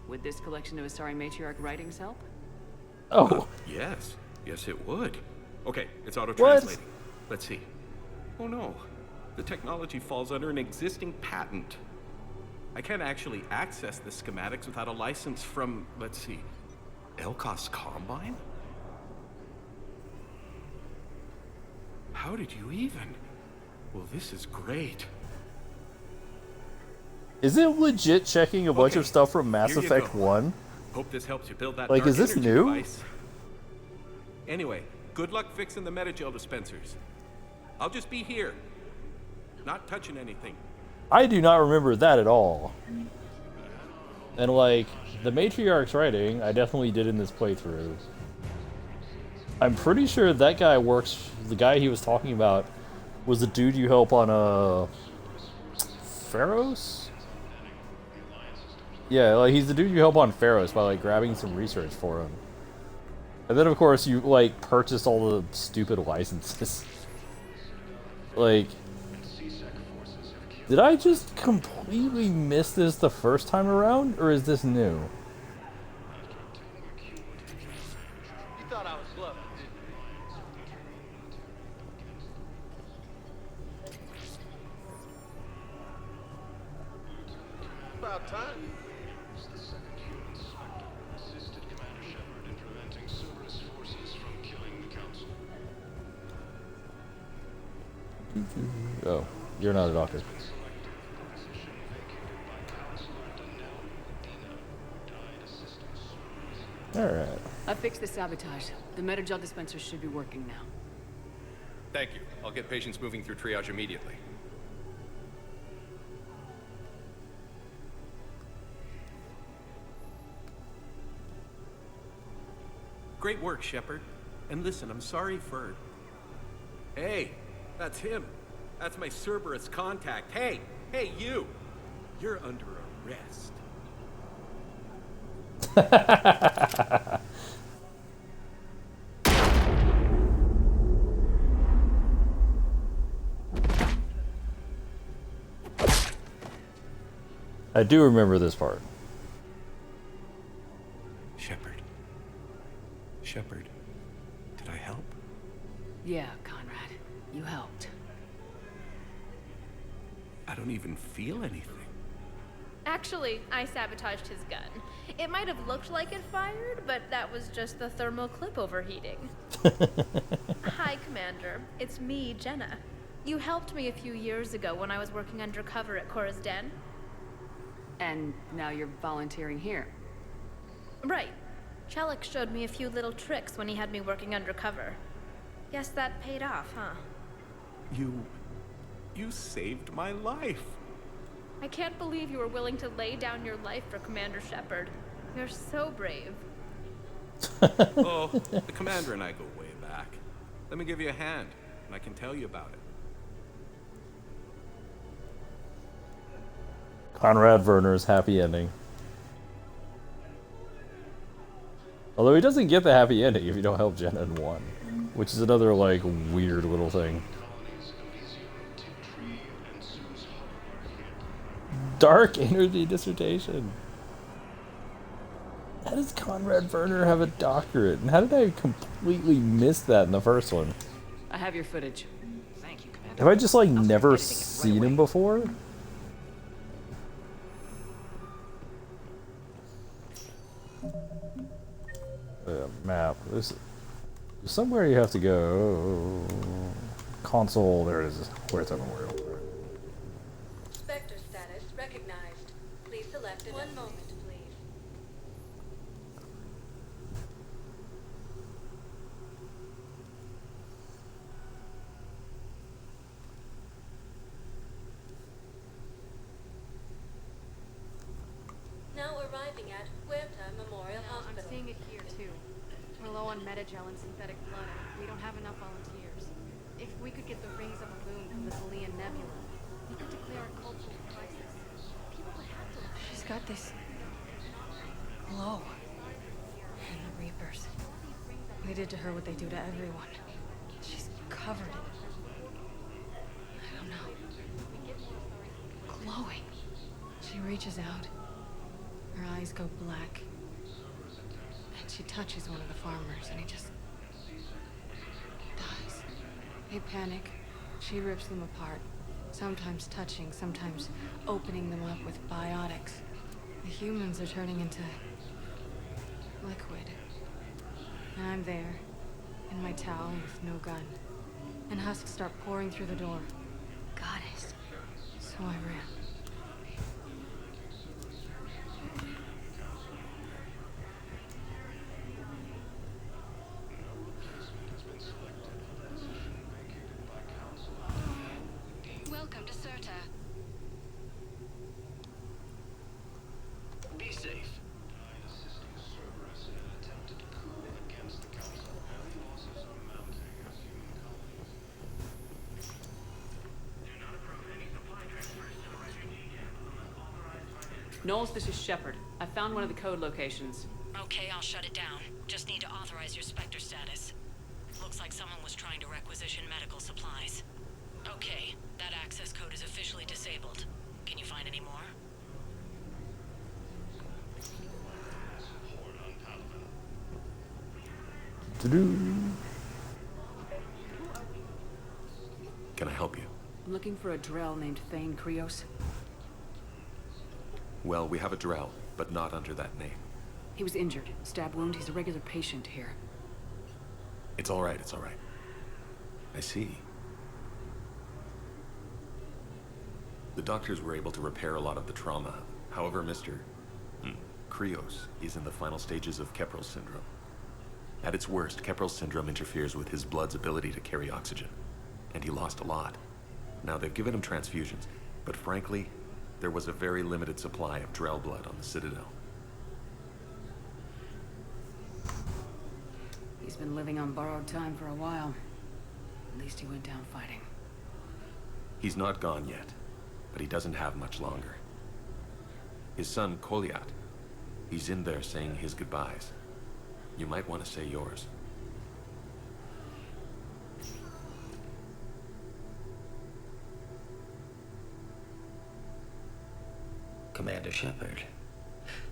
Would this collection of Asari matriarch writings help? Oh. Yes. Yes, it would. Okay, it's auto-translating. Let's see. Oh no. The technology falls under an existing patent. I can't actually access the schematics without a license from, let's see, Elkos Combine? How did you even? Well, this is great. Is it legit checking a bunch of stuff from Mass Here you Effect go. 1? Hope this helps you build that Like, dark is this energy new? device. Anyway, good luck fixing the Metagel dispensers. I'll just be here. Not touching anything. I do not remember that at all. And like, the Matriarch's writing, I definitely did in this playthrough. I'm pretty sure that guy works, the guy he was talking about was the dude you help on, Pharos? Yeah, like, he's the dude you help on Pharos by, like, grabbing some research for him. And then, of course, you, like, purchased all the stupid licenses. Like, did I just completely miss this the first time around, or is this new? You thought I was clever, didn't you? About time. Oh, you're not a doctor. Alright. I fixed the sabotage. The Metagel dispensers should be working now. Thank you. I'll get patients moving through triage immediately. Great work, Shepard. And listen, I'm sorry for... Hey, that's him. That's my Cerberus contact. Hey, you! You're under arrest. I do remember this part. Shepard. Shepard, did I help? Yeah, Conrad. You helped. I don't even feel anything. Actually, I sabotaged his gun. It might have looked like it fired, but that was just the thermal clip overheating. Hi, Commander. It's me, Jenna. You helped me a few years ago when I was working undercover at Cora's Den. And now you're volunteering here. Right. Chelik showed me a few little tricks when he had me working undercover. Guess that paid off, huh? You saved my life. I can't believe you were willing to lay down your life for Commander Shepard. You're so brave. Oh, the commander and I go way back. Let me give you a hand, and I can tell you about it. Conrad Werner's happy ending. Although he doesn't get the happy ending if you don't help Jenna in 1, which is another, like, weird little thing. Dark energy dissertation. How does Conrad Werner have a doctorate? And how did I completely miss that in the first one? I have your footage. Thank you, Commander. Have I just, like, never seen him before? Map. There's somewhere you have to go. Console. There it is. Where's that memorial? Spectre status recognized. Please select it. 1 moment, please. Now arriving at Huerta Memorial Hospital. I'm seeing it here too. We're low on metagel and synthetic blood. We don't have enough volunteers. If we could get the rings of Elune from the Thalian Nebula, we could declare a cultural crisis. People would have to. She's got this glow. And the Reapers. They did to her what they do to everyone. She's covered in it. I don't know. Glowing. She reaches out. Her eyes go black. And she touches one of the farmers, and he just dies. They panic. She rips them apart. Sometimes touching, sometimes opening them up with biotics. The humans are turning into liquid. And I'm there, in my towel with no gun. And husks start pouring through the door. Goddess. So I ran. Welcome to Serta. Be safe. Knowles, this is Shepard. I found one of the code locations. Okay, I'll shut it down. Just need to authorize your Spectre status. Looks like someone was trying to requisition medical supplies. Okay, that access code is officially disabled. Can you find any more? Can I help you? I'm looking for a Drell named Thane Krios. Well, we have a Drell, but not under that name. He was injured. Stab wound. He's a regular patient here. It's all right, it's all right. I see. The doctors were able to repair a lot of the trauma. However, Mr. Krios is in the final stages of Keppel syndrome. At its worst, Keppel syndrome interferes with his blood's ability to carry oxygen. And he lost a lot. Now, they've given him transfusions, but frankly, there was a very limited supply of Drell blood on the Citadel. He's been living on borrowed time for a while. At least he went down fighting. He's not gone yet, but he doesn't have much longer. His son, Kolyat, he's in there saying his goodbyes. You might want to say yours. Commander Shepard,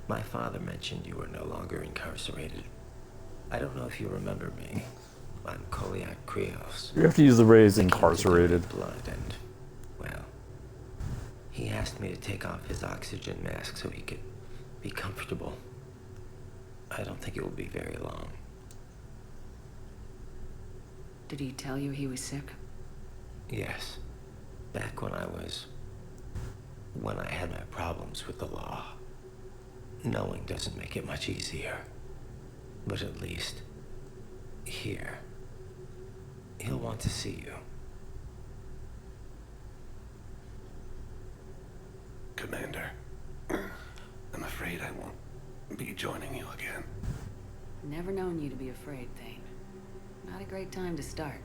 my father mentioned you were no longer incarcerated. I don't know if you remember me. I'm Koliak Krios. You have to use the phrase I came to incarcerated. donate blood and, well, he asked me to take off his oxygen mask so he could be comfortable. I don't think it will be very long. Did he tell you he was sick? Yes. Back when I had my problems with the law. Knowing doesn't make it much easier. But at least, here, he'll want to see you. Commander, I'm afraid I won't be joining you again. Never known you to be afraid, Thane. Not a great time to start.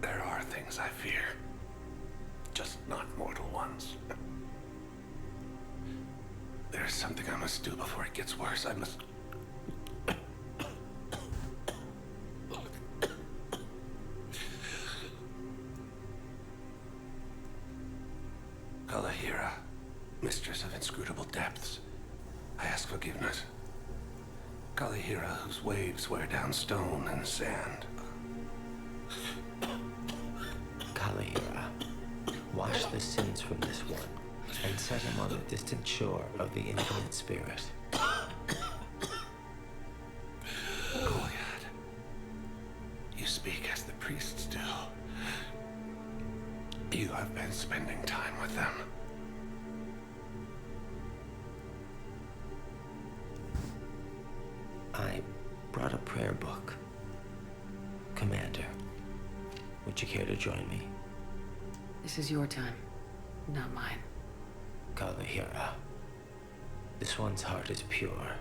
There are things I fear. Just not mortal ones. There's something I must do before it gets worse. I must... Kalahira, mistress of inscrutable depths, I ask forgiveness. Kalahira, whose waves wear down stone and sand. Kalahira, wash the sins from this one and set him on the distant shore of the infinite spirit. Goliath, you speak as the priests do. You have been spending time with them. I brought a prayer book. Commander, would you care to join me? This is your time, not mine. Kalahira, this one's heart is pure,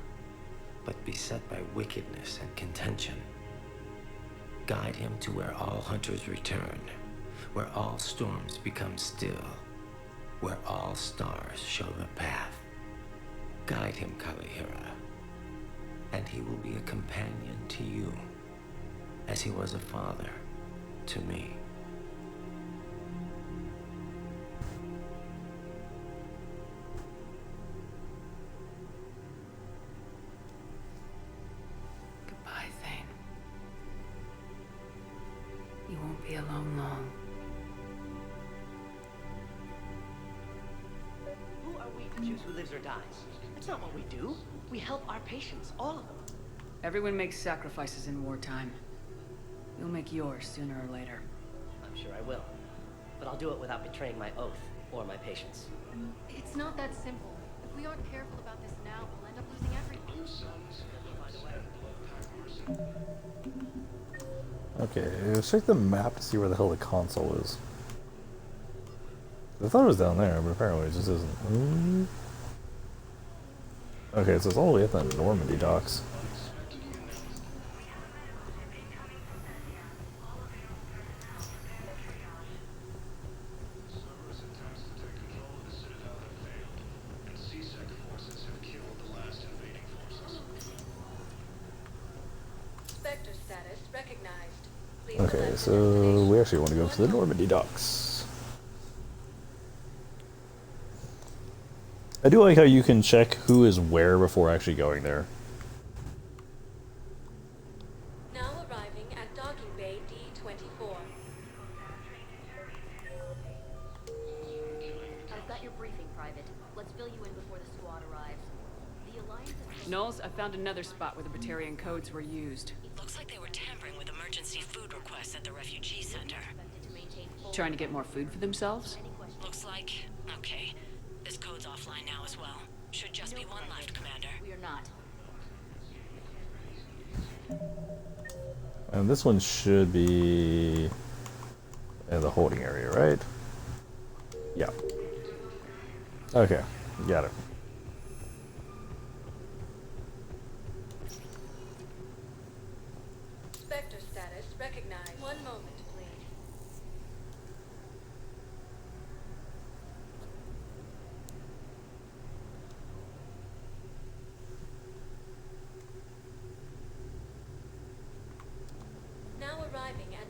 but beset by wickedness and contention. Guide him to where all hunters return, where all storms become still, where all stars show the path. Guide him, Kalahira, and he will be a companion to you, as he was a father to me. Goodbye, Thane. You won't be alone long. Who are we to choose who lives or dies? That's not what we do. We help our patients, all of them. Everyone makes sacrifices in wartime. You'll make yours sooner or later. I'm sure I will. But I'll do it without betraying my oath or my patients. It's not that simple. If we aren't careful about this now, we'll end up losing everything. Okay, let's check the map to see where the hell the console is. I thought it was down there, but apparently it just isn't. Okay, so it's all the way at the Normandy docks. Spectre status recognized. Please Okay, select so we actually want to go to the Normandy docks. I do like how you can check who is where before actually going there. now arriving at Docking Bay D-24. I've got your briefing, Private. Let's fill you in before the squad arrives. The Alliance has... Knowles, I found another spot where the Batarian codes were used. Looks like they were tampering with emergency food requests at the refugee center. Trying to get more food for themselves? Looks like. Okay. This code's offline now as well. Should just be one left, Commander. We are not. And this one should be in the holding area, right? Yeah. Okay, got it. Spectre status recognized. One moment, please.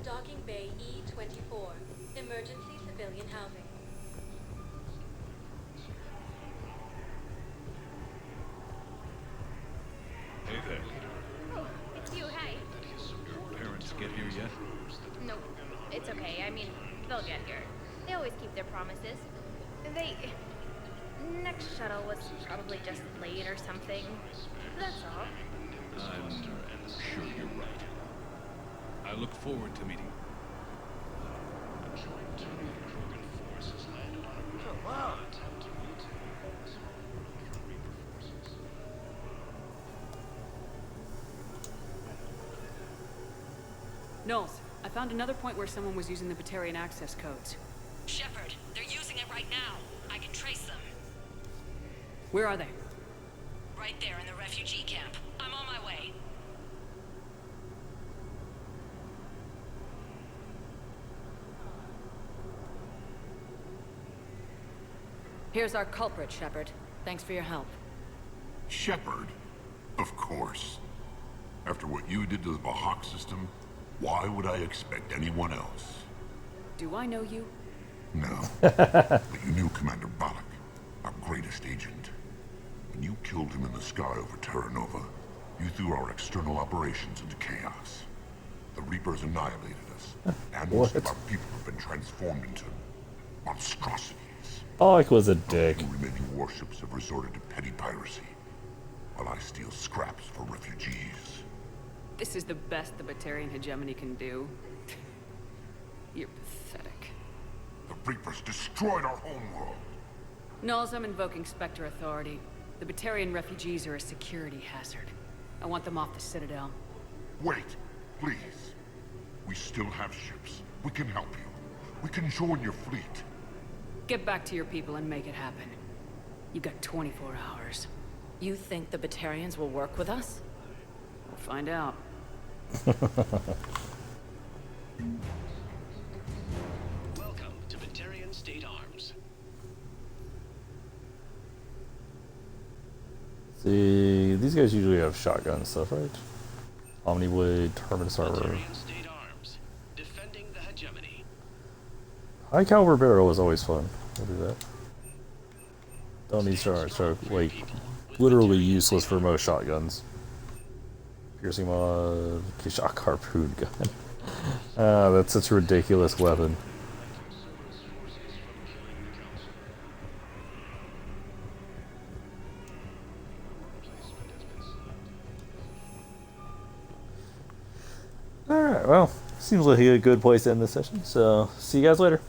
at Docking Bay E24. Emergency civilian housing. Hey there. Oh, it's you, hey. Your parents get here yet? Nope, it's okay. I mean, they'll get here. They always keep their promises. Next shuttle was probably just late or something. That's all. I'm sure you're right. I look forward to meeting you. Knowles, I found another point where someone was using the Batarian access codes. Shepard, they're using it right now. I can trace them. Where are they? Right there in the refugee camp. I'm on my way. Here's our culprit, Shepard. Thanks for your help. Shepard? Of course. After what you did to the Bahak system, why would I expect anyone else? Do I know you? No. But you knew Commander Balak, our greatest agent. When you killed him in the sky over Terra Nova, you threw our external operations into chaos. The Reapers annihilated us, and most of our people have been transformed into monstrosities. Balak was a dick. The remaining warships have resorted to petty piracy, while I steal scraps for refugees. This is the best the Batarian hegemony can do. You're pathetic. The Reapers destroyed our homeworld. Knowles, I'm invoking Spectre authority. The Batarian refugees are a security hazard. I want them off the Citadel. Wait, please. We still have ships. We can help you. We can join your fleet. Get back to your people and make it happen. You got 24 hours. You think the Batarians will work with us? We'll find out. Welcome to Batarian State Arms. See, these guys usually have shotgun and stuff, right? Omniblade, Terminus Armor. Batarian State Arms. Defending the hegemony. High caliber barrel is always fun. We'll do that. Don't need stars, so like literally useless for most shotguns. Piercing mod, shock harpoon gun. That's such a ridiculous weapon. Alright, well, seems like a good place to end this session, so see you guys later.